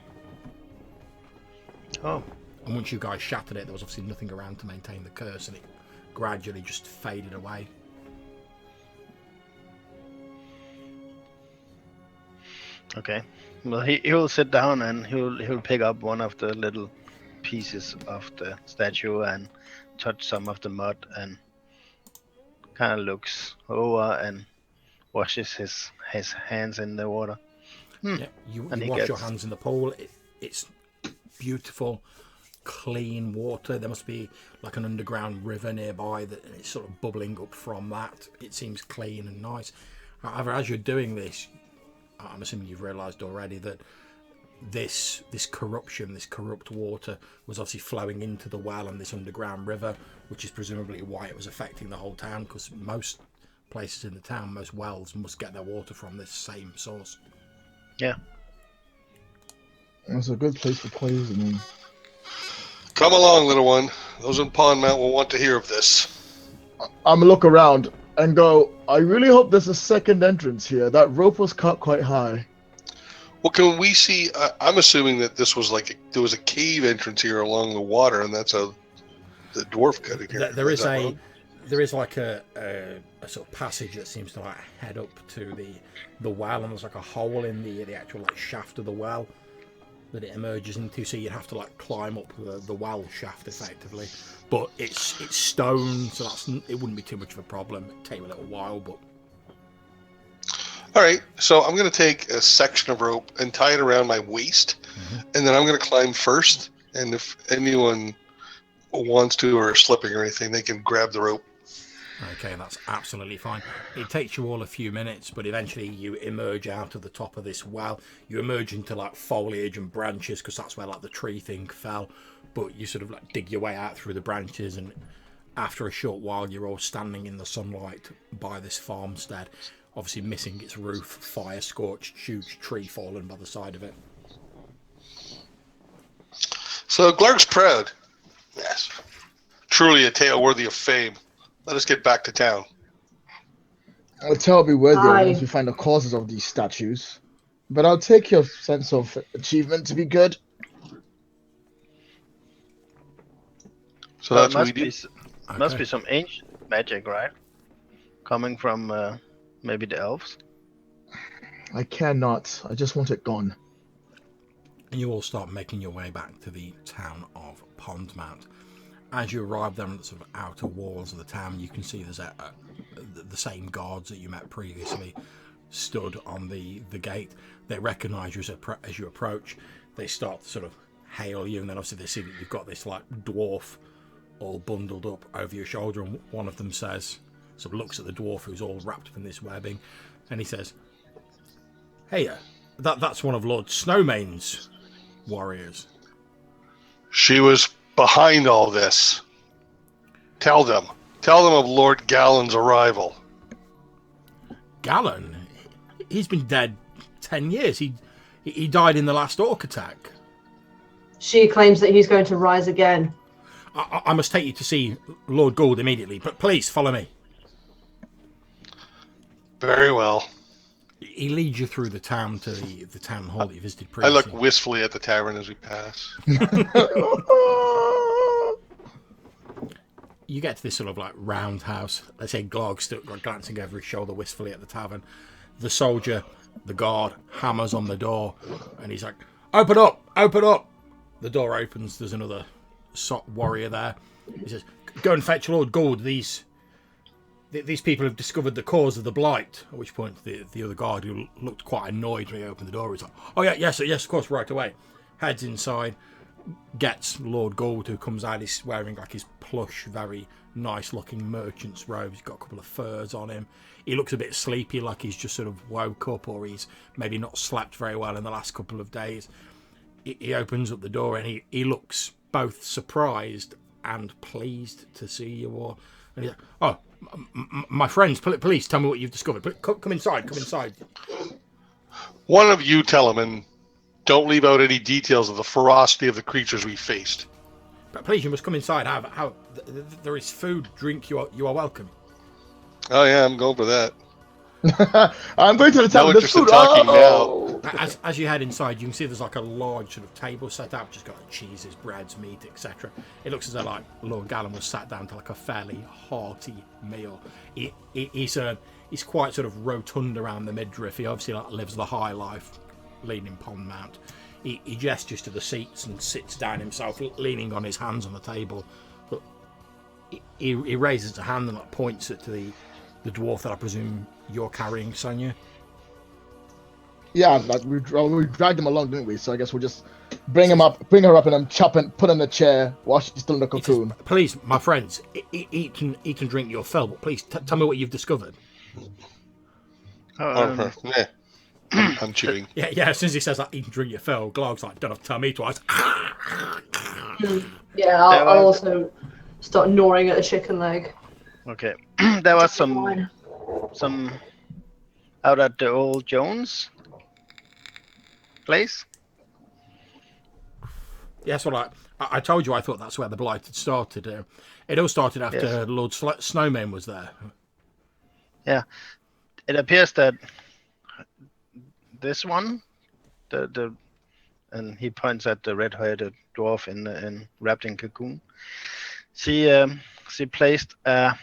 Oh. And once you guys shattered it, there was obviously nothing around to maintain the curse, and it gradually just faded away. Okay. Well, he'll sit down and he'll pick up one of the little pieces of the statue and touch some of the mud and kind of looks over and washes his hands in the water. Yeah, you wash your hands in the pool. It's beautiful, clean water. There must be like an underground river nearby that it's sort of bubbling up from that. It seems clean and nice. However, as you're doing this, I'm assuming you've realised already that this corruption, this corrupt water was obviously flowing into the well and this underground river, which is presumably why it was affecting the whole town, because most places in the town, most wells must get their water from this same source. Yeah. It's a good place for poisoning. Come along, little one. Those in Pondmount will want to hear of this. I'm gonna look around and go, I really hope there's a second entrance here. That rope was cut quite high. Well, can we see? I'm assuming that this was there was a cave entrance here along the water, and that's how the dwarf cut it here. There is like a sort of passage that seems to like head up to the well, and there's like a hole in the actual like shaft of the well that it emerges into. So you'd have to like climb up the well shaft effectively. But it's stone, so it wouldn't be too much of a problem. It'd take a little while, but. All right, so I'm going to take a section of rope and tie it around my waist, and then I'm going to climb first. And if anyone wants to or is slipping or anything, they can grab the rope. Okay, that's absolutely fine. It takes you all a few minutes, but eventually you emerge out of the top of this well. You emerge into like foliage and branches, because that's where like the tree thing fell. But you sort of like dig your way out through the branches, and after a short while, you're all standing in the sunlight by this farmstead. Obviously missing its roof, fire scorched, huge tree fallen by the side of it. So Glark's proud. Yes. Truly a tale worthy of fame. Let us get back to town. A tale will be worthy Aye. once we find the causes of these statues. But I'll take your sense of achievement to be good. So that's what we do. Must be some ancient magic, right? Coming from maybe the elves. I care not. I just want it gone. And you all start making your way back to the town of Pondmount. As you arrive there on the sort of outer walls of the town, you can see there's the same guards that you met previously stood on the gate. They recognise you as you approach. They start to sort of hail you, and then obviously they see that you've got this like dwarf all bundled up over your shoulder, and one of them says, sort of looks at the dwarf who's all wrapped up in this webbing, and he says, "Hey, that's one of Lord Snowmane's warriors." She was behind all this. Tell them of Lord Gallen's arrival. Gallen? He's been dead 10 years. He died in the last orc attack. She claims that he's going to rise again. I must take you to see Lord Gould immediately, but please follow me. Very well. He leads you through the town to the town hall that you visited I previously. look wistfully at the tavern as we pass. You get to this sort of like roundhouse. Let's say Glog still glancing over his shoulder wistfully at the tavern. The soldier, the guard, hammers on the door, and he's like, "Open up! Open up!" The door opens. There's another warrior there. He says, "Go and fetch Lord Gould. These people have discovered the cause of the blight." At which point the other guard, who looked quite annoyed when he opened the door, he's like, "Oh yeah, yes, of course, right away." Heads inside, gets Lord Gould, who comes out. He's wearing like his plush, very nice looking merchant's robe. He's got a couple of furs on him. He looks a bit sleepy, like he's just sort of woke up, or he's maybe not slept very well in the last couple of days. He opens up the door, and he looks both surprised and pleased to see you all. And he's like, "Oh, my friends, please tell me what you've discovered. Come inside, come inside." One of you tell him, and don't leave out any details of the ferocity of the creatures we faced. "But please, you must come inside. There is food, drink. You are welcome." Oh yeah, I'm going for that. I'm going to the town. No interest in talking now. As you head inside, you can see there's like a large sort of table set out, just got like cheeses, breads, meat, etc. It looks as though like Lord Gallen was sat down to like a fairly hearty meal. He's quite sort of rotund around the midriff. He obviously like lives the high life, leaning Pondmount. He gestures to the seats and sits down himself, leaning on his hands on the table. But he raises a hand and like points it to the dwarf that I presume you're carrying, Sonia. Yeah, we dragged him along, didn't we? So I guess we'll just bring her up, and then chop and put her in the chair while she's still in the cocoon. Says, "Please, my friends, eat and drink your fill, but please tell me what you've discovered." I'm chewing. Yeah. As soon as he says that, eat and drink your fill, Glog's like, "Don't have to tell me twice." Yeah, I'll also start gnawing at a chicken leg. Okay, there was some out at the old Jones place. Yes, well, I told you I thought that's where the blight had started. It all started after Lord Snowman was there. Yeah, it appears that this one, and he points at the red-headed dwarf in wrapped in cocoon. She placed an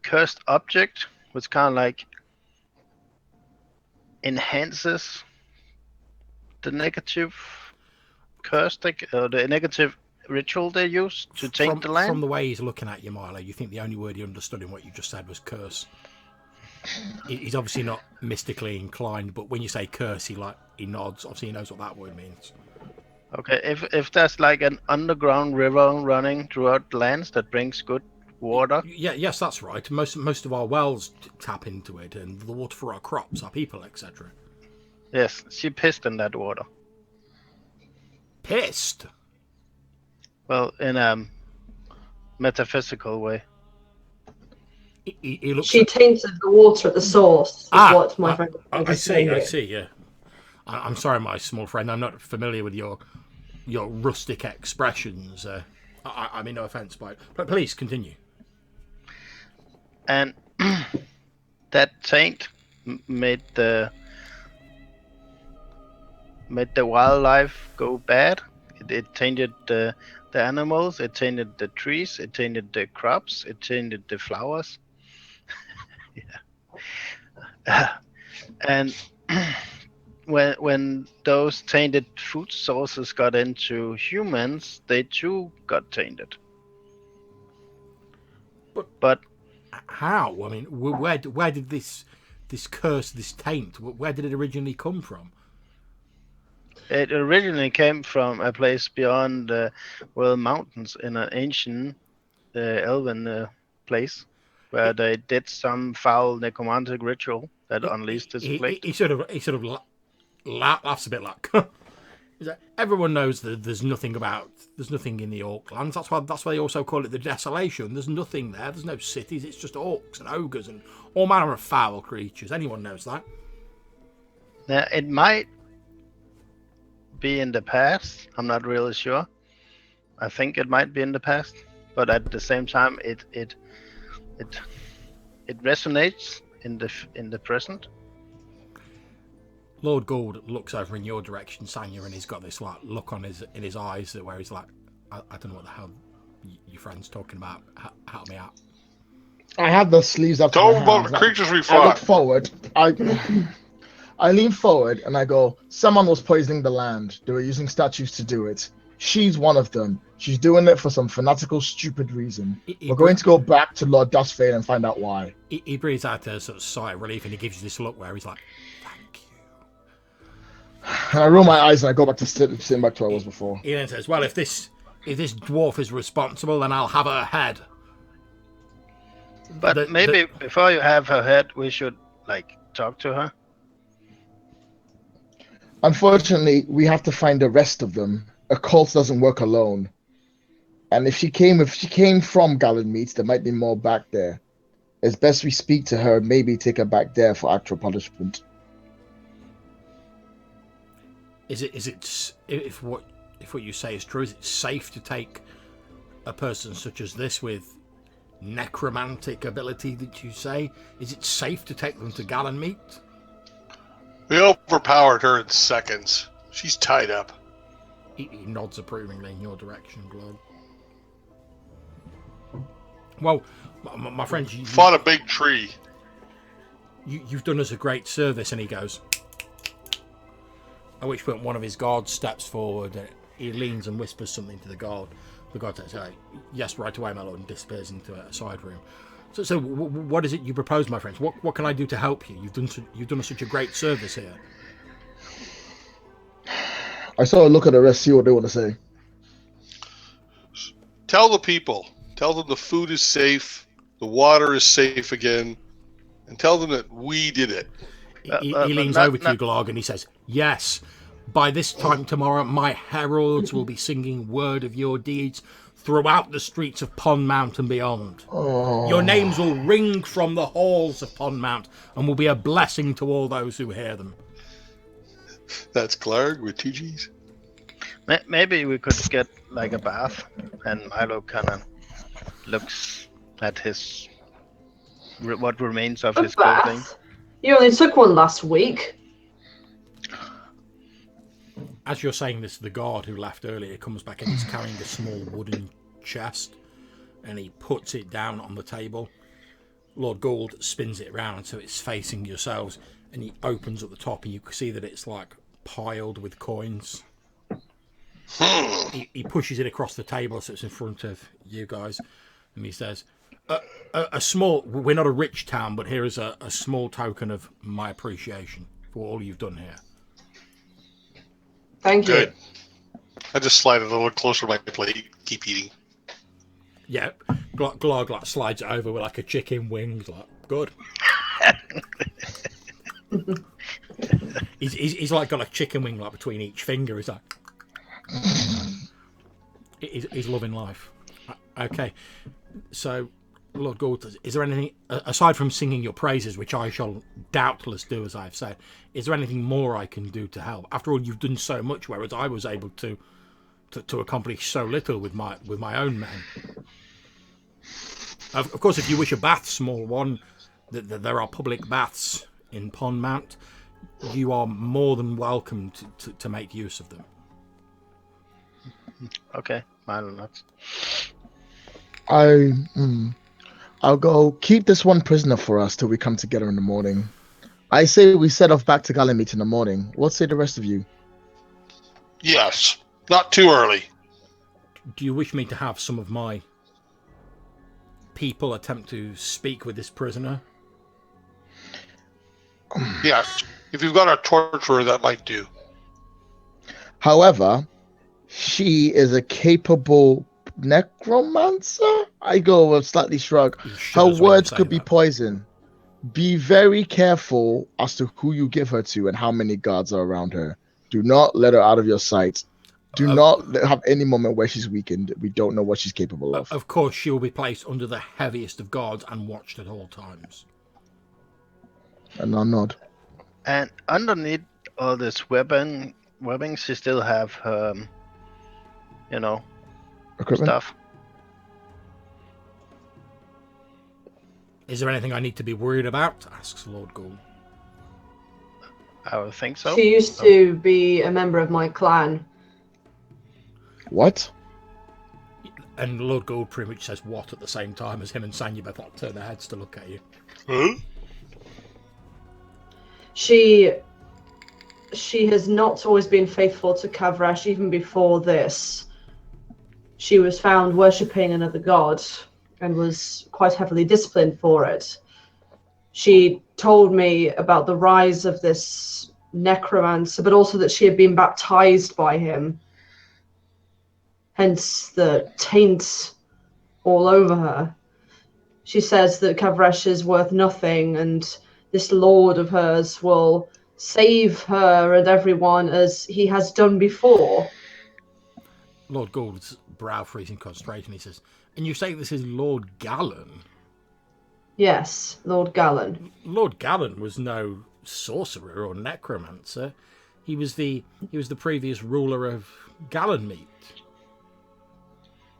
cursed object, which kind of like enhances the negative curse, the negative ritual they use to take the land. From the way he's looking at you, Milo, you think the only word he understood in what you just said was curse. He's obviously not mystically inclined, but when you say curse, he nods. Obviously, he knows what that word means. Okay, if there's like an underground river running throughout lands that brings good water. Yes, that's right. Most of our wells tap into it, and the water for our crops, our people, etc. Yes, she pissed in that water. Pissed? Well, in a metaphysical way. She tainted the water at the source. Is what my friend I see. Yeah. I'm sorry, my small friend. I'm not familiar with your your rustic expressions. I mean, no offence by it, but please continue. And that taint made the wildlife go bad. It tainted the animals. It tainted the trees. It tainted the crops. It tainted the flowers. Yeah. And when those tainted food sources got into humans, they too got tainted. But how? I mean, where did this curse, this taint, where did it originally come from? It originally came from a place beyond the Worldspine Mountains in an ancient elven place where they did some foul necromantic ritual that unleashed this plague. He sort of laughs a bit like. Everyone knows that there's nothing in the Orklands. That's why they also call it the Desolation. There's nothing there. There's no cities. It's just orcs and ogres and all manner of foul creatures. Anyone knows that. Now, it might be in the past. I'm not really sure. I think it might be in the past, but at the same time, it resonates in the present. Lord Gould looks over in your direction, Sanya, and he's got this like look on in his eyes where he's like, I don't know what the hell your friend's talking about. Help me out. I have the sleeves up. Talk about the creatures we fought. I look forward. I lean forward and I go, someone was poisoning the land. They were using statues to do it. She's one of them. She's doing it for some fanatical, stupid reason. We're going to go back to Lord Dustfade and find out why. He breathes out a sort of sigh of relief and he gives you this look where he's like, thank you. And I roll my eyes and I go back to sitting back to where I was before. He then says, well, if this dwarf is responsible, then I'll have her head. But maybe before you have her head, we should, talk to her. Unfortunately, we have to find the rest of them. A cult doesn't work alone. And if she came from Gallon Meats, there might be more back there. It's best we speak to her, maybe take her back there for actual punishment. If what you say is true, is it safe to take a person such as this with necromantic ability that you say? Is it safe to take them to Gallon Meat? We overpowered her in seconds. She's tied up. He nods approvingly in your direction, Glog. Well, my friends, you fought a big tree. You've done us a great service, and he goes. At which point, one of his guards steps forward. And he leans and whispers something to the guard. The guard says, "Yes, right away, my lord," and disappears into a side room. So what is it you propose, my friends? What can I do to help you? You've done us such a great service here. I sort of look at the rest, see what they want to say. Tell the people. Tell them the food is safe, the water is safe again, and tell them that we did it. He leans over to you, Glog, and he says, "Yes, by this time tomorrow, my heralds will be singing word of your deeds throughout the streets of Pondmount and beyond. Oh. Your names will ring from the halls of Pondmount and will be a blessing to all those who hear them." That's Clark with 2 G's. Maybe we could get a bath, and Milo kind of looks at what remains of his clothing. You only took one last week. As you're saying this, the guard who left earlier comes back and he's carrying a small wooden chest, and he puts it down on the table. Lord Gould spins it around so it's facing yourselves, and he opens at the top, and you can see that it's piled with coins. He pushes it across the table so it's in front of you guys, and he says, a small, we're not a rich town, but here is a small token of my appreciation for all you've done here. Thank you. Good. I just slide it a little closer to my plate, keep eating. Yeah, Glog slides it over with a chicken wing, good. he's got a chicken wing between each finger. He's he's loving life. Okay, so Lord Gould, is there anything aside from singing your praises, which I shall doubtless do as I've said? Is there anything more I can do to help? After all, you've done so much, whereas I was able to to accomplish so little with my own men. Of course, if you wish a bath, small one, there are public baths in Pondmount. You are more than welcome to make use of them. Okay, Milo nuts. I'll go keep this one prisoner for us till we come together in the morning. I say we set off back to Gallowmeet in the morning. What say the rest of you? Yes, not too early. Do you wish me to have some of my people attempt to speak with this prisoner? Yes, if you've got a torturer, that might do. However, she is a capable necromancer? I go with a slightly shrug. Her words could be poison. Be very careful as to who you give her to and how many guards are around her. Do not let her out of your sight. Do not have any moment where she's weakened. We don't know what she's capable of. Of course, she will be placed under the heaviest of guards and watched at all times. And I'll nod. And underneath all this webbing, she still have her, Equipment? stuff. Is there anything I need to be worried about? Asks Lord Gould. I would think so. She used to be a member of my clan. What? And Lord Gould pretty much says what at the same time as him and Sanya both turn their heads to look at you. Huh? She has not always been faithful to Kavrash, even before this. She was found worshipping another god and was quite heavily disciplined for it. She told me about the rise of this necromancer, but also that she had been baptized by him. Hence the taint all over her. She says that Kavrash is worth nothing, and this lord of hers will save her and everyone as he has done before. Lord Gould's brow freezing concentration. He says, "And you say this is Lord Gallen?" Yes, Lord Gallen. Lord Gallen was no sorcerer or necromancer. He was the previous ruler of Gallonmeet.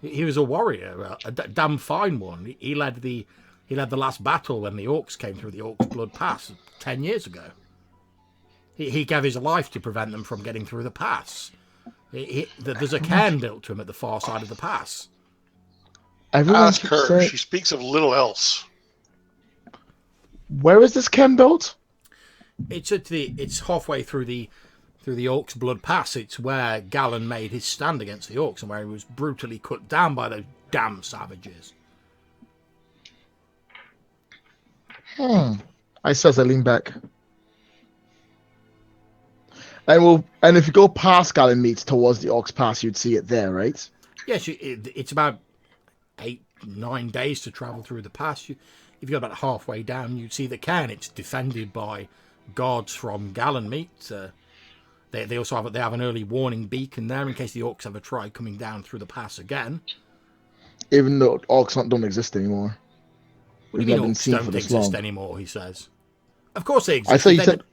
He was a warrior, a damn fine one. He led the last battle when the orcs came through the Orcs Blood Pass 10 years ago. He gave his life to prevent them from getting through the pass. There's a cairn built to him at the far side of the pass. Ask her. She speaks of little else. Where is this cairn built? It's halfway through the Orcs Blood Pass. It's where Gallen made his stand against the orcs and where he was brutally cut down by those damn savages. I says I lean back. And if you go past Gallonmeet towards the Orcs Pass, you'd see it there, right? Yes, it's about 8-9 days to travel through the pass. If you go about halfway down, you'd see the cairn. It's defended by guards from Gallonmeet. They also have an early warning beacon there in case the orcs ever try coming down through the pass again. Even though orcs don't exist anymore. What do you mean orcs don't exist anymore, he says. Of course they exist. I thought you said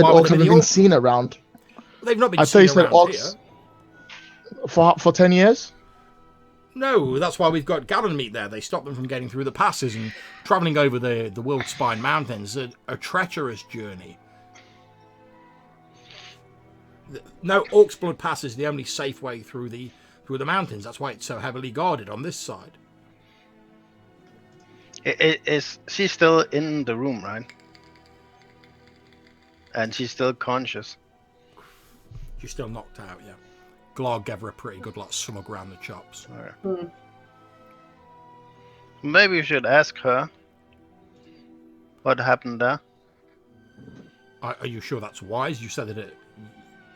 orcs haven't been seen around. They've not been seen around orcs here. For 10 years? No, that's why we've got Gallonmeet there. They stop them from getting through the passes and travelling over the Worldspine Mountains, a treacherous journey. No, Orcs Blood Pass is the only safe way through the mountains. That's why it's so heavily guarded on this side. Is she still in the room, right? And she's still conscious. She's still knocked out, yeah. Glarg gave her a pretty good slug around the chops. Right. Maybe you should ask her what happened there. Are you sure that's wise? You said that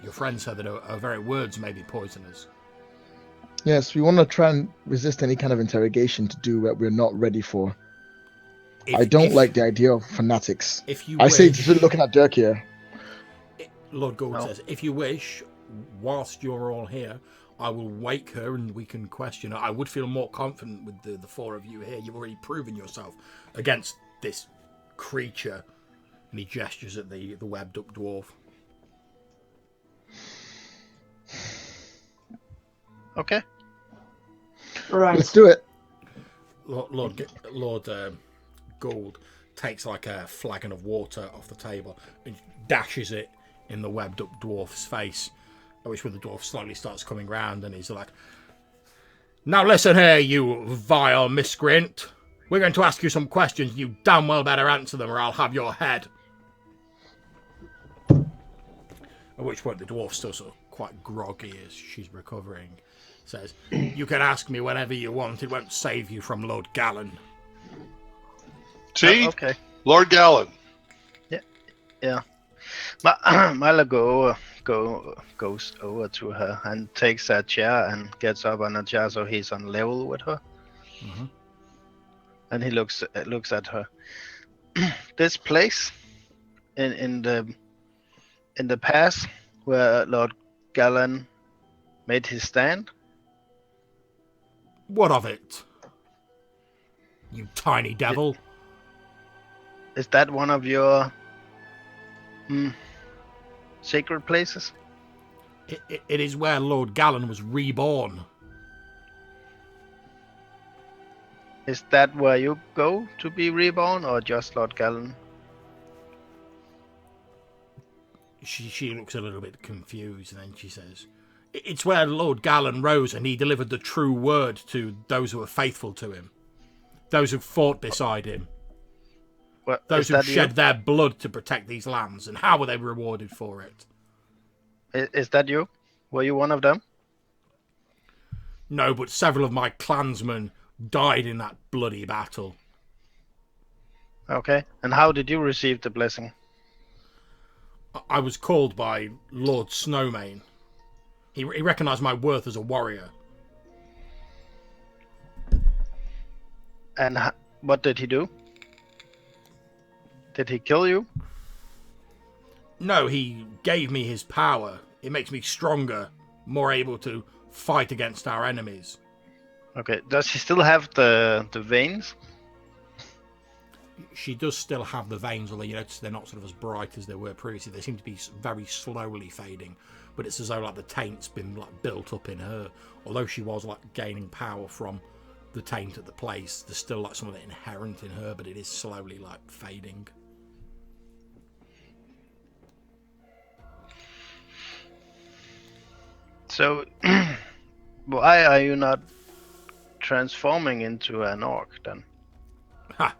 your friend said that our very words may be poisonous. Yes, we want to try and resist any kind of interrogation to do what we're not ready for. I don't like the idea of fanatics. I say, just looking at Dirk here. Lord Gould says, if you wish, whilst you're all here, I will wake her and we can question her. I would feel more confident with the four of you here. You've already proven yourself against this creature. And he gestures at the webbed up dwarf. Okay. Right. Let's do it. Lord Gould takes like a flagon of water off the table and dashes it in the webbed up dwarf's face, at which when the dwarf slowly starts coming round and he's like, "Now listen here, you vile miscreant. We're going to ask you some questions. You damn well better answer them or I'll have your head." At which point the dwarf's still sort of quite groggy as she's recovering. Says, "You can ask me whenever you want. It won't save you from Lord Gallen." See? Okay. Lord Gallen. Yeah. Milo goes over to her and takes a chair and gets up on a chair so he's on level with her. Mm-hmm. And he looks at her. This place in the past where Lord Gallen made his stand. What of it? You tiny devil. Is that one of your sacred places? It is where Lord Gallen was reborn. Is that where you go to be reborn, or just Lord Gallen? She looks a little bit confused, and then she says, "It's where Lord Gallen rose and he delivered the true word to those who were faithful to him. Those who fought beside him. Well, those who shed their blood to protect these lands. And how were they rewarded for it?" Is that you? Were you one of them? No, but several of my clansmen died in that bloody battle. Okay. And how did you receive the blessing? I was called by Lord Snowmane. He recognised my worth as a warrior. And what did he do? Did he kill you? No, he gave me his power. It makes me stronger, more able to fight against our enemies. Okay. Does he still have the veins? She does still have the veins, although you notice they're not sort of as bright as they were previously. They seem to be very slowly fading, but it's as though like the taint's been like built up in her. Although she was like gaining power from the taint at the place, there's still like some of it inherent in her, but it is slowly like fading. So, why are you not transforming into an orc then? Ha!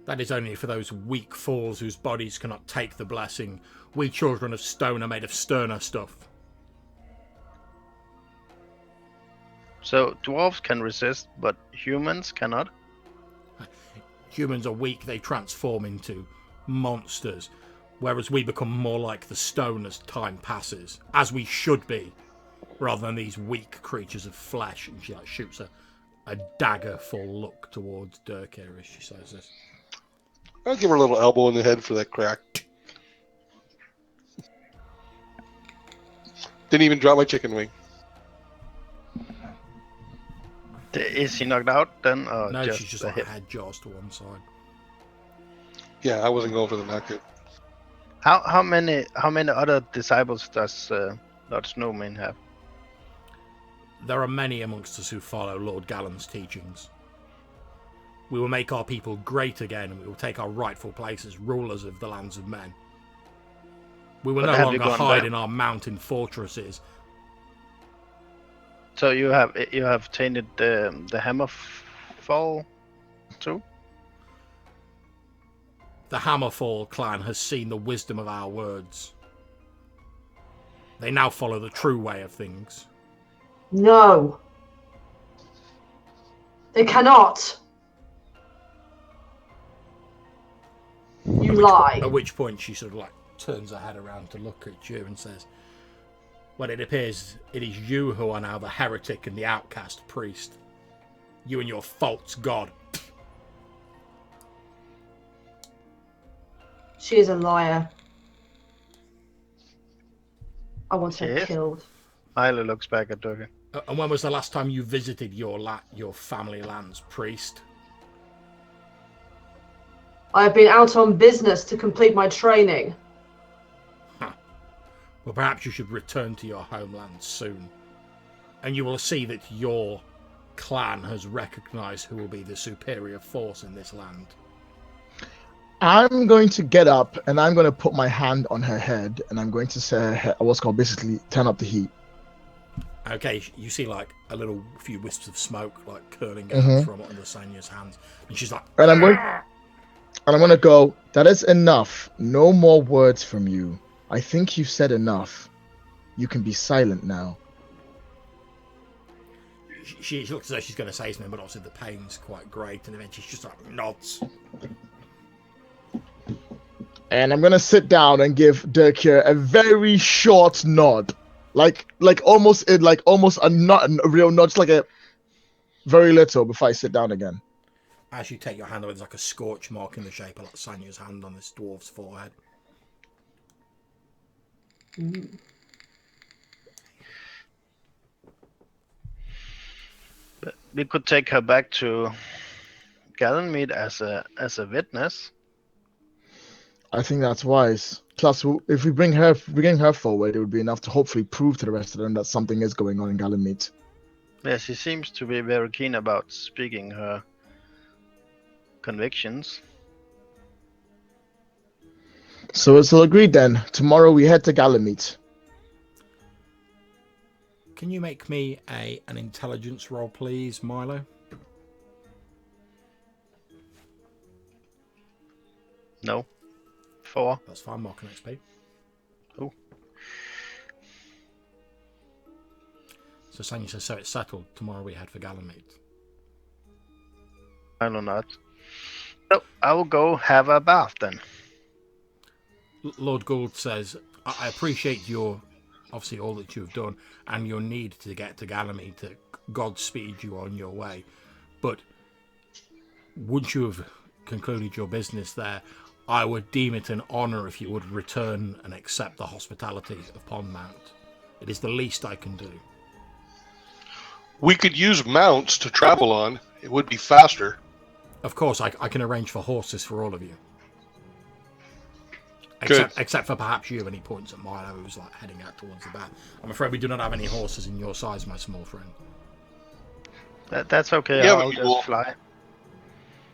That is only for those weak fools whose bodies cannot take the blessing. We children of stone are made of sterner stuff. So, dwarves can resist, but humans cannot? Humans are weak, they transform into monsters, whereas we become more like the stone as time passes, as we should be, rather than these weak creatures of flesh. And she like shoots a daggerful look towards Dirkir as she says this. I'll give her a little elbow in the head for that crack. Didn't even drop my chicken wing. Is she knocked out then? Or No, just she's just a like hit? head jaws to one side. Yeah, I wasn't going for the knockout. How many other disciples does Lord Snowmane have? There are many amongst us who follow Lord Gallen's teachings. We will make our people great again, and we will take our rightful place as rulers of the lands of men. We will But no have you longer gone hide back? in our mountain fortresses. So you have tainted the Hammerfall too? The Hammerfall clan has seen the wisdom of our words. They now follow the true way of things. No. They cannot. You lie. At which point she sort of like turns her head around to look at you and says, "Well, it appears it is you who are now the heretic and the outcast priest. You and your false god." She is a liar. I want her Yes. killed. Milo looks back at Durgan. And when was the last time you visited your family lands, priest? I have been out on business to complete my training. Well, perhaps you should return to your homeland soon. And you will see that your clan has recognised who will be the superior force in this land. I'm going to get up and I'm going to put my hand on her head and I'm going to say what's called basically turn up the heat. Okay, you see like a little few wisps of smoke like curling out from under Sanya's hands, and she's like, and I'm going to go, that is enough. No more words from you. I think you've said enough. You can be silent now. She looks as though she's going to say something, but obviously the pain's quite great, and eventually she just like nods. And I'm gonna sit down and give Dirk here a very short nod, like almost a real nod, just like a very little before I sit down again. As you take your hand away, there's like a scorch mark in the shape of like Sanya's hand on this dwarf's forehead. But we could take her back to Gallenmead as a witness. I think that's wise. Plus, if we bring her forward, it would be enough to hopefully prove to the rest of them that something is going on in Gallenmead. Yes, she seems to be very keen about speaking her convictions. So it's all agreed then. Tomorrow we head to Gallenmead. Can you make me an intelligence roll, please, Milo? No. 4. That's fine, mark an XP. Oh. So Sanya says, so it's settled. Tomorrow we head for Gallenmead. I know not. So I will go have a bath then. Lord Gould says, I appreciate your, obviously all that you've done and your need to get to Gallenmead to Godspeed you on your way. But once you have concluded your business there, I would deem it an honour if you would return and accept the hospitality of Pondmount. It is the least I can do. We could use mounts to travel on. It would be faster. Of course, I can arrange for horses for all of you. Good. Except for perhaps you, and he points at Milo, who's like heading out towards the bath. I'm afraid we do not have any horses in your size, my small friend. That's okay. Yeah, I'll just fly.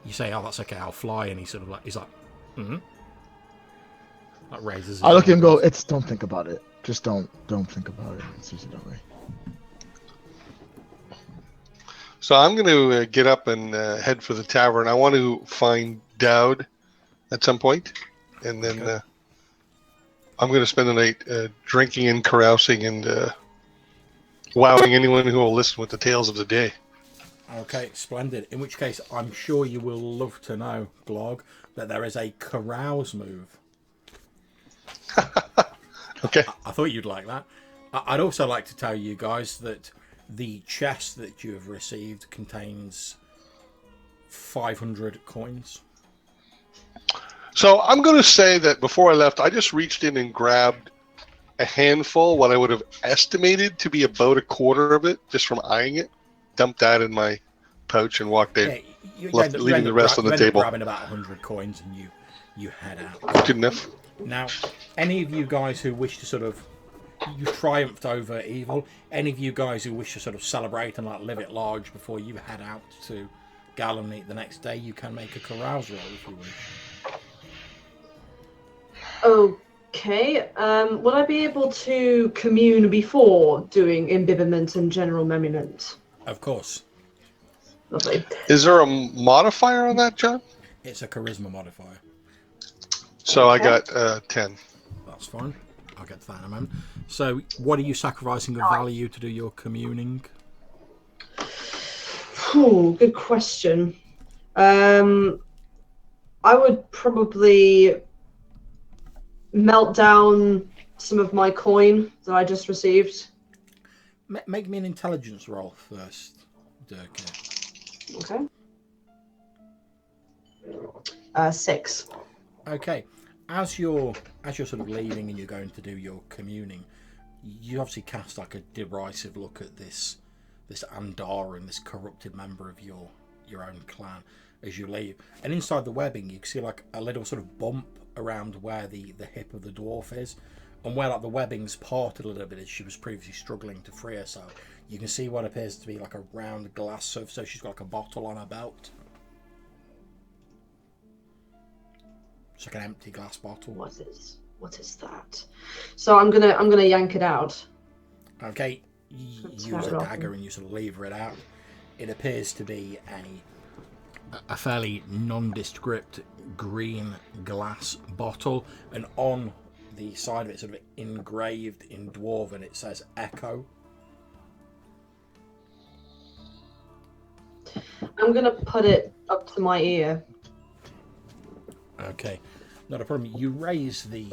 You say, "Oh, that's okay. I'll fly," and he's like, "Mm-hmm." That raises. I look at him and go, don't think about it. Just don't think about it. It's usually that way. So I'm going to get up and head for the tavern. I want to find Dowd at some point, and then I'm going to spend the night drinking and carousing and wowing anyone who will listen with the tales of the day. Okay, splendid. In which case, I'm sure you will love to know, Glog, that there is a carouse move. Okay. I thought you'd like that. I'd also like to tell you guys that the chest that you have received contains 500 coins. So I'm going to say that before I left, I just reached in and grabbed a handful, what I would have estimated to be about a quarter of it, just from eyeing it, dumped that in my pouch and walked in, leaving the rest on the table. Grabbing about 100 coins and you head out. Good enough. Now, any of you guys who wish to sort of, you triumphed over evil, any of you guys who wish to sort of celebrate and like live it large before you head out to Gallenmead the next day, you can make a carouse roll if you wish. Okay. Would I be able to commune before doing imbibiment and general merriment? Of course. Lovely. Is there a modifier on that, John? It's a charisma modifier. So I got 10. That's fine. I'll get to that in a moment. So, what are you sacrificing of value to do your communing? Good question. I would probably melt down some of my coin that I just received. Make me an intelligence roll first, Dirk. Okay. 6. Okay. As you're sort of leaving and you're going to do your communing, you obviously cast like a derisive look at this Andara, this corrupted member of your own clan as you leave. And inside the webbing, you can see like a little sort of bump around where the hip of the dwarf is, and where like the webbing's parted a little bit as she was previously struggling to free herself, you can see what appears to be like a round glass surface. So she's got like a bottle on her belt. It's like an empty glass bottle. What is that? So I'm gonna yank it out. Okay, you use a dagger and you sort of lever it out. It appears to be a fairly nondescript green glass bottle, and on the side of it, sort of engraved in Dwarven, it says Echo. I'm gonna put it up to my ear. Okay, not a problem. You raise the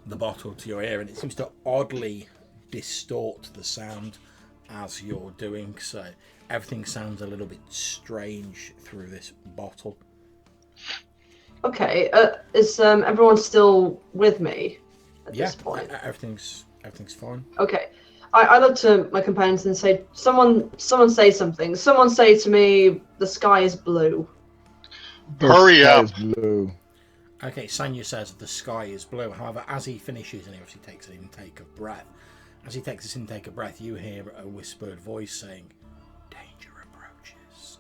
bottle to your ear, and it seems to oddly distort the sound as you're doing so. Everything sounds a little bit strange through this bottle. Okay, is everyone still with me at this point? Everything's fine. Okay, I look to my companions and say, "Someone say something. Someone say to me, the sky is blue." Hurry up! The sky is blue. Okay, Sanya says the sky is blue. However, as he finishes, and he obviously takes an intake of breath, as he takes this intake of breath, you hear a whispered voice saying, "Danger approaches."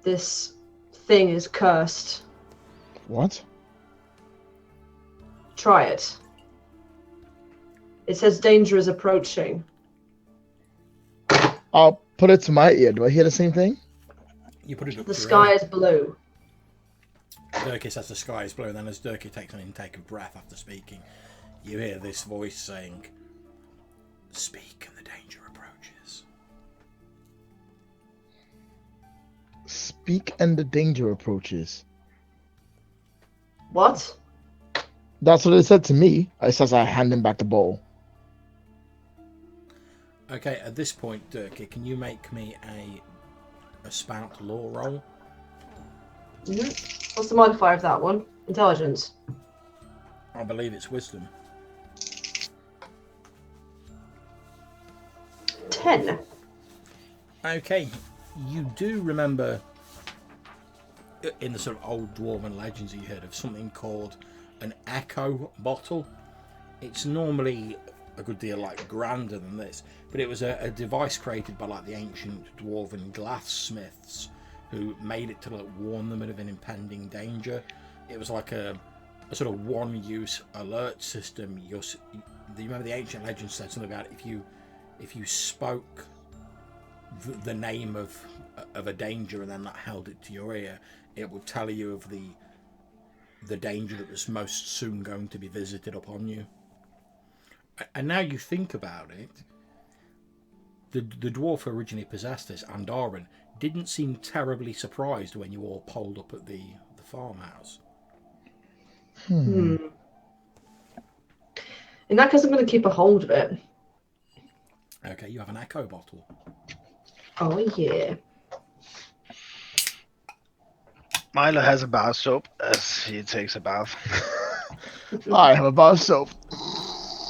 This thing is cursed. What? Try it. It says danger is approaching. I'll put it to my ear. Do I hear the same thing? You put it up The to sky her. is blue. Durkee says the sky is blue, and then as Durkee takes an intake of breath after speaking, you hear this voice saying, "Speak and the danger approaches." Speak and the danger approaches. What? That's what it said to me. It says I hand him back the bowl. Okay, at this point, Durkee, can you make me a spout law roll? Mm-hmm. What's the modifier of that one? Intelligence. I believe it's wisdom. 10. Okay, you do remember in the sort of old dwarven legends you heard of something called an echo bottle. It's normally a good deal like grander than this, but it was a device created by like the ancient dwarven glassmiths who made it to like warn them of an impending danger. It was like a sort of one-use alert system. You remember the ancient legend said something about if you spoke the name of a danger and then that held it to your ear, it would tell you of the danger that was most soon going to be visited upon you. And now you think about it, the dwarf who originally possessed this, Andarin, didn't seem terribly surprised when you all pulled up at the farmhouse. In that case, I'm going to keep a hold of it. Okay, you have an echo bottle. Oh, yeah. Milo has a bar soap as he takes a bath. I have a bar of soap.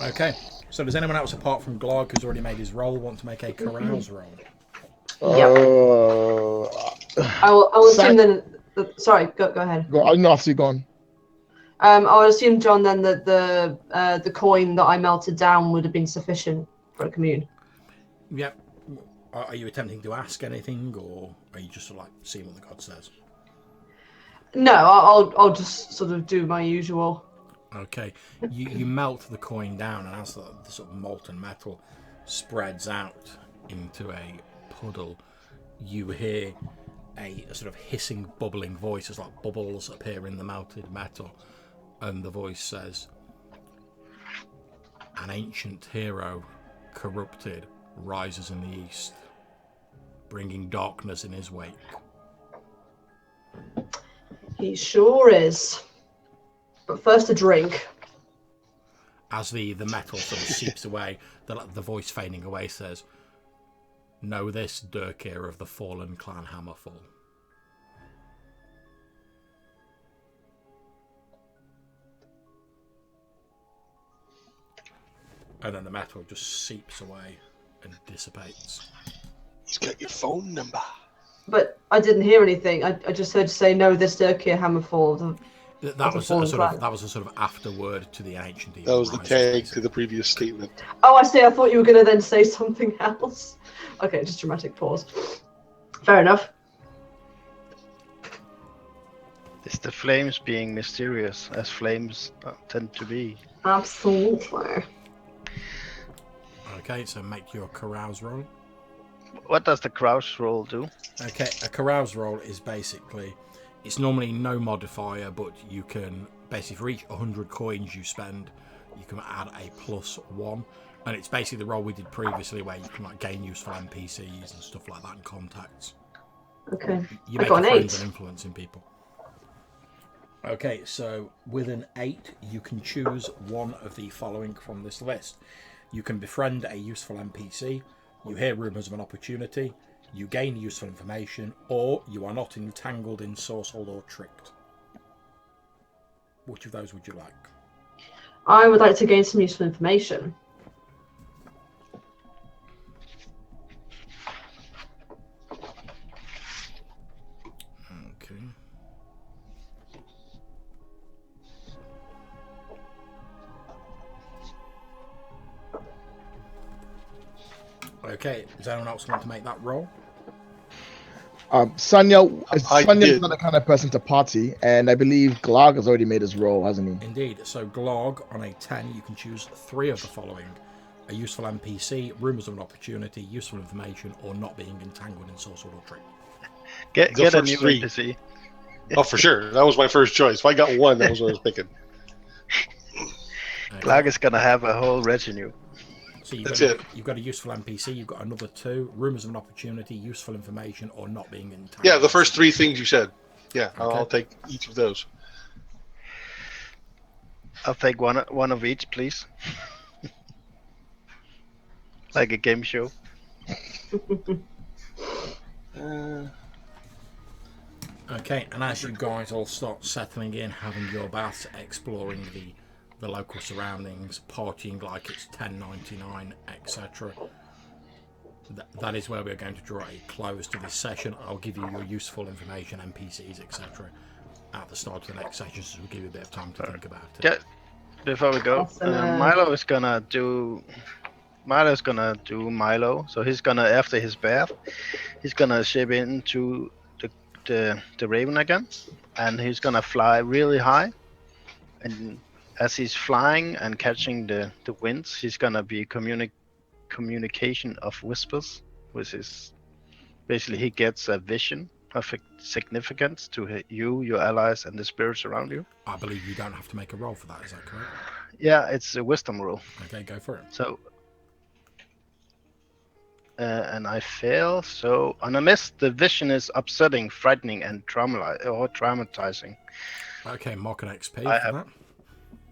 Okay, so does anyone else apart from Glog, who's already made his roll, want to make a carouse roll? I will assume then. Sorry, go ahead. Go. No, after you gone. I would assume, John, then that the coin that I melted down would have been sufficient for a commune. Yep. Are you attempting to ask anything, or are you just sort of like seeing what the god says? No, I'll just sort of do my usual. Okay, you melt the coin down, and as the sort of molten metal spreads out into a puddle, you hear a sort of hissing, bubbling voice as like bubbles appear in the melted metal, and the voice says, "An ancient hero, corrupted, rises in the east, bringing darkness in his wake." He sure is. But first a drink. As the metal sort of seeps away, the voice fading away says, "Know this, Durkir of the fallen clan Hammerfall." And then the metal just seeps away and dissipates. He's got your phone number. But I didn't hear anything. I just heard you say, no, this Dirkia Hammerfall. That was a sort of afterword to the ancient evil. That was the tag to the previous statement. Oh, I see. I thought you were going to then say something else. Okay, just dramatic pause. Fair enough. It's the flames being mysterious, as flames tend to be. Absolutely. Okay, so make your carouse roll. What does the carouse roll do? Okay, a carouse roll is basically, it's normally no modifier, but you can basically for each 100 coins you spend, you can add a +1, and it's basically the role we did previously where you can like gain useful NPCs and stuff like that and contacts. Okay. You make friends and influencing people. Okay, so with an 8, you can choose one of the following from this list. You can befriend a useful NPC, you hear rumours of an opportunity, you gain useful information, or you are not entangled, ensorcelled, or tricked. Which of those would you like? I would like to gain some useful information. Okay. Okay, does anyone else want to make that roll? Sanya's not the kind of person to party, and I believe Glog has already made his roll, hasn't he? Indeed. So Glog, on a 10, you can choose 3 of the following. A useful NPC, rumours of an opportunity, useful information, or not being entangled, ensorcelled, or tricked. Get a new NPC. Oh, for sure. That was my first choice. If I got one, that was what I was picking. Okay. Glog is going to have a whole retinue. So you've got a useful NPC, you've got another 2, rumours of an opportunity, useful information, or not being entangled. Yeah, the first 3 things you said. Yeah, okay. I'll take each of those. I'll take one of each, please. Like a game show. Okay, and as you guys all start settling in, having your baths, exploring the local surroundings, partying like it's 10.99, etc. That is where we're going to draw a close to this session. I'll give you your useful information, NPCs, etc. at the start of the next session, so we'll give you a bit of time to think about it. Yeah, before we go, Milo's gonna do Milo. So he's gonna, after his bath, he's gonna shape into the raven again, and he's gonna fly really high, and as he's flying and catching the winds, he's gonna be communication of whispers, which is basically he gets a vision of significance to you, your allies, and the spirits around you. I believe you don't have to make a roll for that, is that correct? Yeah, it's a wisdom roll. Okay, go for it. So, and I fail, so on a miss, the vision is upsetting, frightening, and traumatizing. Okay, mark an XP I for have that.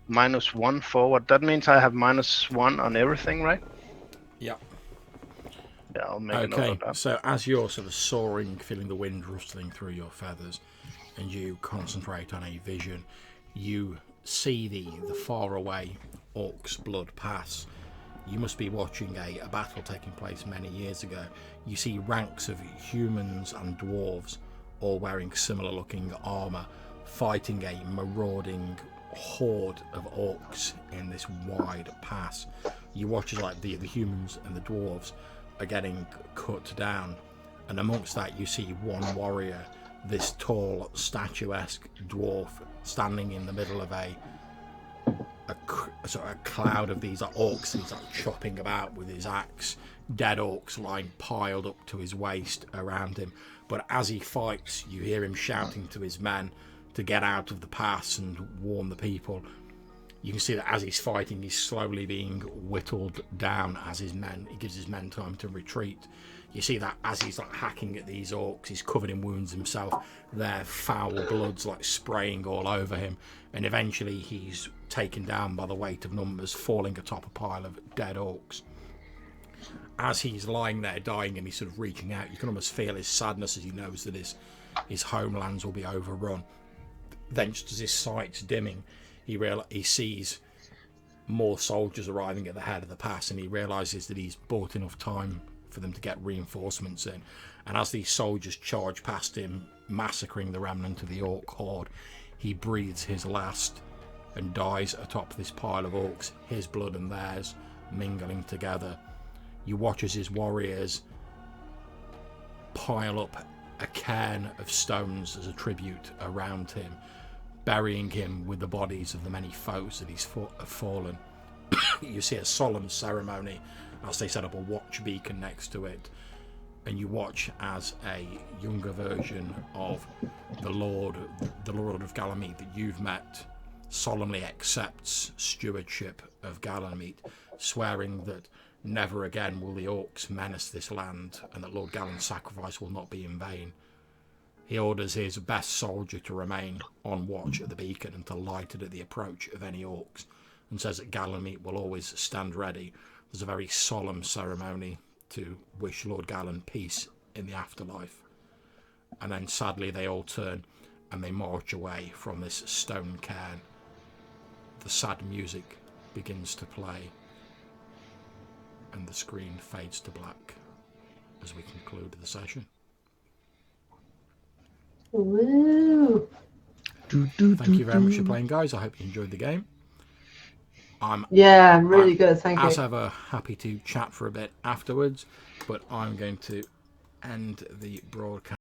-1 forward. That means I have -1 on everything, right? Yeah. Yeah, I'll make a note of that. So as you're sort of soaring, feeling the wind rustling through your feathers, and you concentrate on a vision, you see the faraway Orc's Blood Pass. You must be watching a battle taking place many years ago. You see ranks of humans and dwarves, all wearing similar looking armour, fighting a marauding horde of orcs in this wide pass. You watch as like the humans and the dwarves are getting cut down, and amongst that you see one warrior, this tall statuesque dwarf, standing in the middle of a sort of a cloud of these orcs. He's like chopping about with his axe, dead orcs lying piled up to his waist around him. But as he fights, you hear him shouting to his men to get out of the pass and warn the people. You can see that as he's fighting, he's slowly being whittled down as he gives his men time to retreat. You see that as he's like hacking at these orcs, he's covered in wounds himself. Their foul blood's like spraying all over him, and eventually he's taken down by the weight of numbers, falling atop a pile of dead orcs. As he's lying there dying and he's sort of reaching out, you can almost feel his sadness as he knows that his homelands will be overrun. Then just as his sight's dimming, he sees more soldiers arriving at the head of the pass, and he realises that he's bought enough time for them to get reinforcements in. And as these soldiers charge past him, massacring the remnant of the orc horde, he breathes his last and dies atop this pile of orcs, his blood and theirs mingling together. You watch as his warriors pile up a cairn of stones as a tribute around him, burying him with the bodies of the many foes that he's fallen. You see a solemn ceremony as they set up a watch beacon next to it, and you watch as a younger version of the Lord of Galameet that you've met solemnly accepts stewardship of Galameet, swearing that never again will the orcs menace this land and that Lord Galen's sacrifice will not be in vain. He orders his best soldier to remain on watch at the beacon and to light it at the approach of any orcs, and says that Galameet will always stand ready. There's a very solemn ceremony to wish Lord Galen peace in the afterlife. And then sadly they all turn and they march away from this stone cairn. The sad music begins to play and the screen fades to black as we conclude the session. Woo! Thank you very much for playing, guys. I hope you enjoyed the game. I'm really good, thank you. As ever, happy to chat for a bit afterwards, but I'm going to end the broadcast